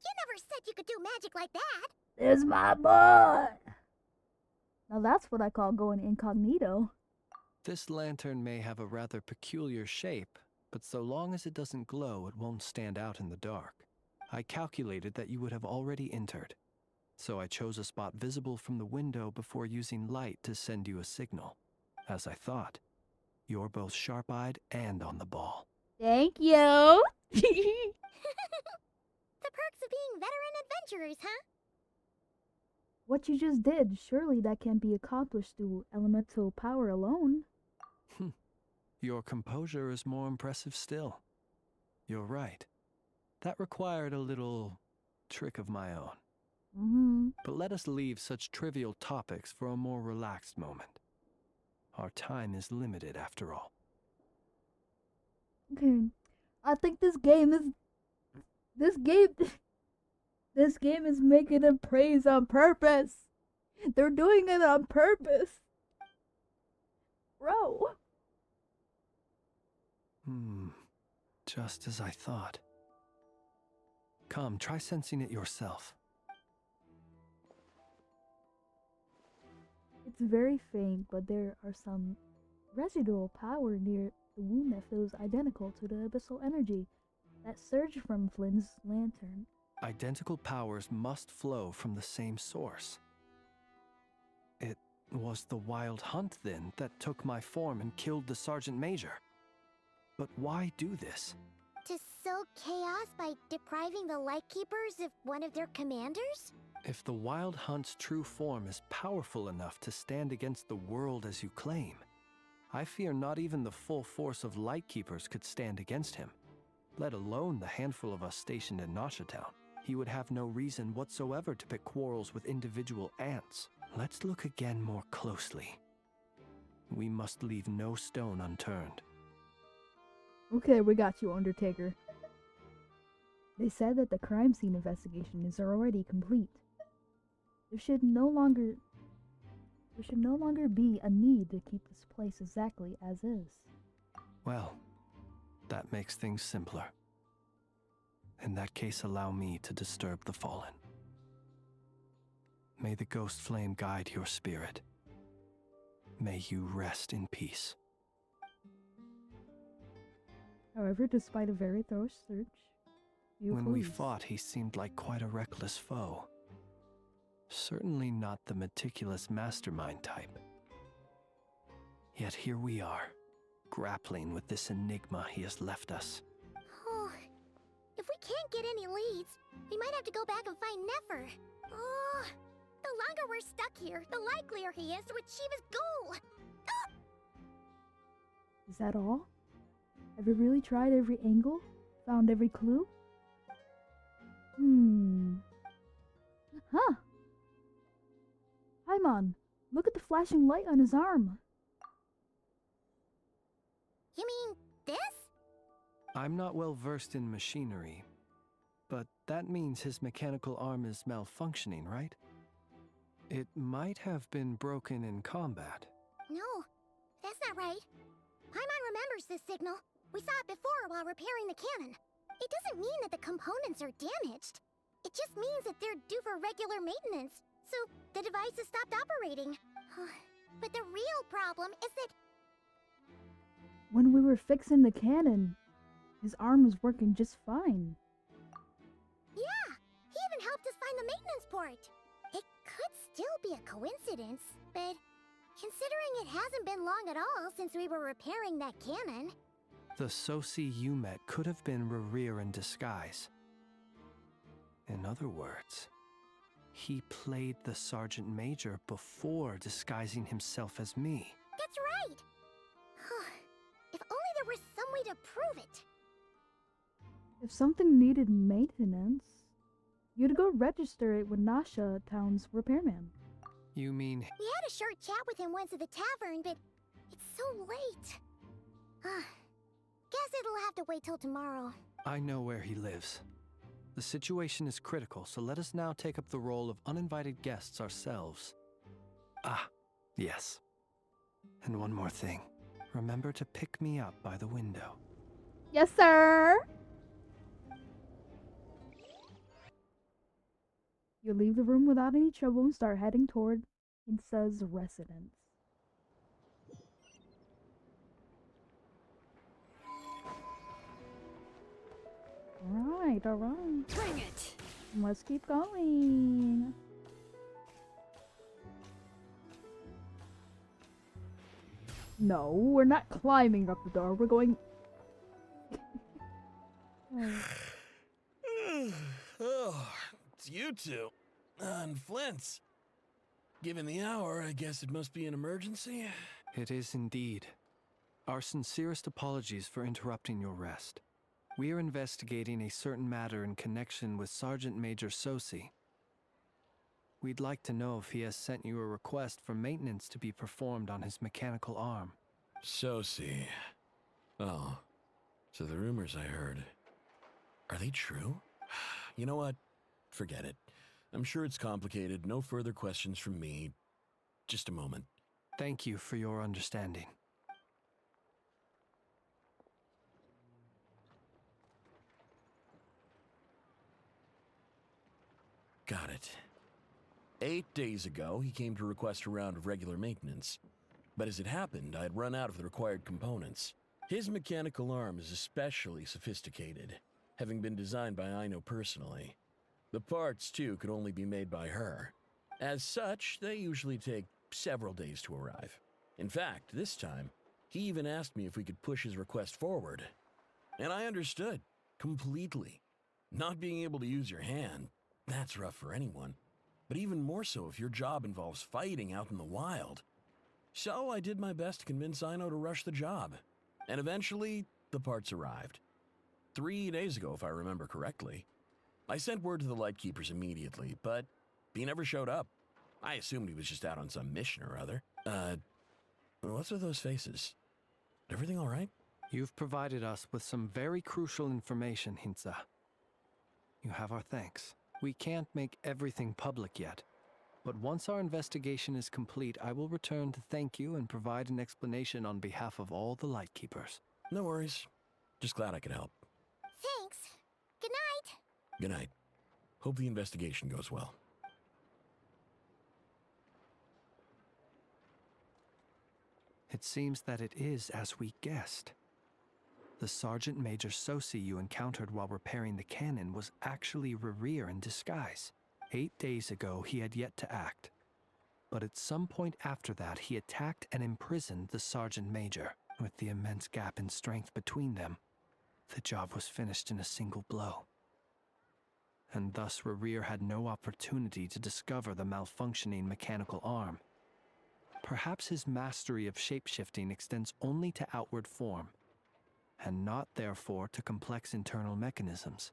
You never said you could do magic like that. There's my boy! Now that's what I call going incognito. This lantern may have a rather peculiar shape, but so long as it doesn't glow, it won't stand out in the dark. I calculated that you would have already entered, so I chose a spot visible from the window before using light to send you a signal. As I thought, you're both sharp-eyed and on the ball. Thank you! The perks of being veteran adventurers, huh? What you just did, surely that can't be accomplished through elemental power alone. Your composure is more impressive still. You're right. That required a little trick of my own. But let us leave such trivial topics for a more relaxed moment. Our time is limited after all. Okay. I think this game is making them praise on purpose. They're doing it on purpose. Bro. Just as I thought. Come, try sensing it yourself. It's very faint, but there are some residual power near the wound that feels identical to the abyssal energy that surged from Flynn's lantern. Identical powers must flow from the same source. It was the wild hunt, then, that took my form and killed the Sergeant Major. But why do this? To sow chaos by depriving the Lightkeepers of one of their commanders? If the wild hunt's true form is powerful enough to stand against the world as you claim, I fear not even the full force of Lightkeepers could stand against him, let alone the handful of us stationed in Nashatown. He would have no reason whatsoever to pick quarrels with individual ants. Let's look again more closely. We must leave no stone unturned. Okay, we got you, Undertaker. They said that the crime scene investigation is already complete. There should no longer be a need to keep this place exactly as is. Well, that makes things simpler. In that case, allow me to disturb the fallen. May the ghost flame guide your spirit. May you rest in peace. However, despite a very thorough search, When we fought, he seemed like quite a reckless foe. Certainly not the meticulous mastermind type. Yet here we are, grappling with this enigma he has left us. Oh, if we can't get any leads, we might have to go back and find Nefer. Oh, the longer we're stuck here, the likelier he is to achieve his goal. Is that all? Have you really tried every angle? Found every clue? Huh. Paimon, look at the flashing light on his arm. You mean this? I'm not well versed in machinery, but that means his mechanical arm is malfunctioning, right? It might have been broken in combat. No, that's not right. Paimon remembers this signal. We saw it before while repairing the cannon. It doesn't mean that the components are damaged. It just means that they're due for regular maintenance, so the device has stopped operating. But the real problem is that... When we were fixing the cannon, his arm was working just fine. Yeah, he even helped us find the maintenance port. It could still be a coincidence, but considering it hasn't been long at all since we were repairing that cannon... The Soci you met could have been Rerir in disguise. In other words, he played the Sergeant Major before disguising himself as me. That's right! If only there was some way to prove it. If something needed maintenance, you'd go register it with Nasha Town's repairman. You mean... We had a short chat with him once at the tavern, but it's so late. Guess it'll have to wait till tomorrow. I know where he lives. The situation is critical, so let us now take up the role of uninvited guests ourselves. Ah, yes. And one more thing. Remember to pick me up by the window. Yes, sir! You leave the room without any trouble and start heading toward Hinsa's residence. Alright, alright. Bring it! Let's keep going. No, we're not climbing up the door. We're going... Oh, it's you two. And Flint's. Given the hour, I guess it must be an emergency. It is indeed. Our sincerest apologies for interrupting your rest. We are investigating a certain matter in connection with Sergeant Major Sosi. We'd like to know if he has sent you a request for maintenance to be performed on his mechanical arm. Sosi. Oh, so the rumors I heard, are they true? You know what? Forget it. I'm sure it's complicated. No further questions from me. Just a moment. Thank you for your understanding. Got it. 8 days ago, he came to request a round of regular maintenance. But as it happened, I had run out of the required components. His mechanical arm is especially sophisticated, having been designed by Aino personally. The parts, too, could only be made by her. As such, they usually take several days to arrive. In fact, this time, he even asked me if we could push his request forward. And I understood, completely. Not being able to use your hand, that's rough for anyone. But even more so if your job involves fighting out in the wild. So I did my best to convince Aino to rush the job. And eventually, the parts arrived. 3 days ago, if I remember correctly. I sent word to the Lightkeepers immediately, but he never showed up. I assumed he was just out on some mission or other. What's with those faces? Everything all right? You've provided us with some very crucial information, Hinsa. You have our thanks. We can't make everything public yet, but once our investigation is complete, I will return to thank you and provide an explanation on behalf of all the Lightkeepers. No worries. Just glad I could help. Thanks. Good night. Good night. Hope the investigation goes well. It seems that it is as we guessed. The Sergeant Major Sosi you encountered while repairing the cannon was actually Rerir in disguise. 8 days ago, he had yet to act. But at some point after that, he attacked and imprisoned the Sergeant Major. With the immense gap in strength between them, the job was finished in a single blow. And thus Rerir had no opportunity to discover the malfunctioning mechanical arm. Perhaps his mastery of shapeshifting extends only to outward form, and not therefore to complex internal mechanisms.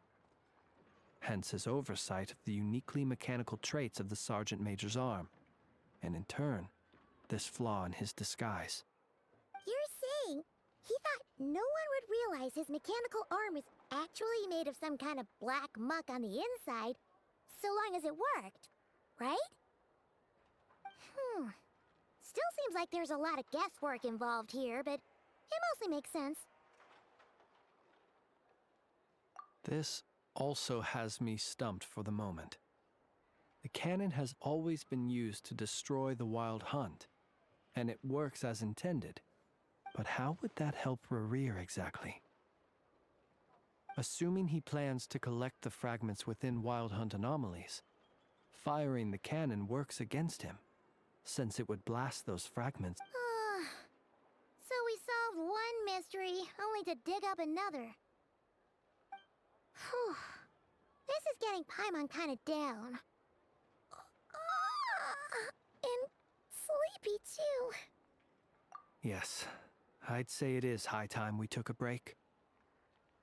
Hence his oversight of the uniquely mechanical traits of the Sergeant Major's arm, and in turn, this flaw in his disguise. You're saying he thought no one would realize his mechanical arm is actually made of some kind of black muck on the inside, so long as it worked, right? Still seems like there's a lot of guesswork involved here, but it mostly makes sense. This also has me stumped for the moment. The cannon has always been used to destroy the wild hunt, and it works as intended. But how would that help Rerir exactly? Assuming he plans to collect the fragments within wild hunt anomalies, firing the cannon works against him, since it would blast those fragments. So we solved one mystery, only to dig up another. Whew. This is getting Paimon kind of down. And sleepy too. Yes, I'd say it is high time we took a break.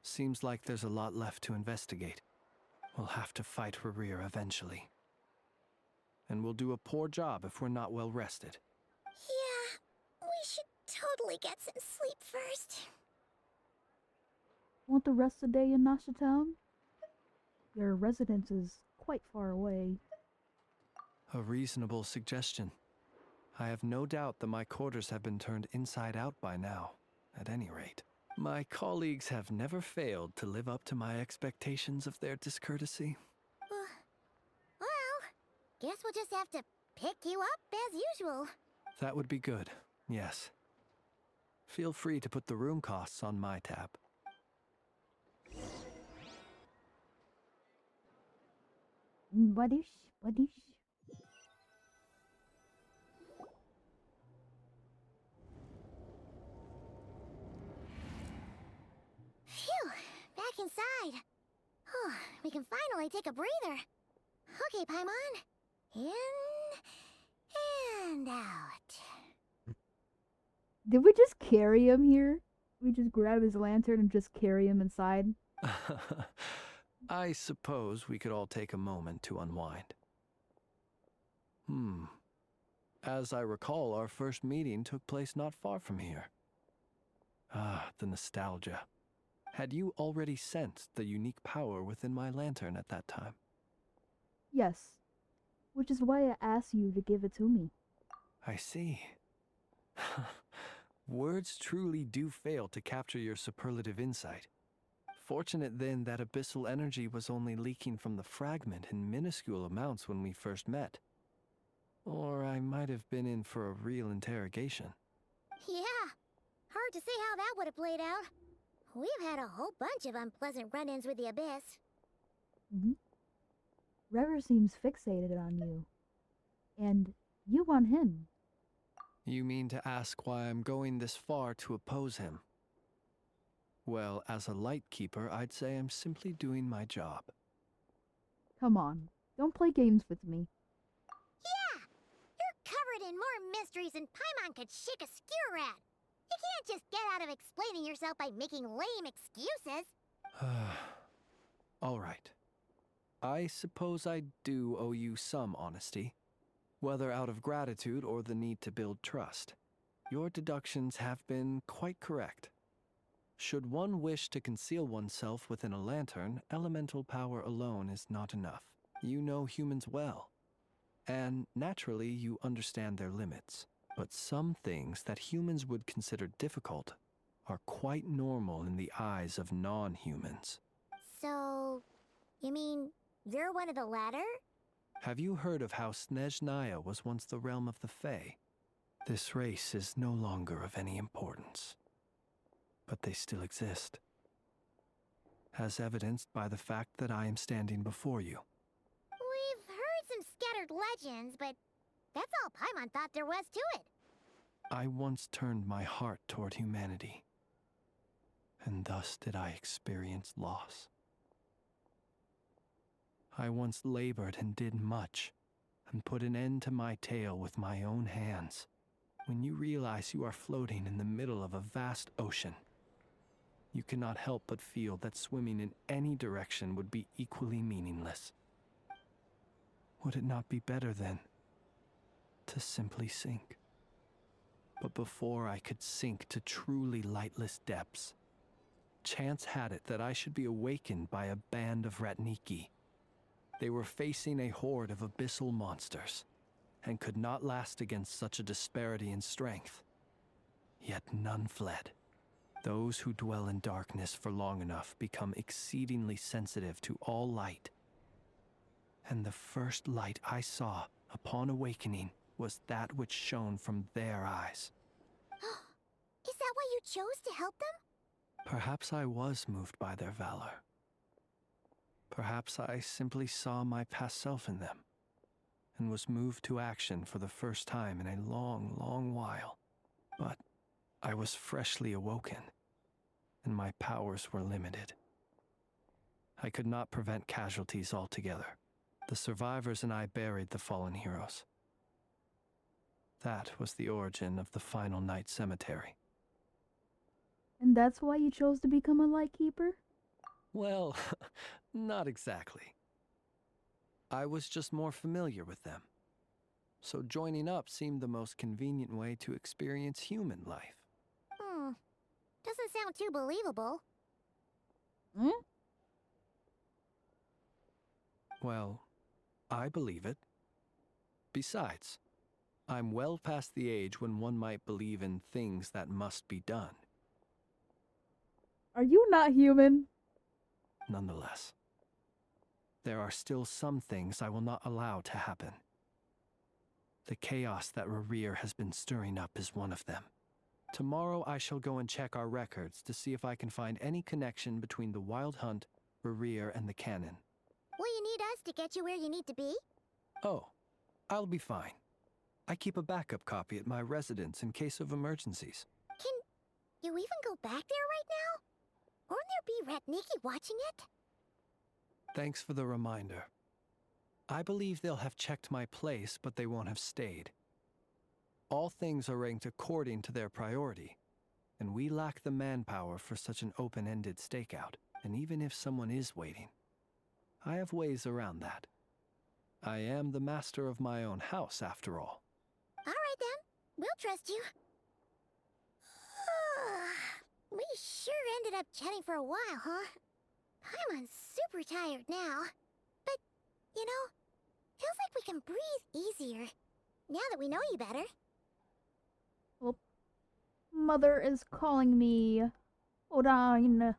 Seems like there's a lot left to investigate. We'll have to fight Rerir eventually. And we'll do a poor job if we're not well rested. Yeah, we should totally get some sleep first. Want the rest of the day in Nasha Town? Your residence is quite far away. A reasonable suggestion. I have no doubt that my quarters have been turned inside out by now, at any rate. My colleagues have never failed to live up to my expectations of their discourtesy. Well, guess we'll just have to pick you up as usual. That would be good, yes. Feel free to put the room costs on my tab. Buddish. Phew, back inside. We can finally take a breather. Okay, Paimon. In and out. Did we just carry him here? We just grab his lantern and just carry him inside? I suppose we could all take a moment to unwind. As I recall, our first meeting took place not far from here. Ah, the nostalgia. Had you already sensed the unique power within my lantern at that time? Yes. Which is why I asked you to give it to me. I see. Words truly do fail to capture your superlative insight. Fortunate then that abyssal energy was only leaking from the fragment in minuscule amounts when we first met. Or I might have been in for a real interrogation. Yeah, hard to say how that would have played out. We've had a whole bunch of unpleasant run-ins with the Abyss. Rerir seems fixated on you. And you on him. You mean to ask why I'm going this far to oppose him? Well, as a Lightkeeper, I'd say I'm simply doing my job. Come on, don't play games with me. Yeah! You're covered in more mysteries than Paimon could shake a skewer at. You can't just get out of explaining yourself by making lame excuses. All right. I suppose I do owe you some honesty, whether out of gratitude or the need to build trust. Your deductions have been quite correct. Should one wish to conceal oneself within a lantern, elemental power alone is not enough. You know humans well, and naturally you understand their limits. But some things that humans would consider difficult are quite normal in the eyes of non-humans. So, you mean you're one of the latter? Have you heard of how Snezhnaya was once the realm of the Fae? This race is no longer of any importance, but they still exist, as evidenced by the fact that I am standing before you. We've heard some scattered legends, but that's all Paimon thought there was to it. I once turned my heart toward humanity, and thus did I experience loss. I once labored and did much, and put an end to my tale with my own hands. When you realize you are floating in the middle of a vast ocean, you cannot help but feel that swimming in any direction would be equally meaningless. Would it not be better, then, to simply sink? But before I could sink to truly lightless depths, chance had it that I should be awakened by a band of Ratniki. They were facing a horde of abyssal monsters, and could not last against such a disparity in strength. Yet none fled. Those who dwell in darkness for long enough become exceedingly sensitive to all light. And the first light I saw upon awakening was that which shone from their eyes. Is that why you chose to help them? Perhaps I was moved by their valor. Perhaps I simply saw my past self in them, and was moved to action for the first time in a long, long while. But I was freshly awoken, and my powers were limited. I could not prevent casualties altogether. The survivors and I buried the fallen heroes. That was the origin of the Final Night Cemetery. And that's why you chose to become a Lightkeeper? Well, not exactly. I was just more familiar with them. So joining up seemed the most convenient way to experience human life. Doesn't sound too believable. Well, I believe it. Besides, I'm well past the age when one might believe in things that must be done. Are you not human? Nonetheless, there are still some things I will not allow to happen. The chaos that Rerir has been stirring up is one of them. Tomorrow I shall go and check our records to see if I can find any connection between the Wild Hunt, Rerir, and the cannon. Will you need us to get you where you need to be? Oh, I'll be fine. I keep a backup copy at my residence in case of emergencies. Can you even go back there right now? Won't there be Ratniki watching it? Thanks for the reminder. I believe they'll have checked my place, but they won't have stayed. All things are ranked according to their priority, and we lack the manpower for such an open-ended stakeout. And even if someone is waiting, I have ways around that. I am the master of my own house, after all. All right then, we'll trust you. We sure ended up chatting for a while, huh? I'm super tired now. But, you know, feels like we can breathe easier now that we know you better. Oh, Mother is calling me. Hold on.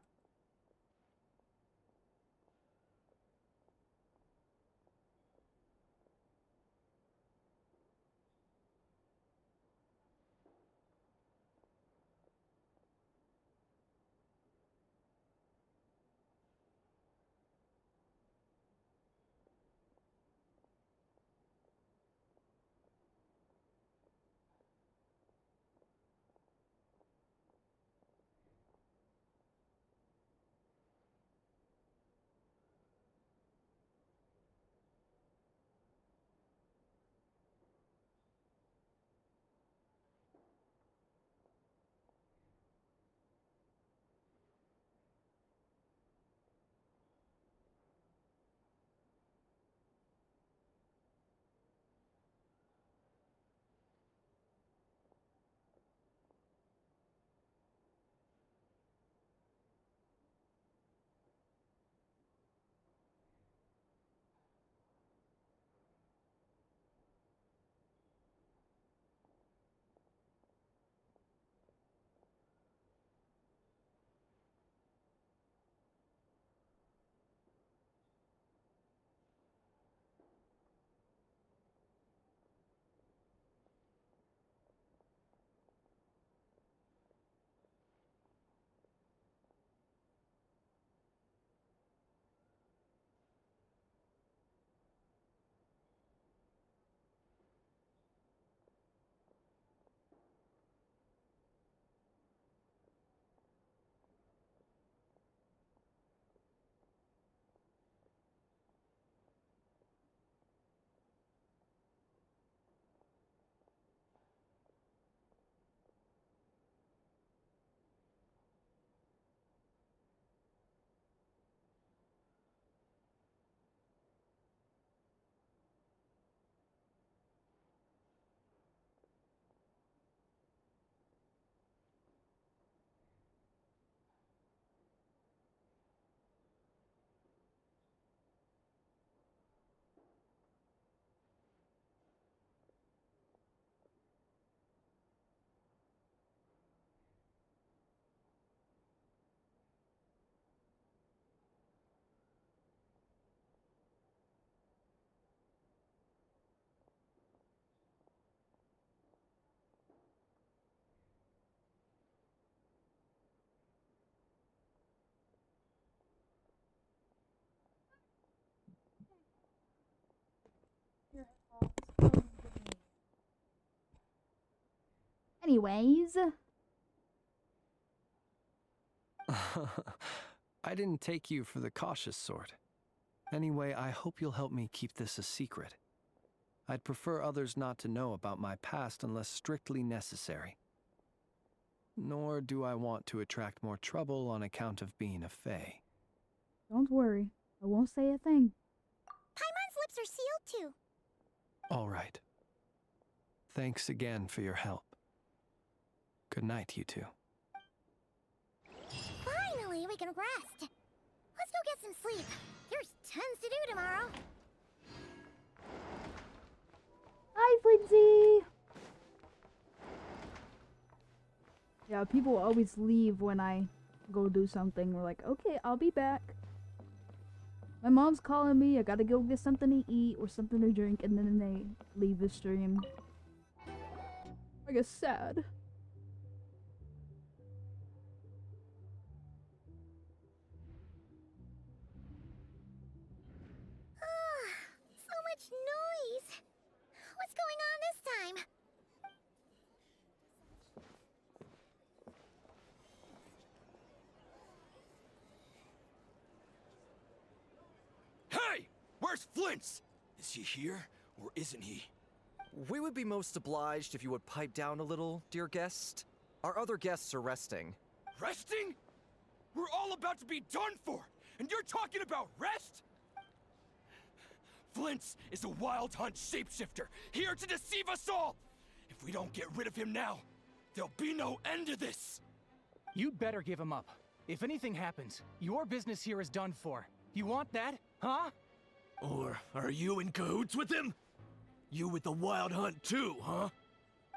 Anyways. I didn't take you for the cautious sort. Anyway, I hope you'll help me keep this a secret. I'd prefer others not to know about my past unless strictly necessary. Nor do I want to attract more trouble on account of being a fae. Don't worry, I won't say a thing. Paimon's lips are sealed too. All right. Thanks again for your help. Good night, you two. Finally, we can rest. Let's go get some sleep. There's tons to do tomorrow. Hi, Lindsay! Yeah, people always leave when I go do something. We're like, okay, I'll be back. My mom's calling me, I gotta go get something to eat or something to drink, and then they leave the stream. I get sad. So much noise. What's going on this time? Hey! Where's Flints? Is he here, or isn't he? We would be most obliged if you would pipe down a little, dear guest. Our other guests are resting. Resting? We're all about to be done for, and you're talking about rest? Flints is a wild hunt shapeshifter, here to deceive us all! If we don't get rid of him now, there'll be no end to this! You'd better give him up. If anything happens, your business here is done for. You want that, huh? Or are you in cahoots with him? You with the wild hunt too, huh?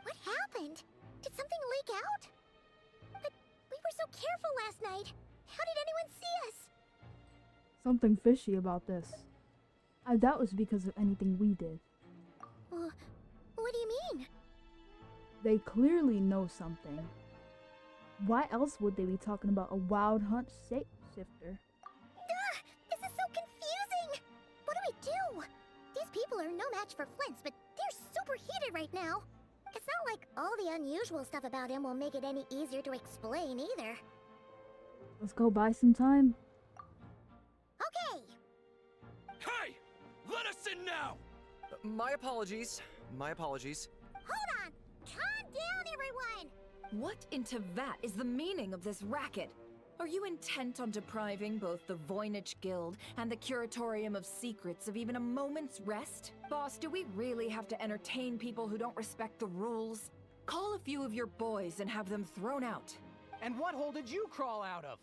What happened? Did something leak out? But we were so careful last night. How did anyone see us? Something fishy about this. I doubt it was because of anything we did. What do you mean? They clearly know something. Why else would they be talking about a wild hunt shapeshifter? This is so confusing! What do we do? These people are no match for Flints, but they're super heated right now. It's not like all the unusual stuff about him will make it any easier to explain either. Let's go buy some time. Okay! Hey! Let us in now! My apologies. My apologies. Hold on! Calm down, everyone! What in Tevat is the meaning of this racket? Are you intent on depriving both the Voynich Guild and the Curatorium of Secrets of even a moment's rest? Boss, do we really have to entertain people who don't respect the rules? Call a few of your boys and have them thrown out. And what hole did you crawl out of?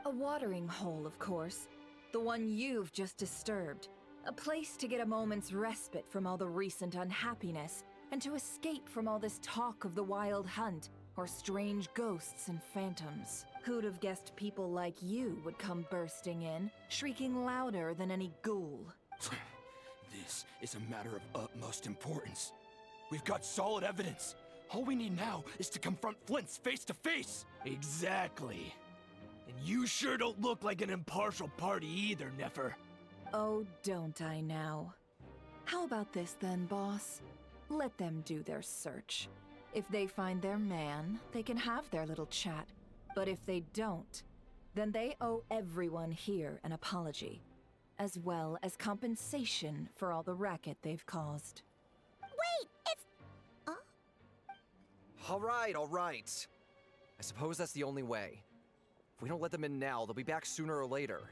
A watering hole, of course. The one you've just disturbed. A place to get a moment's respite from all the recent unhappiness, and to escape from all this talk of the wild hunt, or strange ghosts and phantoms. Who'd have guessed people like you would come bursting in, shrieking louder than any ghoul? This is a matter of utmost importance. We've got solid evidence. All we need now is to confront Flints face to face. Exactly. And you sure don't look like an impartial party either, Nefer. Oh, don't I now? How about this then, boss? Let them do their search. If they find their man, they can have their little chat. But if they don't, then they owe everyone here an apology, as well as compensation for all the racket they've caused. Wait, it's... All right. I suppose that's the only way. If we don't let them in now, they'll be back sooner or later.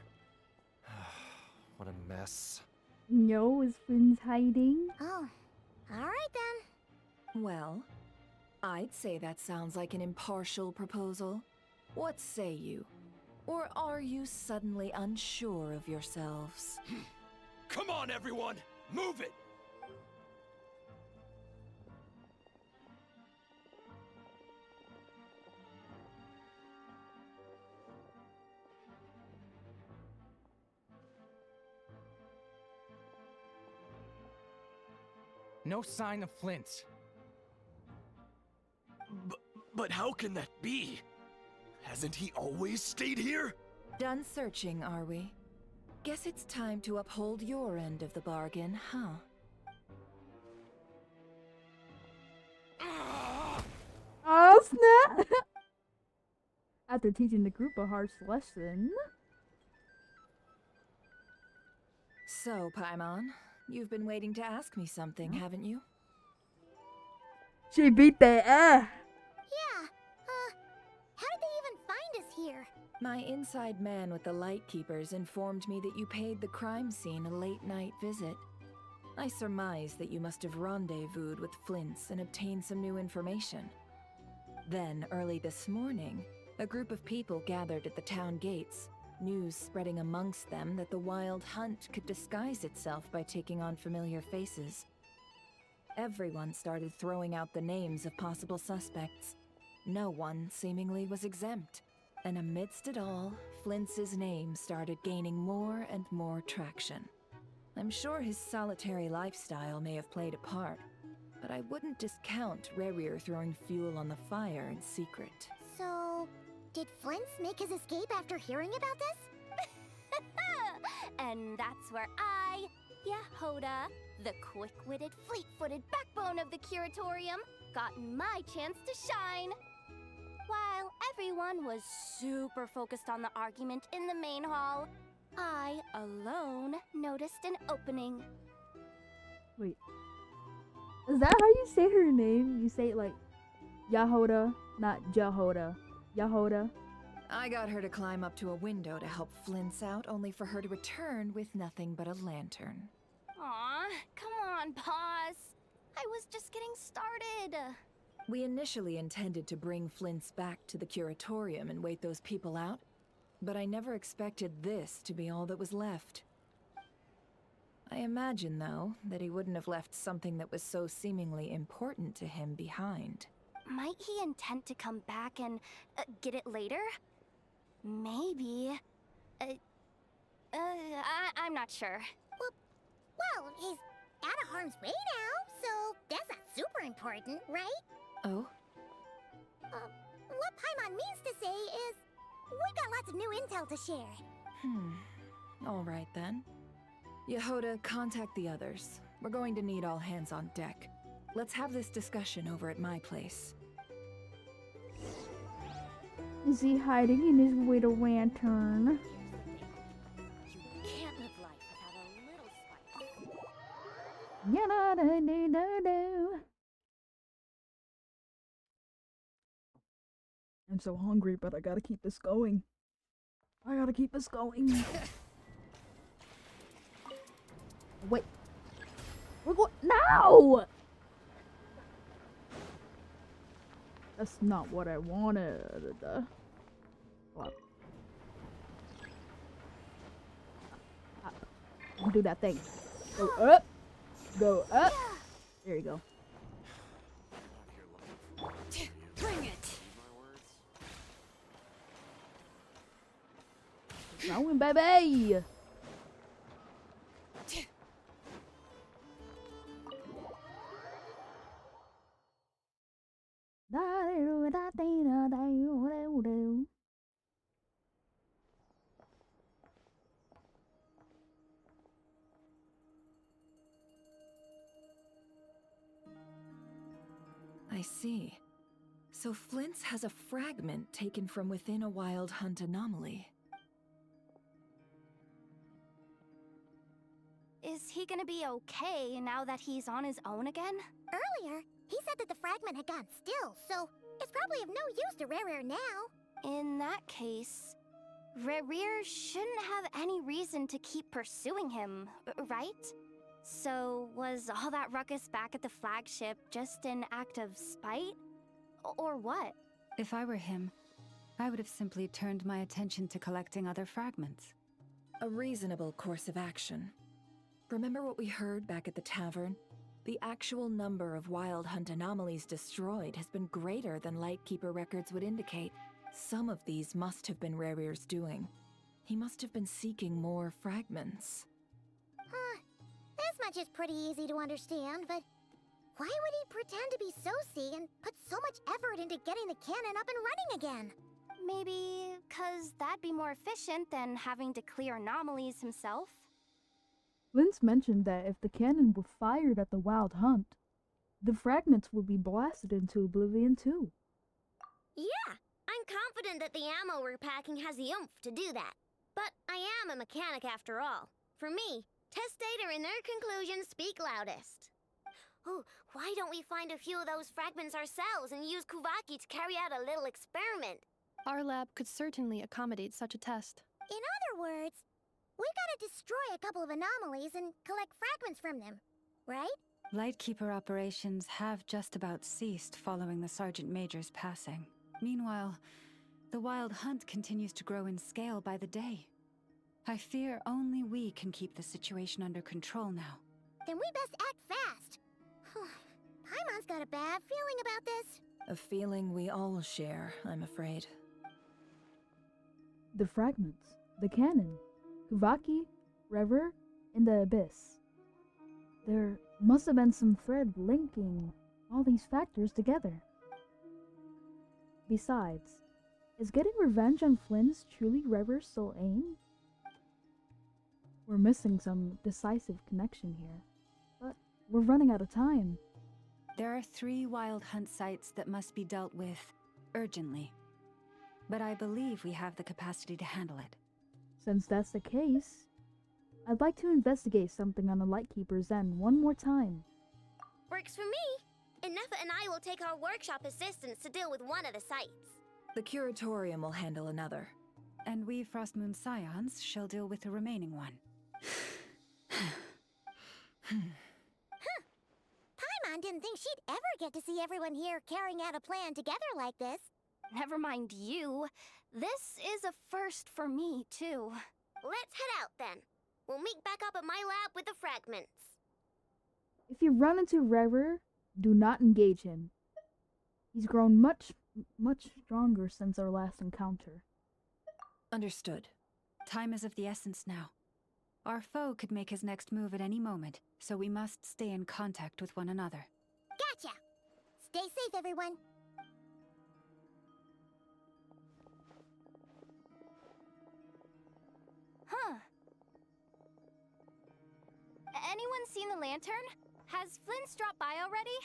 What a mess. No, is Flynn's hiding? Oh, alright then. Well, I'd say that sounds like an impartial proposal. What say you? Or are you suddenly unsure of yourselves? Come on, everyone! Move it! No sign of Flint. But how can that be? Hasn't he always stayed here? Done searching, are we? Guess it's time to uphold your end of the bargain, huh? Oh snap! After teaching the group a harsh lesson. So, Paimon, you've been waiting to ask me something, haven't you? She beat their ass. Yeah, how did they even find us here? My inside man with the Lightkeepers informed me that you paid the crime scene a late-night visit. I surmise that you must have rendezvoused with Flints and obtained some new information. Then, early this morning, a group of people gathered at the town gates, news spreading amongst them that the wild hunt could disguise itself by taking on familiar faces. Everyone started throwing out the names of possible suspects. No one, seemingly, was exempt. And amidst it all, Flintz's name started gaining more and more traction. I'm sure his solitary lifestyle may have played a part, but I wouldn't discount Rerir throwing fuel on the fire in secret. So, did Flintz make his escape after hearing about this? And that's where I, Yehoda, the quick-witted, fleet-footed backbone of the curatorium, got my chance to shine. While everyone was super focused on the argument in the main hall, I alone noticed an opening. Wait. Is that how you say her name? You say it like Yehoda, not Jehoda. Yehoda. I got her to climb up to a window to help Flintz out, only for her to return with nothing but a lantern. Aw, come on, boss. I was just getting started. We initially intended to bring Flintz back to the curatorium and wait those people out, but I never expected this to be all that was left. I imagine, though, that he wouldn't have left something that was so seemingly important to him behind. Might he intend to come back and get it later? Maybe. I'm not sure. Well, he's out of harm's way now, so that's not super important, right? Oh? What Paimon means to say is, we got lots of new intel to share. All right then. Yehoda, contact the others. We're going to need all hands on deck. Let's have this discussion over at my place. Is he hiding in his little lantern? You can't live life without a little spice. I'm so hungry, but I gotta keep this going. I gotta keep this going. Wait. We're going. No! That's not what I wanted. Well. Do that thing. Go up. Go up. There you go. Bring it. Going, baby. I see. So Flint's has a fragment taken from within a wild hunt anomaly. Is he gonna be okay now that he's on his own again? Earlier, he said that the fragment had gone still, so it's probably of no use to Rerir now. In that case, Rerir shouldn't have any reason to keep pursuing him, right? So, was all that ruckus back at the flagship just an act of spite? Or what? If I were him, I would have simply turned my attention to collecting other fragments. A reasonable course of action. Remember what we heard back at the tavern? The actual number of wild hunt anomalies destroyed has been greater than Lightkeeper records would indicate. Some of these must have been Rerir's doing. He must have been seeking more fragments. This much is pretty easy to understand, but why would he pretend to be Soci and put so much effort into getting the cannon up and running again? Maybe 'cause that'd be more efficient than having to clear anomalies himself? Flint's mentioned that if the cannon were fired at the wild hunt, the fragments would be blasted into oblivion too. Yeah, I'm confident that the ammo we're packing has the oomph to do that. But I am a mechanic after all. For me, test data and their conclusions speak loudest. Oh, why don't we find a few of those fragments ourselves and use Kuvaki to carry out a little experiment? Our lab could certainly accommodate such a test. In other words, we gotta destroy a couple of anomalies and collect fragments from them, right? Lightkeeper operations have just about ceased following the Sergeant Major's passing. Meanwhile, the wild hunt continues to grow in scale by the day. I fear only we can keep the situation under control now. Then we best act fast. Paimon's got a bad feeling about this. A feeling we all share, I'm afraid. The fragments, the cannon, Kuvaki, Rerir, and the abyss. There must have been some thread linking all these factors together. Besides, is getting revenge on Flynn's truly Rerir's sole aim? We're missing some decisive connection here, but we're running out of time. There are 3 wild hunt sites that must be dealt with urgently. But I believe we have the capacity to handle it. Since that's the case, I'd like to investigate something on the Lightkeeper Zen one more time. Works for me. And Neffa and I will take our workshop assistants to deal with one of the sites. The Curatorium will handle another. And we Frostmoon Scions shall deal with the remaining one. Paimon didn't think she'd ever get to see everyone here carrying out a plan together like this. Never mind you. This is a first for me, too. Let's head out then. We'll meet back up at my lab with the fragments. If you run into Rerir, do not engage him. He's grown much stronger since our last encounter. Understood. Time is of the essence now. Our foe could make his next move at any moment, so we must stay in contact with one another. Gotcha! Stay safe, everyone. Huh. Anyone seen the lantern? Has Flynn dropped by already?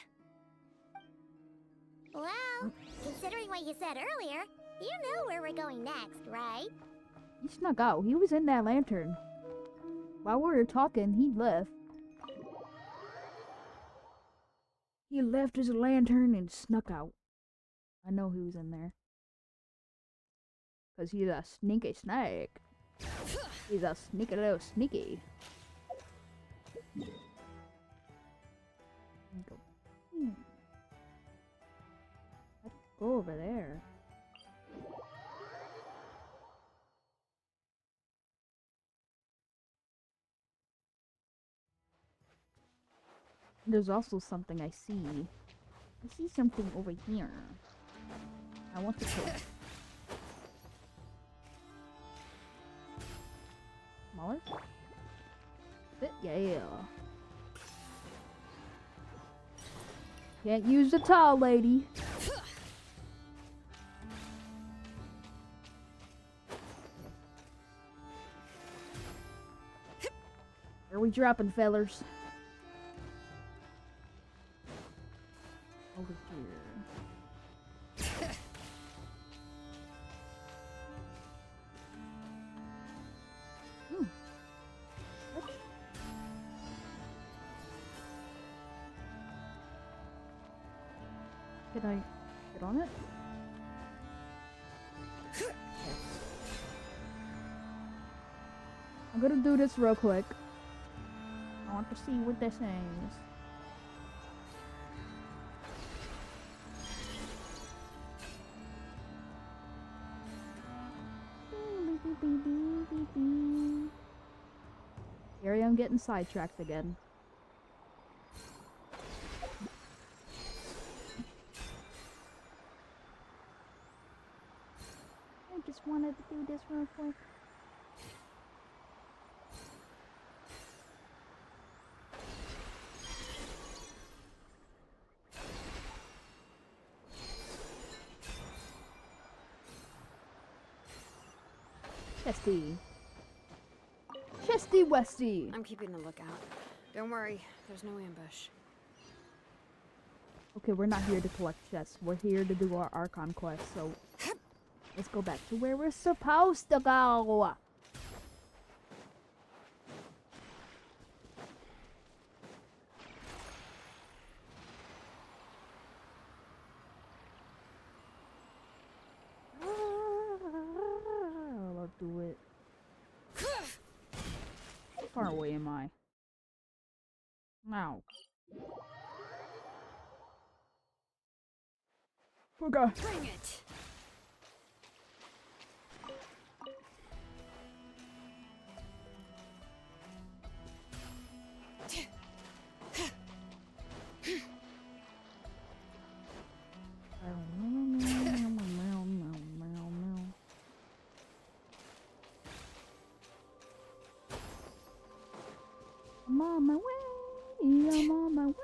Well, considering what you said earlier, you know where we're going next, right? He snuck out. He was in that lantern. While we were talking, he left. He left his lantern and snuck out. I know he was in there. Because he's a sneaky snake. He's a sneaky little sneaky. Let's go over there. There's also something I see. I see something over here. I want to kill it. Smaller? Yeah. Can't use the towel, lady. Where are we dropping, fellers? Over here. Can I get on it? Yes. I'm gonna do this real quick. I want to see what this is. Here I am getting sidetracked again. I just wanted to do this real quick. Chesty. Chesty Westy. I'm keeping a lookout. Don't worry, there's no ambush. Okay, we're not here to collect chests. We're here to do our Archon quest, so let's go back to where we're supposed to go. I'll do it. How far away am I? Now. Okay. Bring it! I'm on my way. I'm on my way.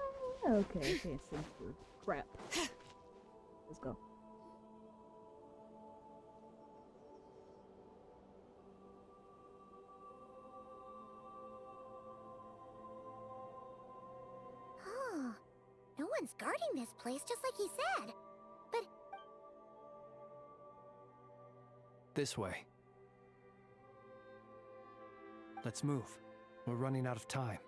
Okay, I can't sing for crap. Let's go. Oh, no one's guarding this place, just like he said. But This way. Let's move. We're running out of time.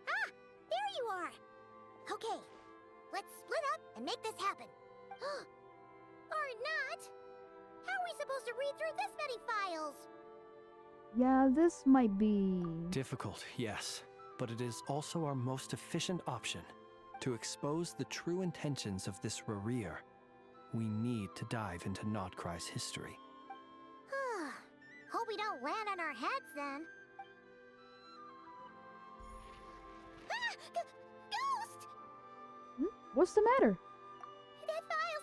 ah, there you are. Okay, let's split up and make this happen. Or not. How are we supposed to read through this many files? Yeah, this might be Difficult, yes, but it is also our most efficient option. To expose the true intentions of this Rerir, we need to dive into Notcry's history. Hope we don't land on our heads then. Ah! Ghost! What's the matter? That file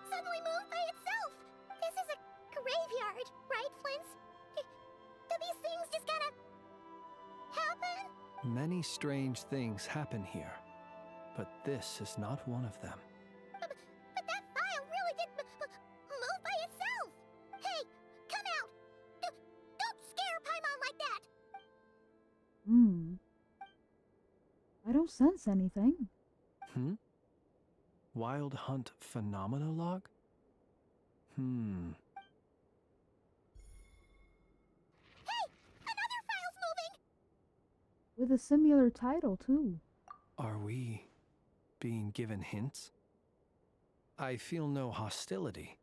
suddenly moved by itself. This is a graveyard, right, Flint? Do these things just gotta happen? Many strange things happen here, but this is not one of them. But that file really did move by itself. Hey, come out! Don't scare Paimon like that. I don't sense anything. Wild Hunt Phenomenologue? Hey! Another file's moving! With a similar title, too. Are we being given hints? I feel no hostility.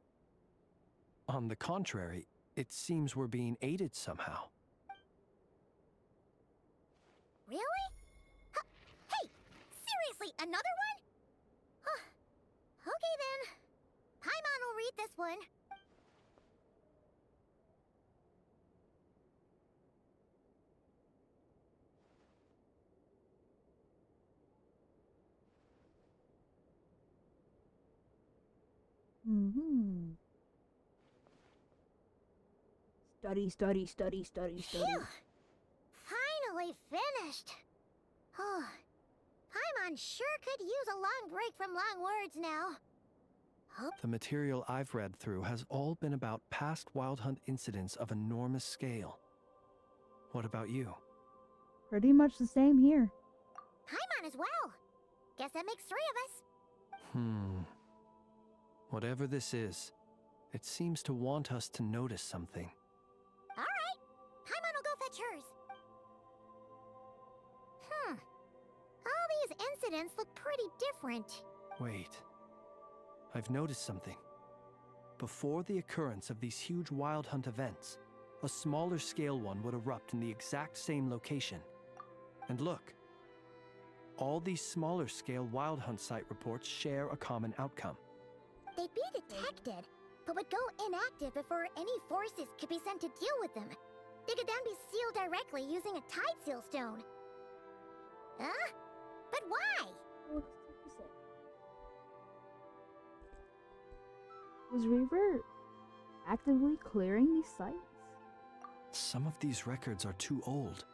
On the contrary, it seems we're being aided somehow. Really? Hey! Seriously, another one? Okay then. Paimon will read this one. Study. Phew! Finally finished. Oh, Paimon sure could use a long break from long words now. The material I've read through has all been about past Wild Hunt incidents of enormous scale. What about you? Pretty much the same here. Paimon as well. Guess that makes 3 of us. Whatever this is, it seems to want us to notice something. All right. Paimon will go fetch hers. All these incidents look pretty different. Wait. I've noticed something. Before the occurrence of these huge Wild Hunt events, a smaller scale one would erupt in the exact same location. And look. All these smaller scale Wild Hunt site reports share a common outcome. They'd be detected, but would go inactive before any forces could be sent to deal with them. They could then be sealed directly using a tide seal stone. Huh? But why? Was Rerir actively clearing these sites? Some of these records are too old.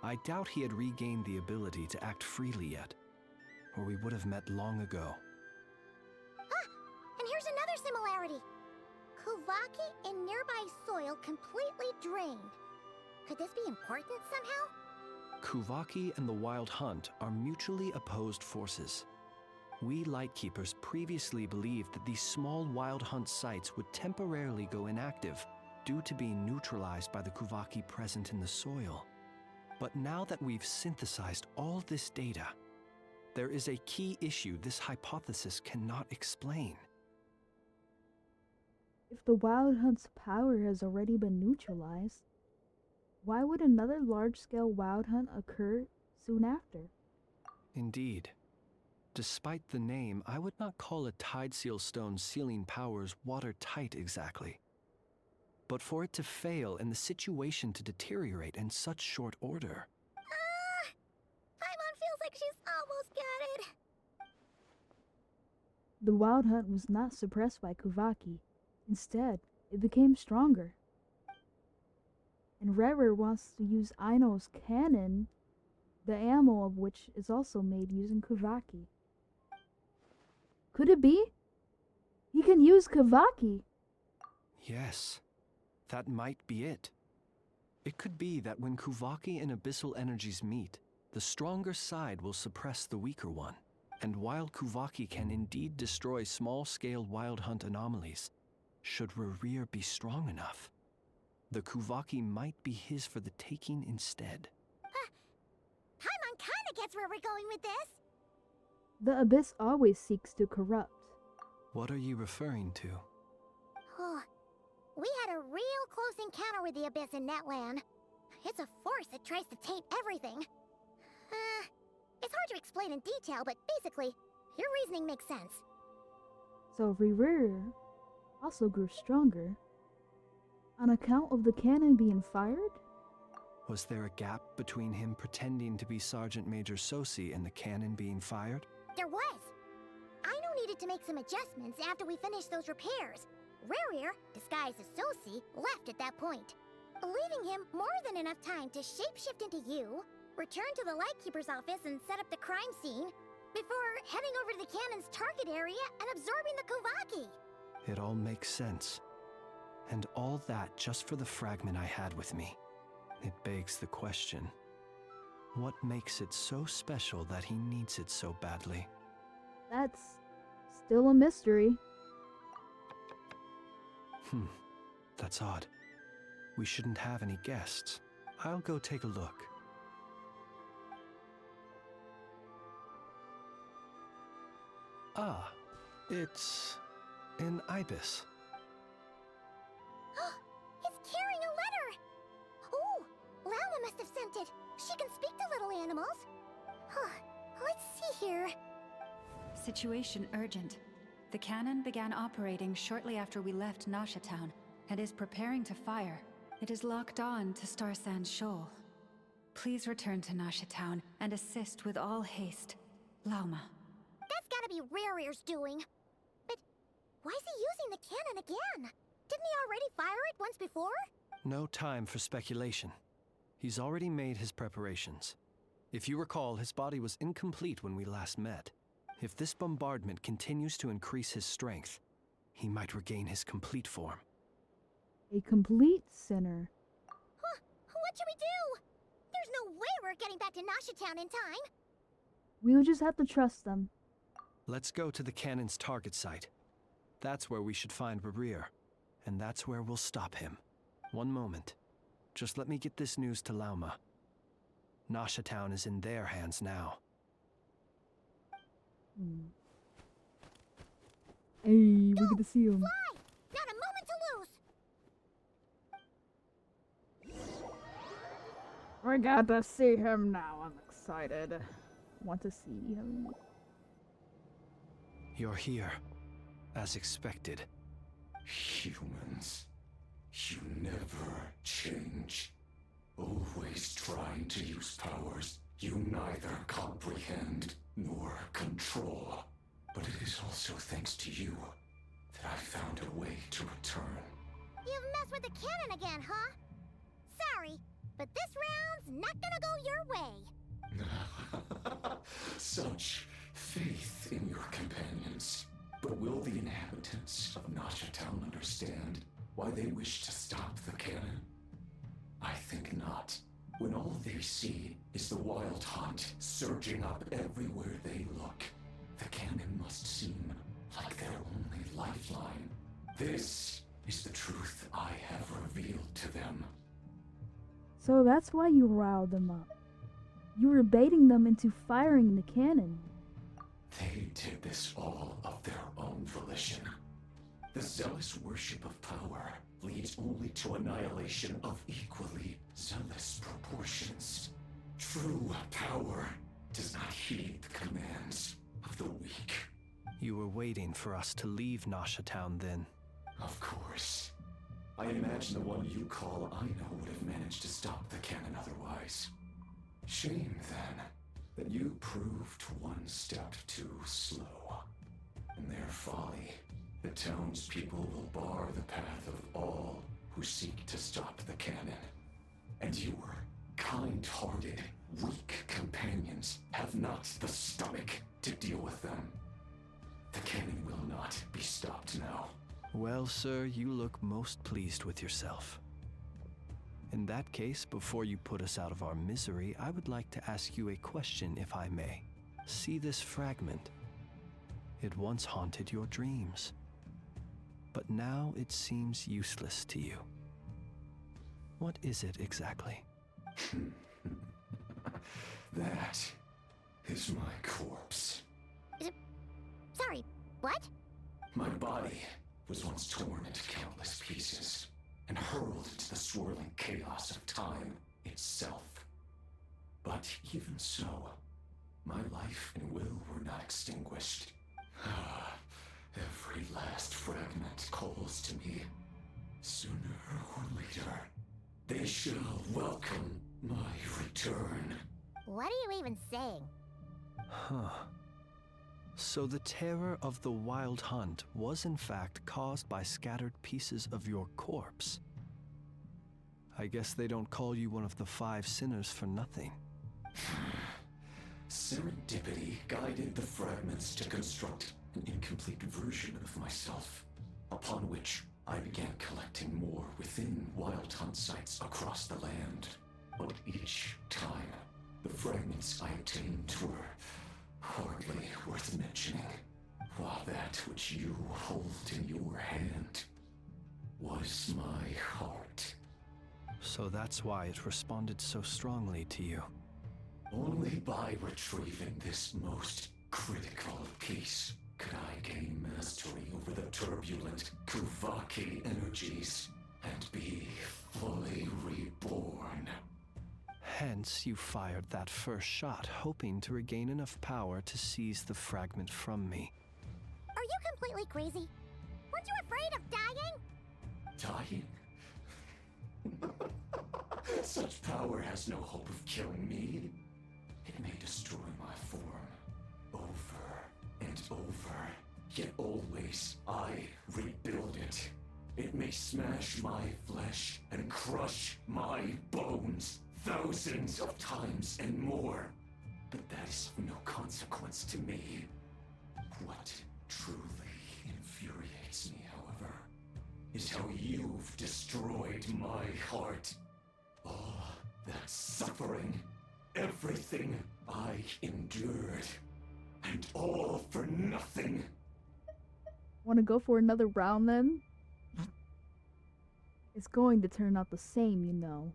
I doubt he had regained the ability to act freely yet, or we would have met long ago. And here's another similarity. Kuvaki in nearby soil completely drained. Could this be important somehow? Kuvaki and the Wild Hunt are mutually opposed forces. We Lightkeepers previously believed that these small Wild Hunt sites would temporarily go inactive due to being neutralized by the Kuvaki present in the soil. But now that we've synthesized all this data, there is a key issue this hypothesis cannot explain. If the Wild Hunt's power has already been neutralized, why would another large-scale Wild Hunt occur soon after? Indeed. Despite the name, I would not call a Tide Seal Stone's sealing powers watertight exactly. But for it to fail and the situation to deteriorate in such short order... Paimon feels like she's almost got it. The wild hunt was not suppressed by Kuvaki. Instead, it became stronger. And Rerir wants to use Aino's cannon, the ammo of which is also made using Kuvaki. Could it be? He can use Kuvaki! Yes, that might be it. It could be that when Kuvaki and abyssal energies meet, the stronger side will suppress the weaker one. And while Kuvaki can indeed destroy small-scale wild hunt anomalies, should Rerir be strong enough, the Kuvaki might be his for the taking instead. Paimon kinda gets where we're going with this. The abyss always seeks to corrupt. What are you referring to? We had a real close encounter with the abyss in Netland. It's a force that tries to taint everything. It's hard to explain in detail, but basically, your reasoning makes sense. So Rerir also grew stronger on account of the cannon being fired? Was there a gap between him pretending to be Sergeant Major Sosi and the cannon being fired? There was. Aino needed to make some adjustments after we finished those repairs. Rerir, disguised as Sosi, left at that point, leaving him more than enough time to shapeshift into you, return to the Lightkeeper's office and set up the crime scene, before heading over to the cannon's target area and absorbing the Kuvaki. It all makes sense. And all that just for the fragment I had with me. It begs the question, what makes it so special that he needs it so badly? That's still a mystery. That's odd. We shouldn't have any guests. I'll go take a look. Ah, it's an ibis. It's carrying a letter! Oh, Lala must have sent it. She can speak to little animals. Let's see here. Situation urgent. The cannon began operating shortly after we left Nasha Town and is preparing to fire. It is locked on to Star Sand Shoal. Please return to Nasha Town and assist with all haste. Lauma. That's gotta be Rerir's doing. But why is he using the cannon again? Didn't he already fire it once before? No time for speculation. He's already made his preparations. If you recall, his body was incomplete when we last met. If this bombardment continues to increase his strength, he might regain his complete form. A complete sinner. What should we do? There's no way we're getting back to Nasha Town in time. We'll just have to trust them. Let's go to the cannon's target site. That's where we should find Rerir, and that's where we'll stop him. One moment. Just let me get this news to Lauma. Nasha Town is in their hands now. Hey, we're gonna see him. Fly! Not a moment to lose! We got to see him now. I'm excited. Want to see him. You're here, as expected. Humans, you never change. Always trying to use powers you neither comprehend nor control. But it is also thanks to you that I found a way to return. You've messed with the cannon again, huh? Sorry, but this round's not gonna go your way. Such faith in your companions. But will the inhabitants of Nasha Town understand why they wish to stop the cannon? I think not. When all they see is the wild hunt surging up everywhere they look, the cannon must seem like their only lifeline. This is the truth I have revealed to them. So that's why you riled them up. You were baiting them into firing the cannon. They did this all of their own volition. The zealous worship of power leads only to annihilation of equally zealous proportions. True power does not heed the commands of the weak. You were waiting for us to leave Nasha Town then. Of course. I imagine the one you call Aino would have managed to stop the cannon otherwise. Shame, then, that you proved one step too slow. In their folly, the townspeople will bar the path of all who seek to stop the cannon. And your kind-hearted, weak companions have not the stomach to deal with them. The cannon will not be stopped now. Well, sir, you look most pleased with yourself. In that case, before you put us out of our misery, I would like to ask you a question, if I may. See this fragment? It once haunted your dreams, but now it seems useless to you. What is it exactly? That is my corpse. Sorry, what? My body was once torn into countless pieces and hurled into the swirling chaos of time itself. But even so, my life and will were not extinguished. Every last fragment calls to me. Sooner or later, they shall welcome my return. What are you even saying? Huh. So the terror of the Wild Hunt was in fact caused by scattered pieces of your corpse. I guess they don't call you one of the 5 sinners for nothing. Serendipity guided the fragments to construct an incomplete version of myself, upon which I began collecting more within Wild Hunt sites across the land. But each time, the fragments I obtained were hardly worth mentioning, while that which you hold in your hand was my heart. So that's why it responded so strongly to you. Only by retrieving this most critical piece could I gain mastery over the turbulent Kuvaki energies and be fully reborn. Hence, you fired that first shot, hoping to regain enough power to seize the fragment from me. Are you completely crazy? Weren't you afraid of dying? Dying? Such power has no hope of killing me. It may destroy my form over and over, yet always I rebuild it. It may smash my flesh and crush my bones thousands of times and more, but that is of no consequence to me. What truly infuriates me, however, is how you've destroyed my heart. All that suffering, everything I endured, and all for nothing. Want to go for another round then? It's going to turn out the same, you know.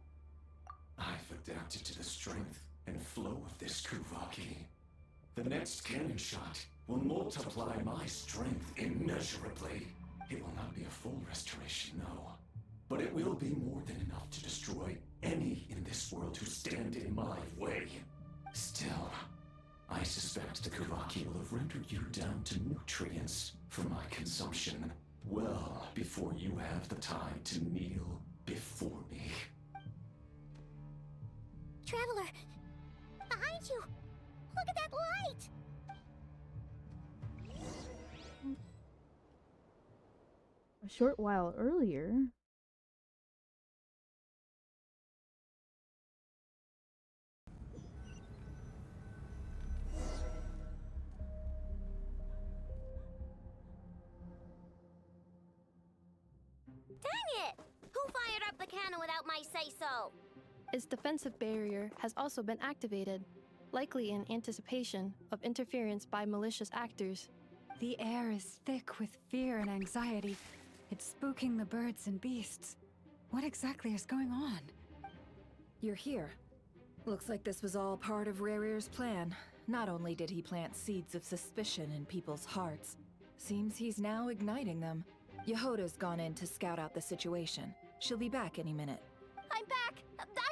I've adapted to the strength and flow of this Kuvaki. The next cannon shot will multiply my strength immeasurably. It will not be a full restoration, no. But it will be more than enough to destroy any in this world who stand in my way. Still, I suspect the Kuvaki will have rendered you down to nutrients for my consumption well before you have the time to kneel before me. Traveler! Behind you! Look at that light! A short while earlier... Dang it! Who fired up the cannon without my say-so? Its defensive barrier has also been activated, likely in anticipation of interference by malicious actors. The air is thick with fear and anxiety. It's spooking the birds and beasts. What exactly is going on? You're here. Looks like this was all part of Rerir's plan. Not only did he plant seeds of suspicion in people's hearts, seems he's now igniting them. Yehoda's gone in to scout out the situation. She'll be back any minute. I'm back! I'm back!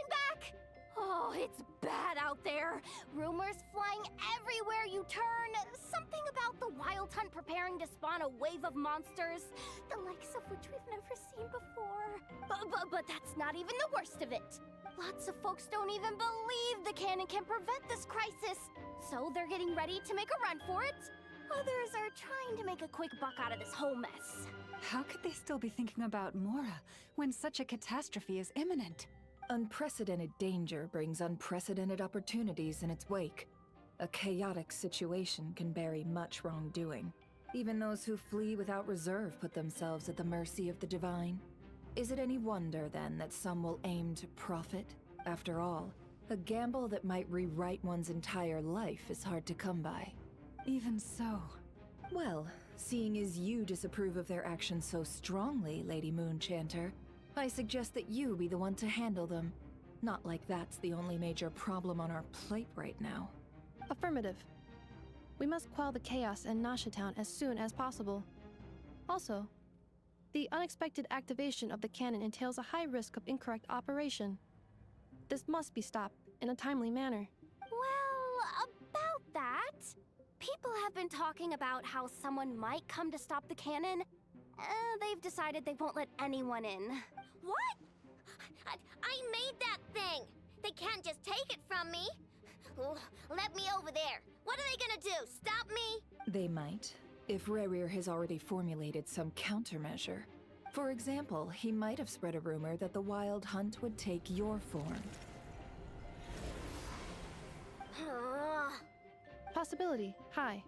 Oh, it's bad out there. Rumors flying everywhere you turn. Something about the Wild Hunt preparing to spawn a wave of monsters, the likes of which we've never seen before. But that's not even the worst of it. Lots of folks don't even believe the cannon can prevent this crisis. So they're getting ready to make a run for it. Others are trying to make a quick buck out of this whole mess. How could they still be thinking about Mora when such a catastrophe is imminent? Unprecedented danger brings unprecedented opportunities in its wake. A chaotic situation can bury much wrongdoing. Even those who flee without reserve put themselves at the mercy of the divine. Is it any wonder, then, that some will aim to profit? After all, a gamble that might rewrite one's entire life is hard to come by. Even so. Well, seeing as you disapprove of their actions so strongly, Lady Moonchanter, I suggest that you be the one to handle them. Not like that's the only major problem on our plate right now. Affirmative. We must quell the chaos in Nasha Town as soon as possible. Also, the unexpected activation of the cannon entails a high risk of incorrect operation. This must be stopped in a timely manner. Well, about that, people have been talking about how someone might come to stop the cannon. They've decided they won't let anyone in. What? I made that thing! They can't just take it from me! Let me over there. What are they gonna do? Stop me? They might, if Rerir has already formulated some countermeasure. For example, he might have spread a rumor that the Wild Hunt would take your form. Possibility high.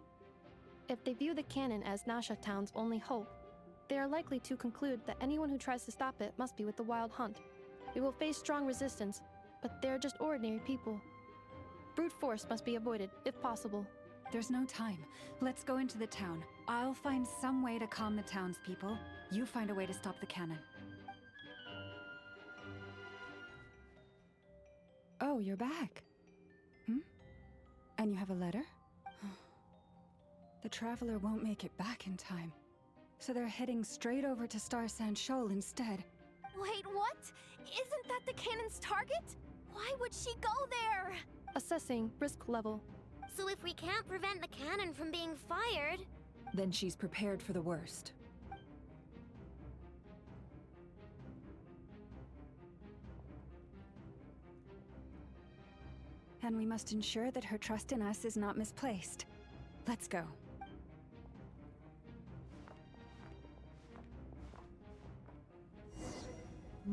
If they view the cannon as Nasha Town's only hope, they are likely to conclude that anyone who tries to stop it must be with the Wild Hunt. We will face strong resistance, but they're just ordinary people. Brute force must be avoided, if possible. There's no time. Let's go into the town. I'll find some way to calm the townspeople. You find a way to stop the cannon. Oh, you're back. And you have a letter? The traveler won't make it back in time. So they're heading straight over to Star Sand Shoal instead. Wait, what? Isn't that the cannon's target? Why would she go there? Assessing risk level. So if we can't prevent the cannon from being fired... Then she's prepared for the worst. And we must ensure that her trust in us is not misplaced. Let's go.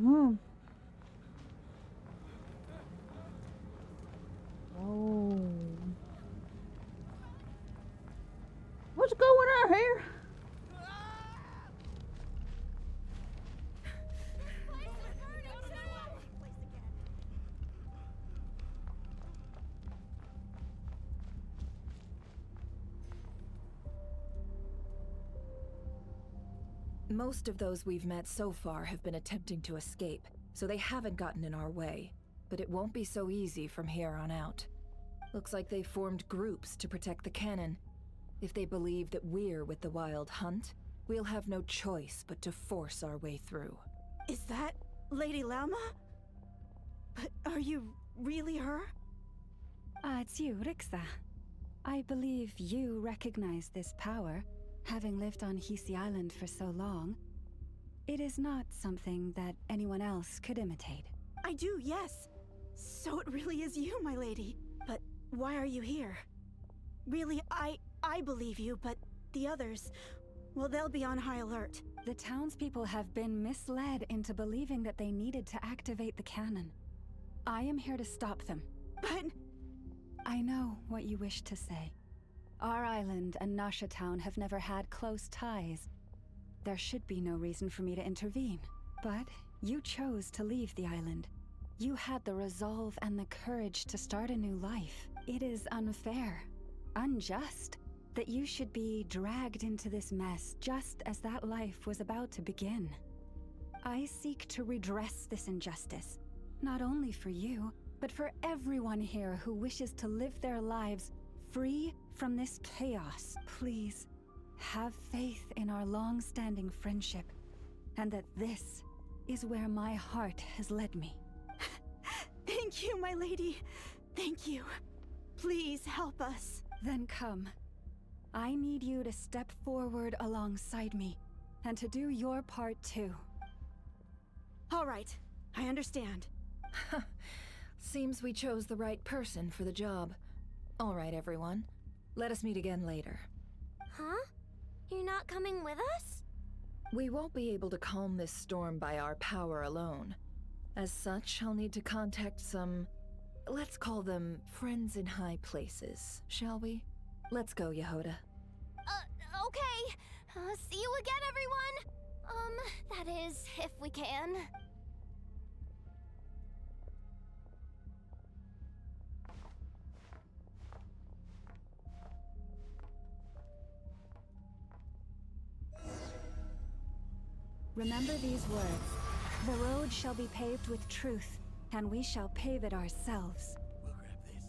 Oh. What's going on here? Most of those we've met so far have been attempting to escape, so they haven't gotten in our way. But it won't be so easy from here on out. Looks like they formed groups to protect the cannon. If they believe that we're with the Wild Hunt, we'll have no choice but to force our way through. Is that Lady Lama? But are you really her? It's you, Rixa. I believe you recognize this power, having lived on Heeessss Island for so long. It is not something that anyone else could imitate. I do, yes. So it really is you, my lady. But why are you here? Really, I believe you, but the others, well, they'll be on high alert. The townspeople have been misled into believing that they needed to activate the cannon. I am here to stop them. But... I know what you wish to say. Our island and Nasha Town have never had close ties. There should be no reason for me to intervene. But you chose to leave the island. You had the resolve and the courage to start a new life. It is unfair, unjust, that you should be dragged into this mess just as that life was about to begin. I seek to redress this injustice, not only for you, but for everyone here who wishes to live their lives free from this chaos. Please, have faith in our long-standing friendship, and that this is where my heart has led me. Thank you, my lady. Thank you. Please help us. Then come. I need you to step forward alongside me, and to do your part too. All right, I understand. Seems we chose the right person for the job. All right, everyone. Let us meet again later. Huh? You're not coming with us? We won't be able to calm this storm by our power alone. As such, I'll need to contact some, let's call them friends in high places, shall we? Let's go, Yehoda. Okay. See you again, everyone! That is, if we can. Remember these words. The road shall be paved with truth, and we shall pave it ourselves. We'll grab this.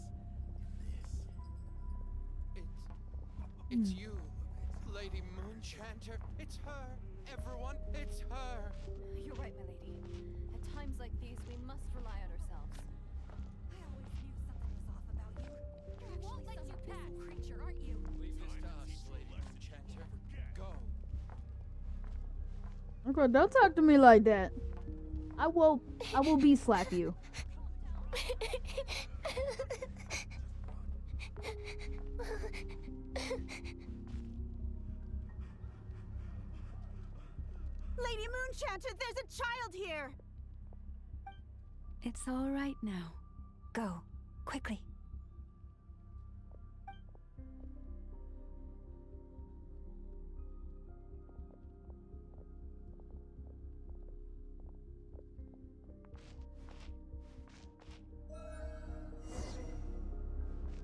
It's you, Lady Moonchanter. It's her. Everyone, it's her. You're right, my lady. At times like these, we must rely on ourselves. I always knew something was off about you. You're actually some abysmal creature, aren't you? Leave this to us, Lady Moonchanter. Go. Okay, don't talk to me like that. I will be slap you. Lady Moonchanter, there's a child here! It's all right now. Go, quickly.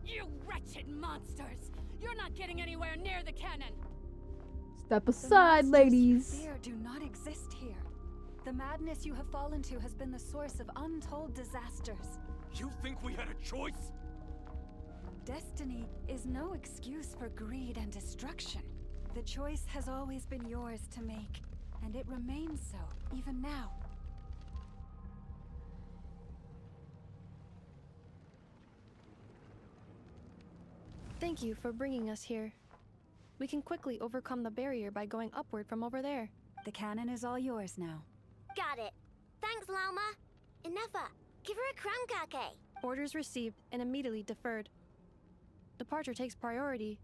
You wretched monsters! You're not getting anywhere near the cannon! Step aside, ladies. Fear do not exist here. The madness you have fallen to has been the source of untold disasters. You think we had a choice? Destiny is no excuse for greed and destruction. The choice has always been yours to make, and it remains so, even now. Thank you for bringing us here. We can quickly overcome the barrier by going upward from over there. The cannon is all yours now. Got it. Thanks, Lauma. Inefa, give her a crown kake. Orders received and immediately deferred. Departure takes priority.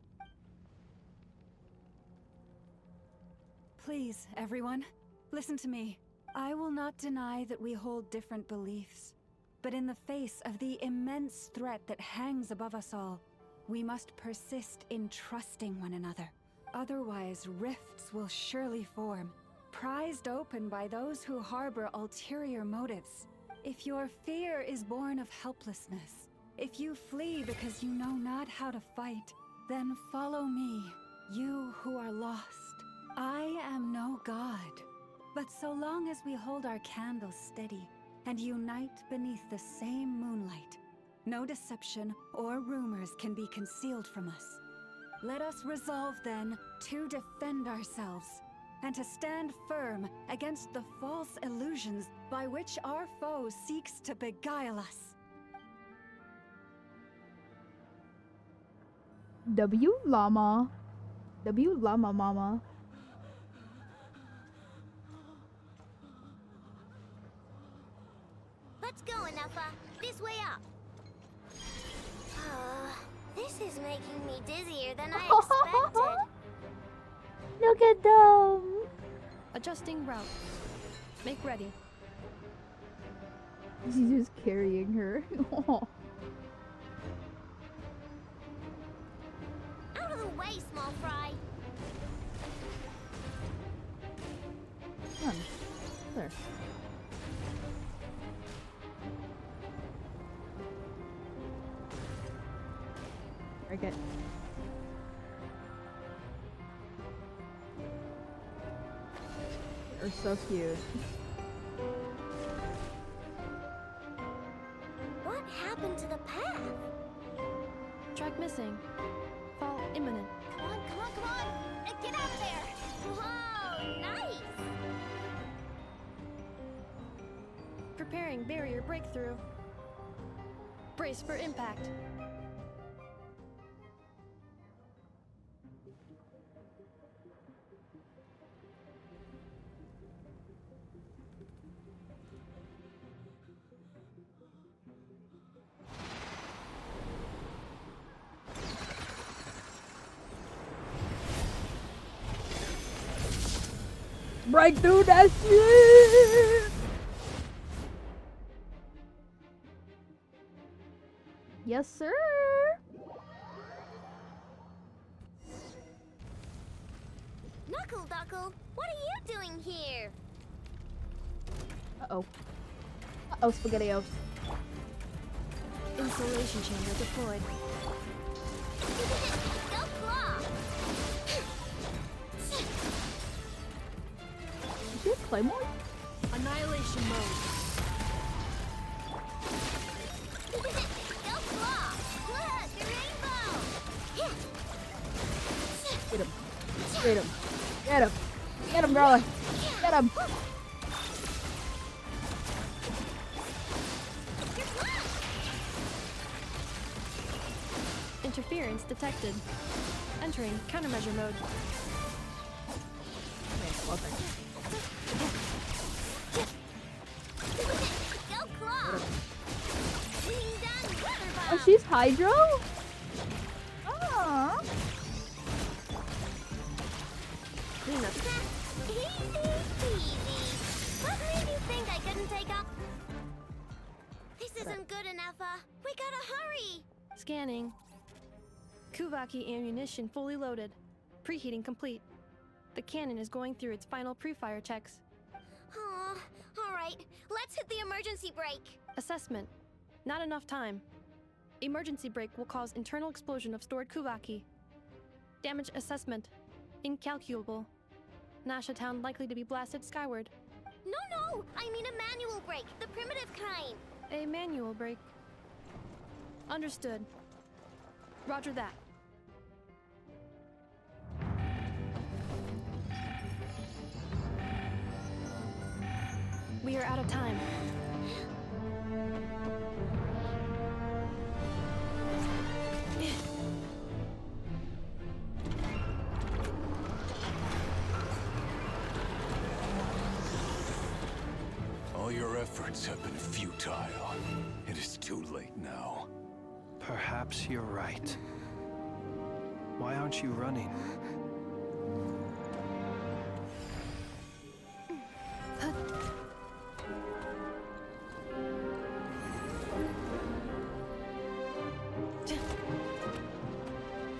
Please, everyone, listen to me. I will not deny that we hold different beliefs. But in the face of the immense threat that hangs above us all, we must persist in trusting one another. Otherwise, rifts will surely form, prized open by those who harbor ulterior motives. If your fear is born of helplessness, if you flee because you know not how to fight, then follow me, you who are lost. I am no god, but so long as we hold our candles steady and unite beneath the same moonlight, no deception or rumors can be concealed from us. Let us resolve then to defend ourselves and to stand firm against the false illusions by which our foe seeks to beguile us. W Llama. W Llama Mama. Let's go, Inefa. This way up. This is making me dizzier than I expected. Look at them. Adjusting route. Make ready. She's just carrying her. Out of the way, small fry. Come on. There. Get. They're so cute. What happened to the path? Track missing. Fall imminent. Come on, come on, come on! Get out of there! Whoa, nice! Preparing barrier breakthrough. Brace for impact. Break through that shit! Yes, sir! Knuckle Duckle, what are you doing here? Uh-oh. Uh-oh, SpaghettiOs. Installation chamber deployed. Go Claw! Is she a Claymore? Annihilation mode. Go Claw! Look, a rainbow! Get him. Get him. Get him. Get him, girlie. Get him. Interference detected. Entering countermeasure mode. Go Claw! Being done, Weather Oh, Bomb! she's Hydro? Aww. Clean up. Easy peasy. What made you think I couldn't take off? This isn't good enough, we gotta hurry! Scanning. Kuvaki ammunition fully loaded. Preheating complete. The cannon is going through its final pre-fire checks. Oh, alright, let's hit the emergency brake. Assessment. Not enough time. Emergency brake will cause internal explosion of stored Kuvaki. Damage assessment. Incalculable. Nasha Town likely to be blasted skyward. No, I mean a manual brake, the primitive kind. A manual brake. Understood. Roger that. We are out of time. All your efforts have been futile. It is too late now. Perhaps you're right. Why aren't you running?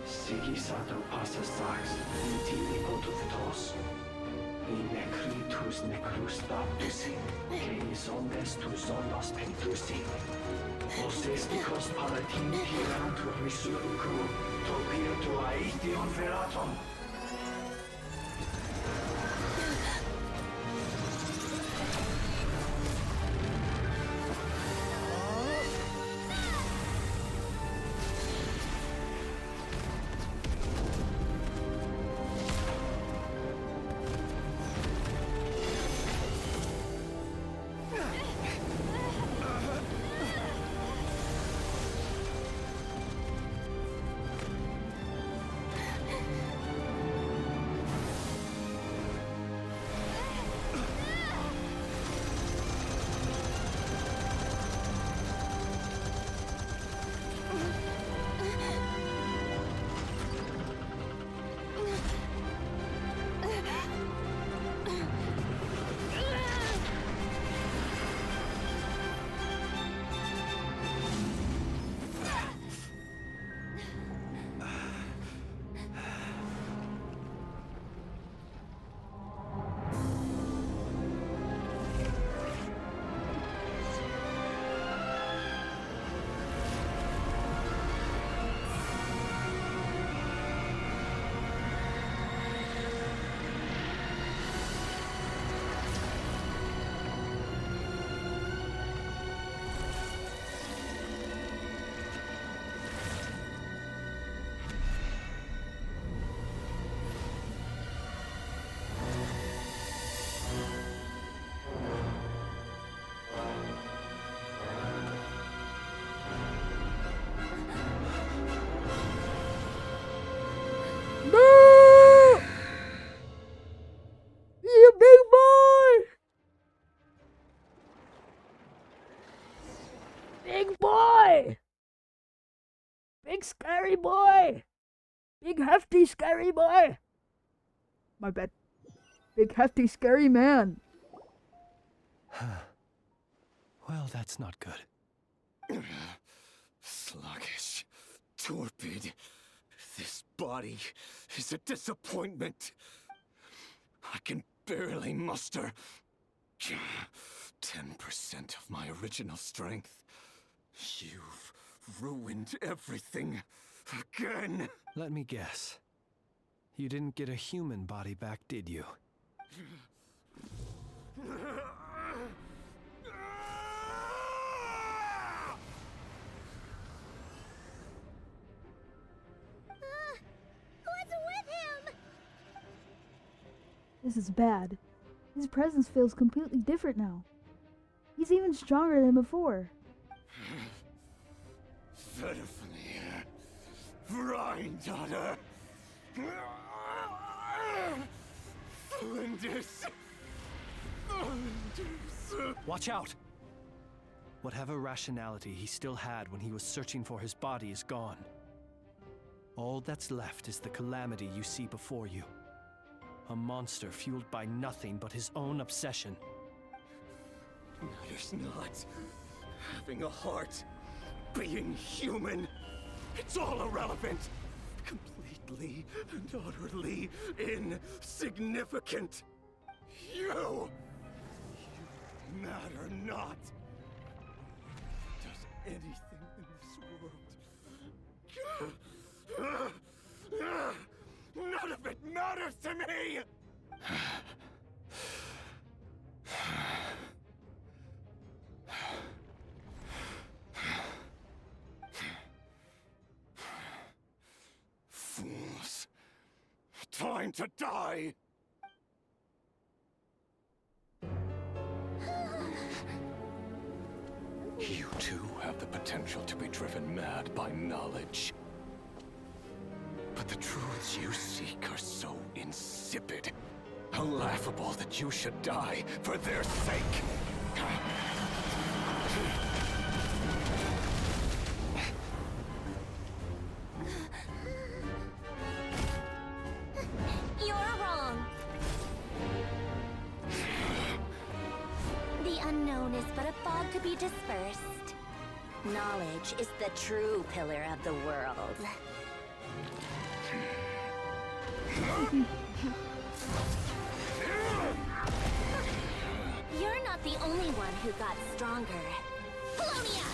Sigisato passa sax, intini potuftos. In necritus necrus baptusi, canis omnes tu zonos pentusi. Osesticos palatin pirantur risurcu, topir tua ition veratum. Big boy! Big scary boy! Big hefty scary boy! My bad. Big, hefty, scary man. Well, that's not good. Sluggish, torpid. This body is a disappointment. I can barely muster 10% of my original strength. You've ruined everything again. Let me guess. You didn't get a human body back, did you? What's with him? This is bad. His presence feels completely different now. He's even stronger than before. Verfnir, Rhindaughter, Flinders. Watch out! Whatever rationality he still had when he was searching for his body is gone. All that's left is the calamity you see before you. A monster fueled by nothing but his own obsession. Matters not. Having a heart, being human, it's all irrelevant. Completely and utterly insignificant. You matter not. Does anything in this world. None of it matters to me! Fools. Time to die! You too have the potential to be driven mad by knowledge. But the truths you seek are so insipid, how laughable that you should die for their sake. You're wrong. The unknown is but a fog to be dispersed. Knowledge is the true pillar of the world. You're not the only one who got stronger. Polonia!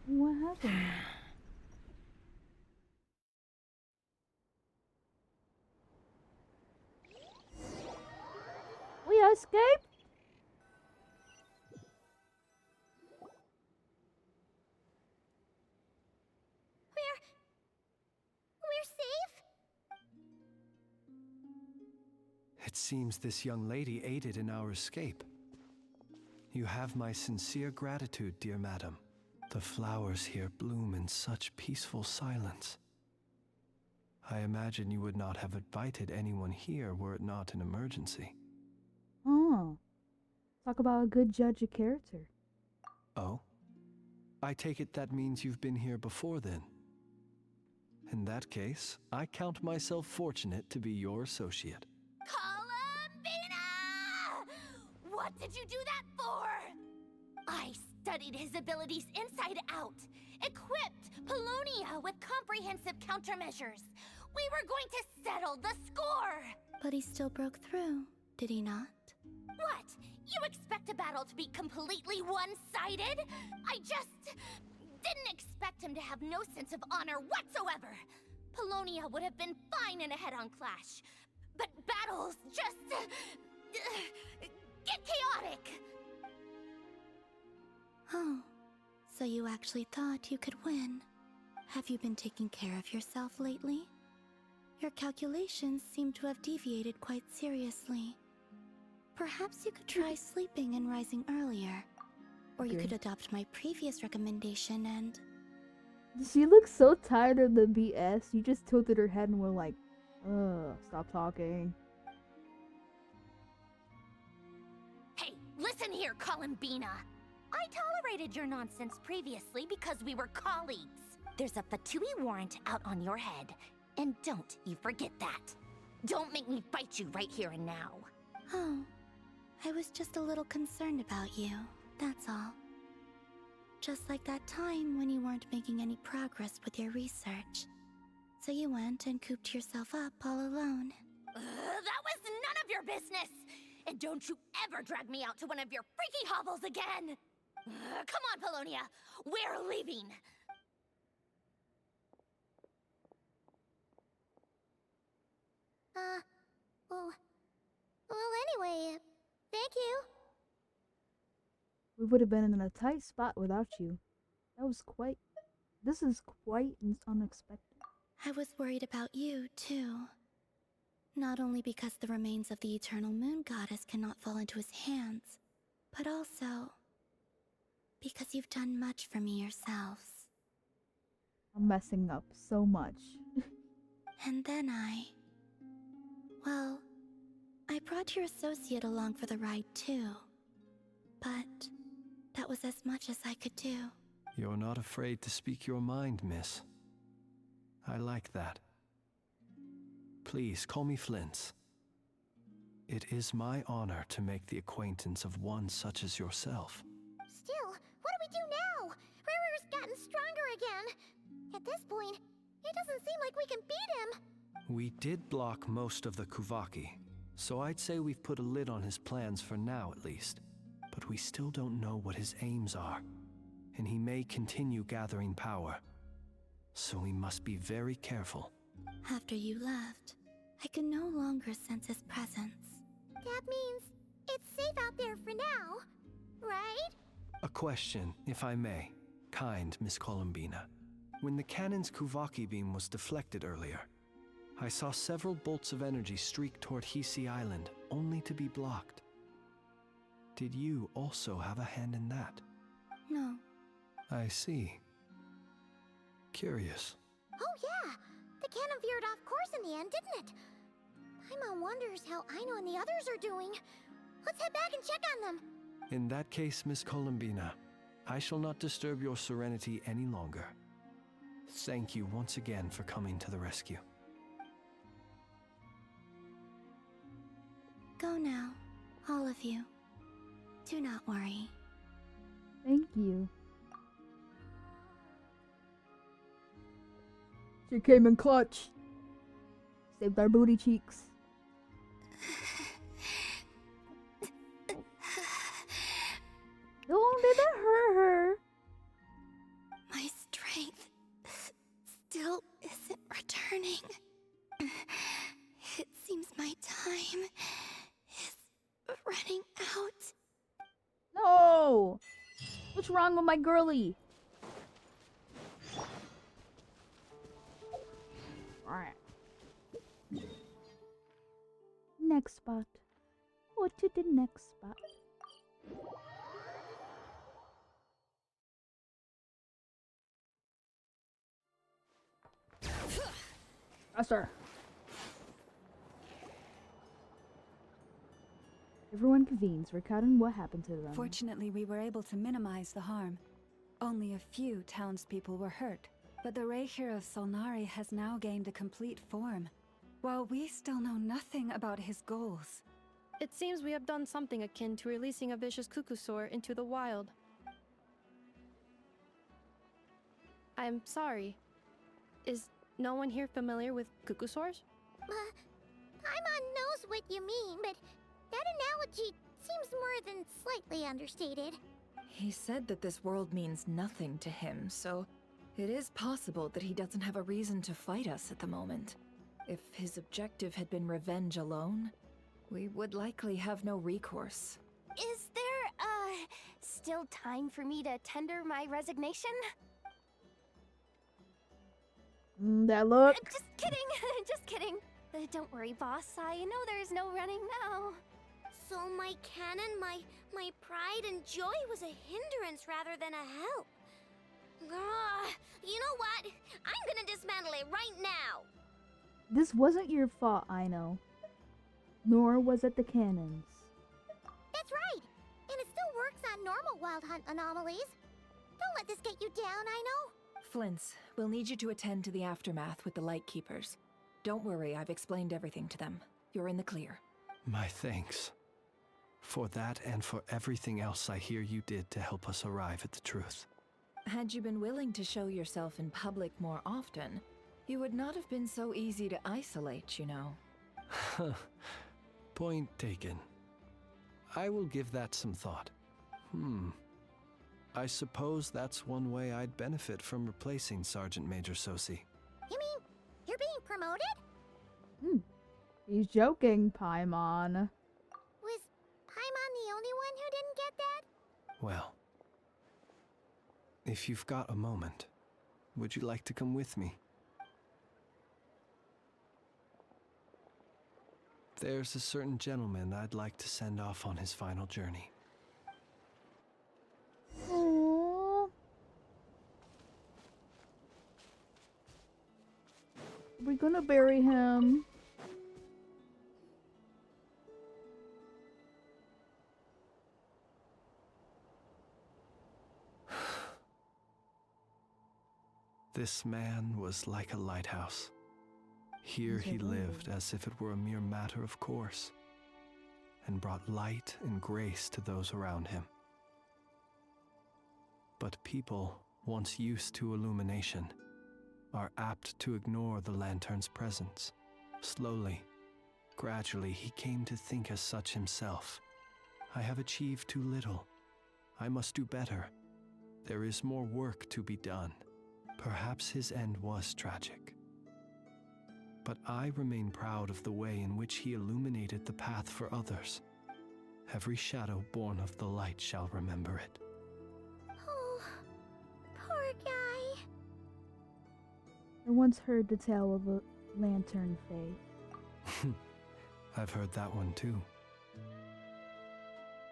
What happened? We escaped? We're safe? It seems this young lady aided in our escape. You have my sincere gratitude, dear madam. The flowers here bloom in such peaceful silence. I imagine you would not have invited anyone here were it not an emergency. Oh. Talk about a good judge of character. Oh? I take it that means you've been here before then. In that case, I count myself fortunate to be your associate. What did you do that for? I studied his abilities inside out, equipped Polonia with comprehensive countermeasures. We were going to settle the score! But he still broke through, did he not? What? You expect a battle to be completely one-sided? I just didn't expect him to have no sense of honor whatsoever. Polonia would have been fine in a head-on clash, but battles just get chaotic. Oh, so you actually thought you could win. Have you been taking care of yourself lately? Your calculations seem to have deviated quite seriously. Perhaps you could try sleeping and rising earlier. Or you could adopt my previous recommendation and... She looks so tired of the BS. You just tilted her head and were like, ugh, stop talking. Hey, listen here, Columbina. I tolerated your nonsense previously because we were colleagues. There's a Fatui warrant out on your head, and don't you forget that. Don't make me fight you right here and now. Oh, I was just a little concerned about you, that's all. Just like that time when you weren't making any progress with your research. So you went and cooped yourself up all alone. That was none of your business! And don't you ever drag me out to one of your freaky hovels again! Come on, Polonia! We're leaving! Well, anyway, thank you. We would have been in a tight spot without you. This is quite unexpected. I was worried about you, too. Not only because the remains of the Eternal Moon Goddess cannot fall into his hands, but also because you've done much for me yourselves. I'm messing up so much. And then well, I brought your associate along for the ride too. But that was as much as I could do. You're not afraid to speak your mind, miss. I like that. Please call me Flint's. It is my honor to make the acquaintance of one such as yourself. Still, what do we do now? Rerir's gotten stronger again. At this point, it doesn't seem like we can beat him. We did block most of the Kuvaki, so I'd say we've put a lid on his plans for now at least. But we still don't know what his aims are, and he may continue gathering power. So we must be very careful. After you left, I could no longer sense his presence. That means it's safe out there for now, right? A question, if I may, kind Miss Columbina. When the cannon's Kuvaki beam was deflected earlier, I saw several bolts of energy streak toward hehehe Island, only to be blocked. Did you also have a hand in that? No. I see. Curious. Oh yeah, the cannon veered off course in the end, didn't it? Paimon wonders how Aino and the others are doing. Let's head back and check on them. In that case, Miss Columbina, I shall not disturb your serenity any longer. Thank you once again for coming to the rescue. Go now, all of you. Do not worry. Thank you. She came in clutch. Saved our booty cheeks. Oh, did that hurt her? My strength still isn't returning. It seems my time is running out. No! What's wrong with my girly? Alright. Next spot. What to the next spot? Faster. Everyone convenes, recounting what happened to them. Fortunately, we were able to minimize the harm. Only a few townspeople were hurt, but the Rerir of Solnari has now gained a complete form, while we still know nothing about his goals. It seems we have done something akin to releasing a vicious cuckoosaur into the wild. I'm sorry. Is no one here familiar with cuckoosaurs? Paimon knows what you mean, but that analogy seems more than slightly understated. He said that this world means nothing to him, so it is possible that he doesn't have a reason to fight us at the moment. If his objective had been revenge alone, we would likely have no recourse. Is there, still time for me to tender my resignation? That look. Just kidding, just kidding. Don't worry, boss. I know there's no running now. So my cannon, my pride and joy was a hindrance rather than a help. Ugh, you know what? I'm gonna dismantle it right now. This wasn't your fault, I know. Nor was it the cannons. That's right. And it still works on normal wild hunt anomalies. Don't let this get you down, I know. Flints, we'll need you to attend to the aftermath with the Lightkeepers. Don't worry, I've explained everything to them. You're in the clear. My thanks. For that and for everything else I hear you did to help us arrive at the truth. Had you been willing to show yourself in public more often, you would not have been so easy to isolate, you know. Point taken. I will give that some thought. I suppose that's one way I'd benefit from replacing Sergeant Major Sosi. You mean you're being promoted? He's joking, Paimon. Was Paimon the only one who didn't get that? Well, if you've got a moment, would you like to come with me? There's a certain gentleman I'd like to send off on his final journey. Aww. We're gonna bury him. This man was like a lighthouse. Here he lived as if it were a mere matter of course, and brought light and grace to those around him. But people, once used to illumination, are apt to ignore the lantern's presence. Slowly, gradually, he came to think as such himself. I have achieved too little. I must do better. There is more work to be done. Perhaps his end was tragic. But I remain proud of the way in which he illuminated the path for others. Every shadow born of the light shall remember it. Oh, poor guy. I once heard the tale of a lantern fae. I've heard that one too.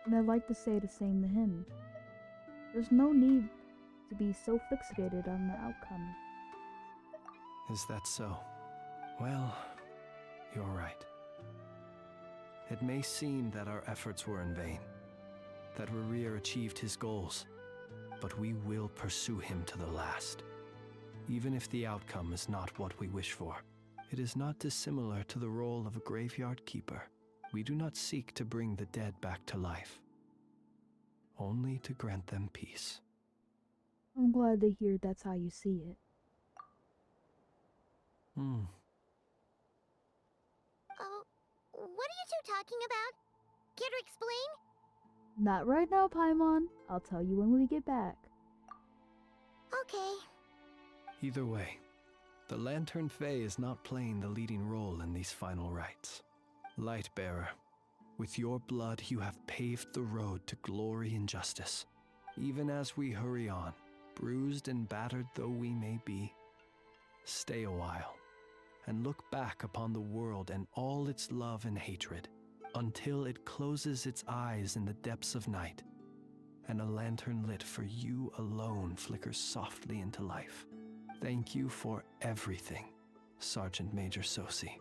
And I'd like to say the same to him. There's no need to be so fixated on the outcome. Is that so? Well, you're right. It may seem that our efforts were in vain, that Rerir achieved his goals, but we will pursue him to the last, even if the outcome is not what we wish for. It is not dissimilar to the role of a graveyard keeper. We do not seek to bring the dead back to life, only to grant them peace. I'm glad to hear that's how you see it. Oh, what are you two talking about? Care to explain? Not right now, Paimon. I'll tell you when we get back. Okay. Either way, the Lantern Fae is not playing the leading role in these final rites. Lightbearer, with your blood you have paved the road to glory and justice. Even as we hurry on, bruised and battered though we may be, stay a while and look back upon the world and all its love and hatred until it closes its eyes in the depths of night and a lantern lit for you alone flickers softly into life. Thank you for everything, Sergeant Major Sosi.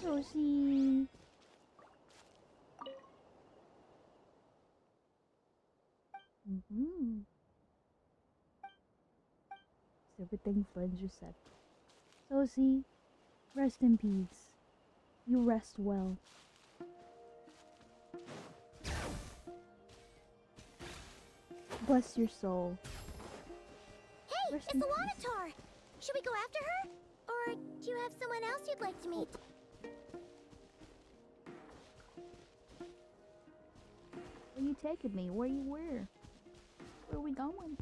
Sosi. Everything friends you said. Sosi, rest in peace. You rest well. Bless your soul. Hey, Rest it's in the peace. Lanatar! Should we go after her? Or do you have someone else you'd like to meet? Where you taking me? Where are we going?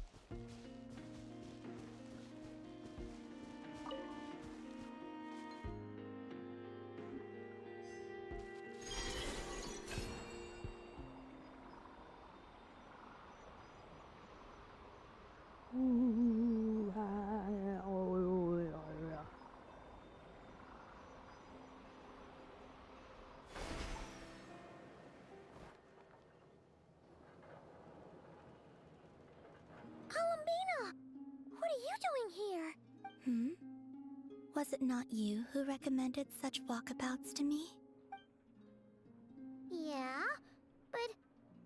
Columbina! What are you doing here? Was it not you who recommended such walkabouts to me? Yeah, but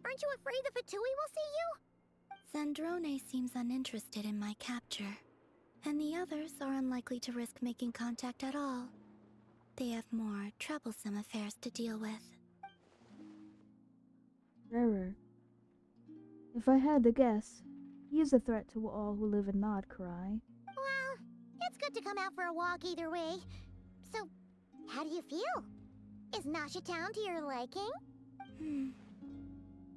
aren't you afraid the Fatui will see you? Zandrone seems uninterested in my capture, and the others are unlikely to risk making contact at all. They have more troublesome affairs to deal with. Rerir. If I had to guess, he is a threat to all who live in Nodcry. Well, it's good to come out for a walk either way. So, how do you feel? Is Nasha Town to your liking?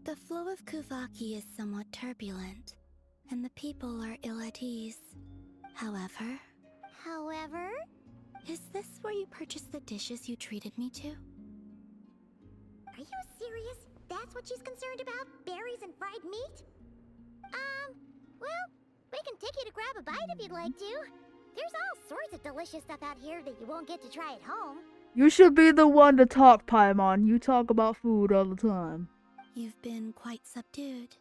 The flow of Kuvaki is somewhat turbulent, and the people are ill at ease. However... However? Is this where you purchased the dishes you treated me to? Are you serious? That's what she's concerned about? Berries and fried meat? Well, we can take you to grab a bite if you'd like to. There's all sorts of delicious stuff out here that you won't get to try at home. You should be the one to talk, Paimon. You talk about food all the time. You've been quite subdued.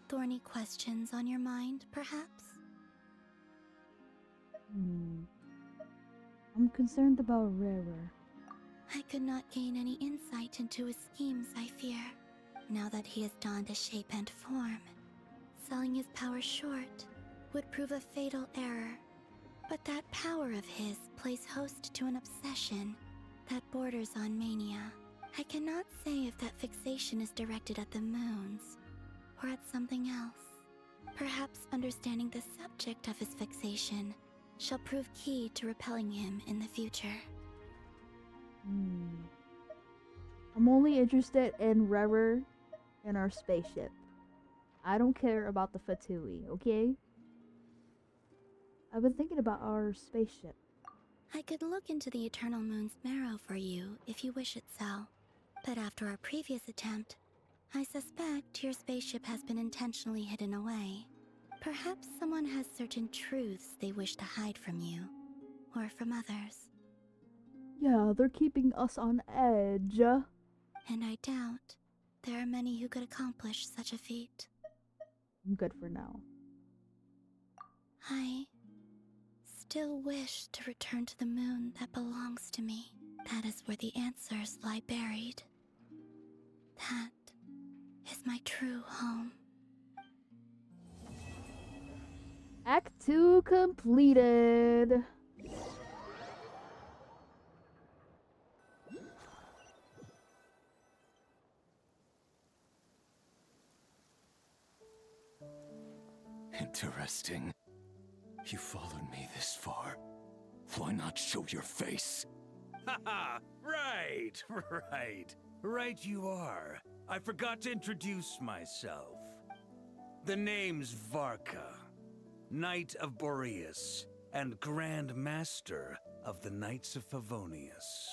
Thorny questions on your mind, perhaps? I'm concerned about Rerir. I could not gain any insight into his schemes, I fear. Now that he has donned a shape and form, selling his power short would prove a fatal error. But that power of his plays host to an obsession that borders on mania. I cannot say if that fixation is directed at the moons or at something else. Perhaps understanding the subject of his fixation shall prove key to repelling him in the future. I'm only interested in Rerir and our spaceship. I don't care about the Fatui, okay? I've been thinking about our spaceship. I could look into the Eternal Moon's marrow for you if you wish it so. But after our previous attempt, I suspect your spaceship has been intentionally hidden away. Perhaps someone has certain truths they wish to hide from you, or from others. Yeah, they're keeping us on edge. And I doubt there are many who could accomplish such a feat. I'm good for now. I still wish to return to the moon that belongs to me. That is where the answers lie buried. That is my true home. Act 2 completed. Interesting. You followed me this far. Why not show your face? Haha! Right! Right you are. I forgot to introduce myself. The name's Varka, Knight of Boreas, and Grand Master of the Knights of Favonius.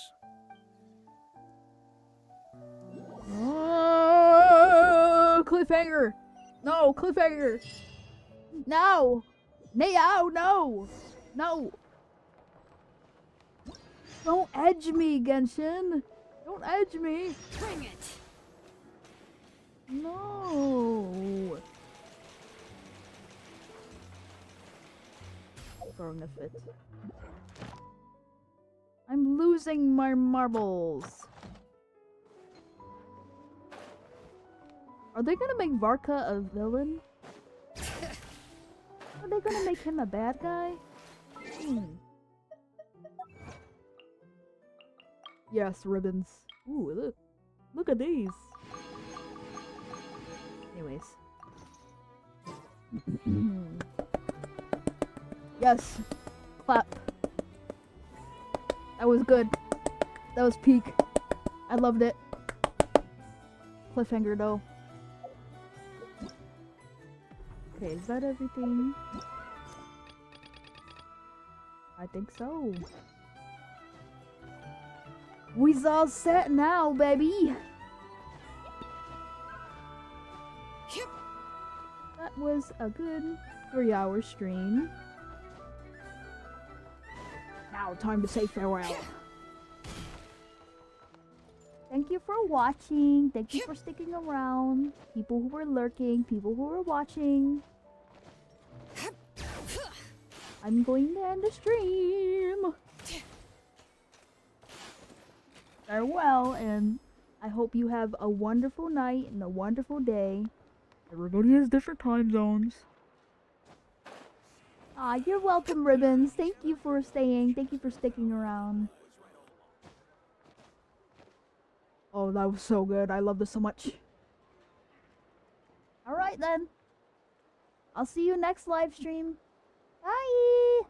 Oh, cliffhanger! No, cliffhanger! No! No! Don't edge me, Genshin! Don't edge me! Bring it! No! throwing a fit. I'm losing my marbles. Are they gonna make Varka a villain? Are they gonna make him a bad guy? Yes, ribbons. Ooh, look at these. Anyways. Yes. Clap. That was good. That was peak. I loved it. Cliffhanger though. Okay, is that everything? I think so. We's all set now, baby! That was a good 3-hour stream. Now, time to say farewell. Thank you for watching. Thank you for sticking around. People who were lurking, people who were watching. I'm going to end the stream. Farewell, and I hope you have a wonderful night and a wonderful day. Everybody has different time zones. Ah, you're welcome, Ribbons. Thank you for staying. Thank you for sticking around. Oh, that was so good. I love this so much. Alright then. I'll see you next live stream. Bye!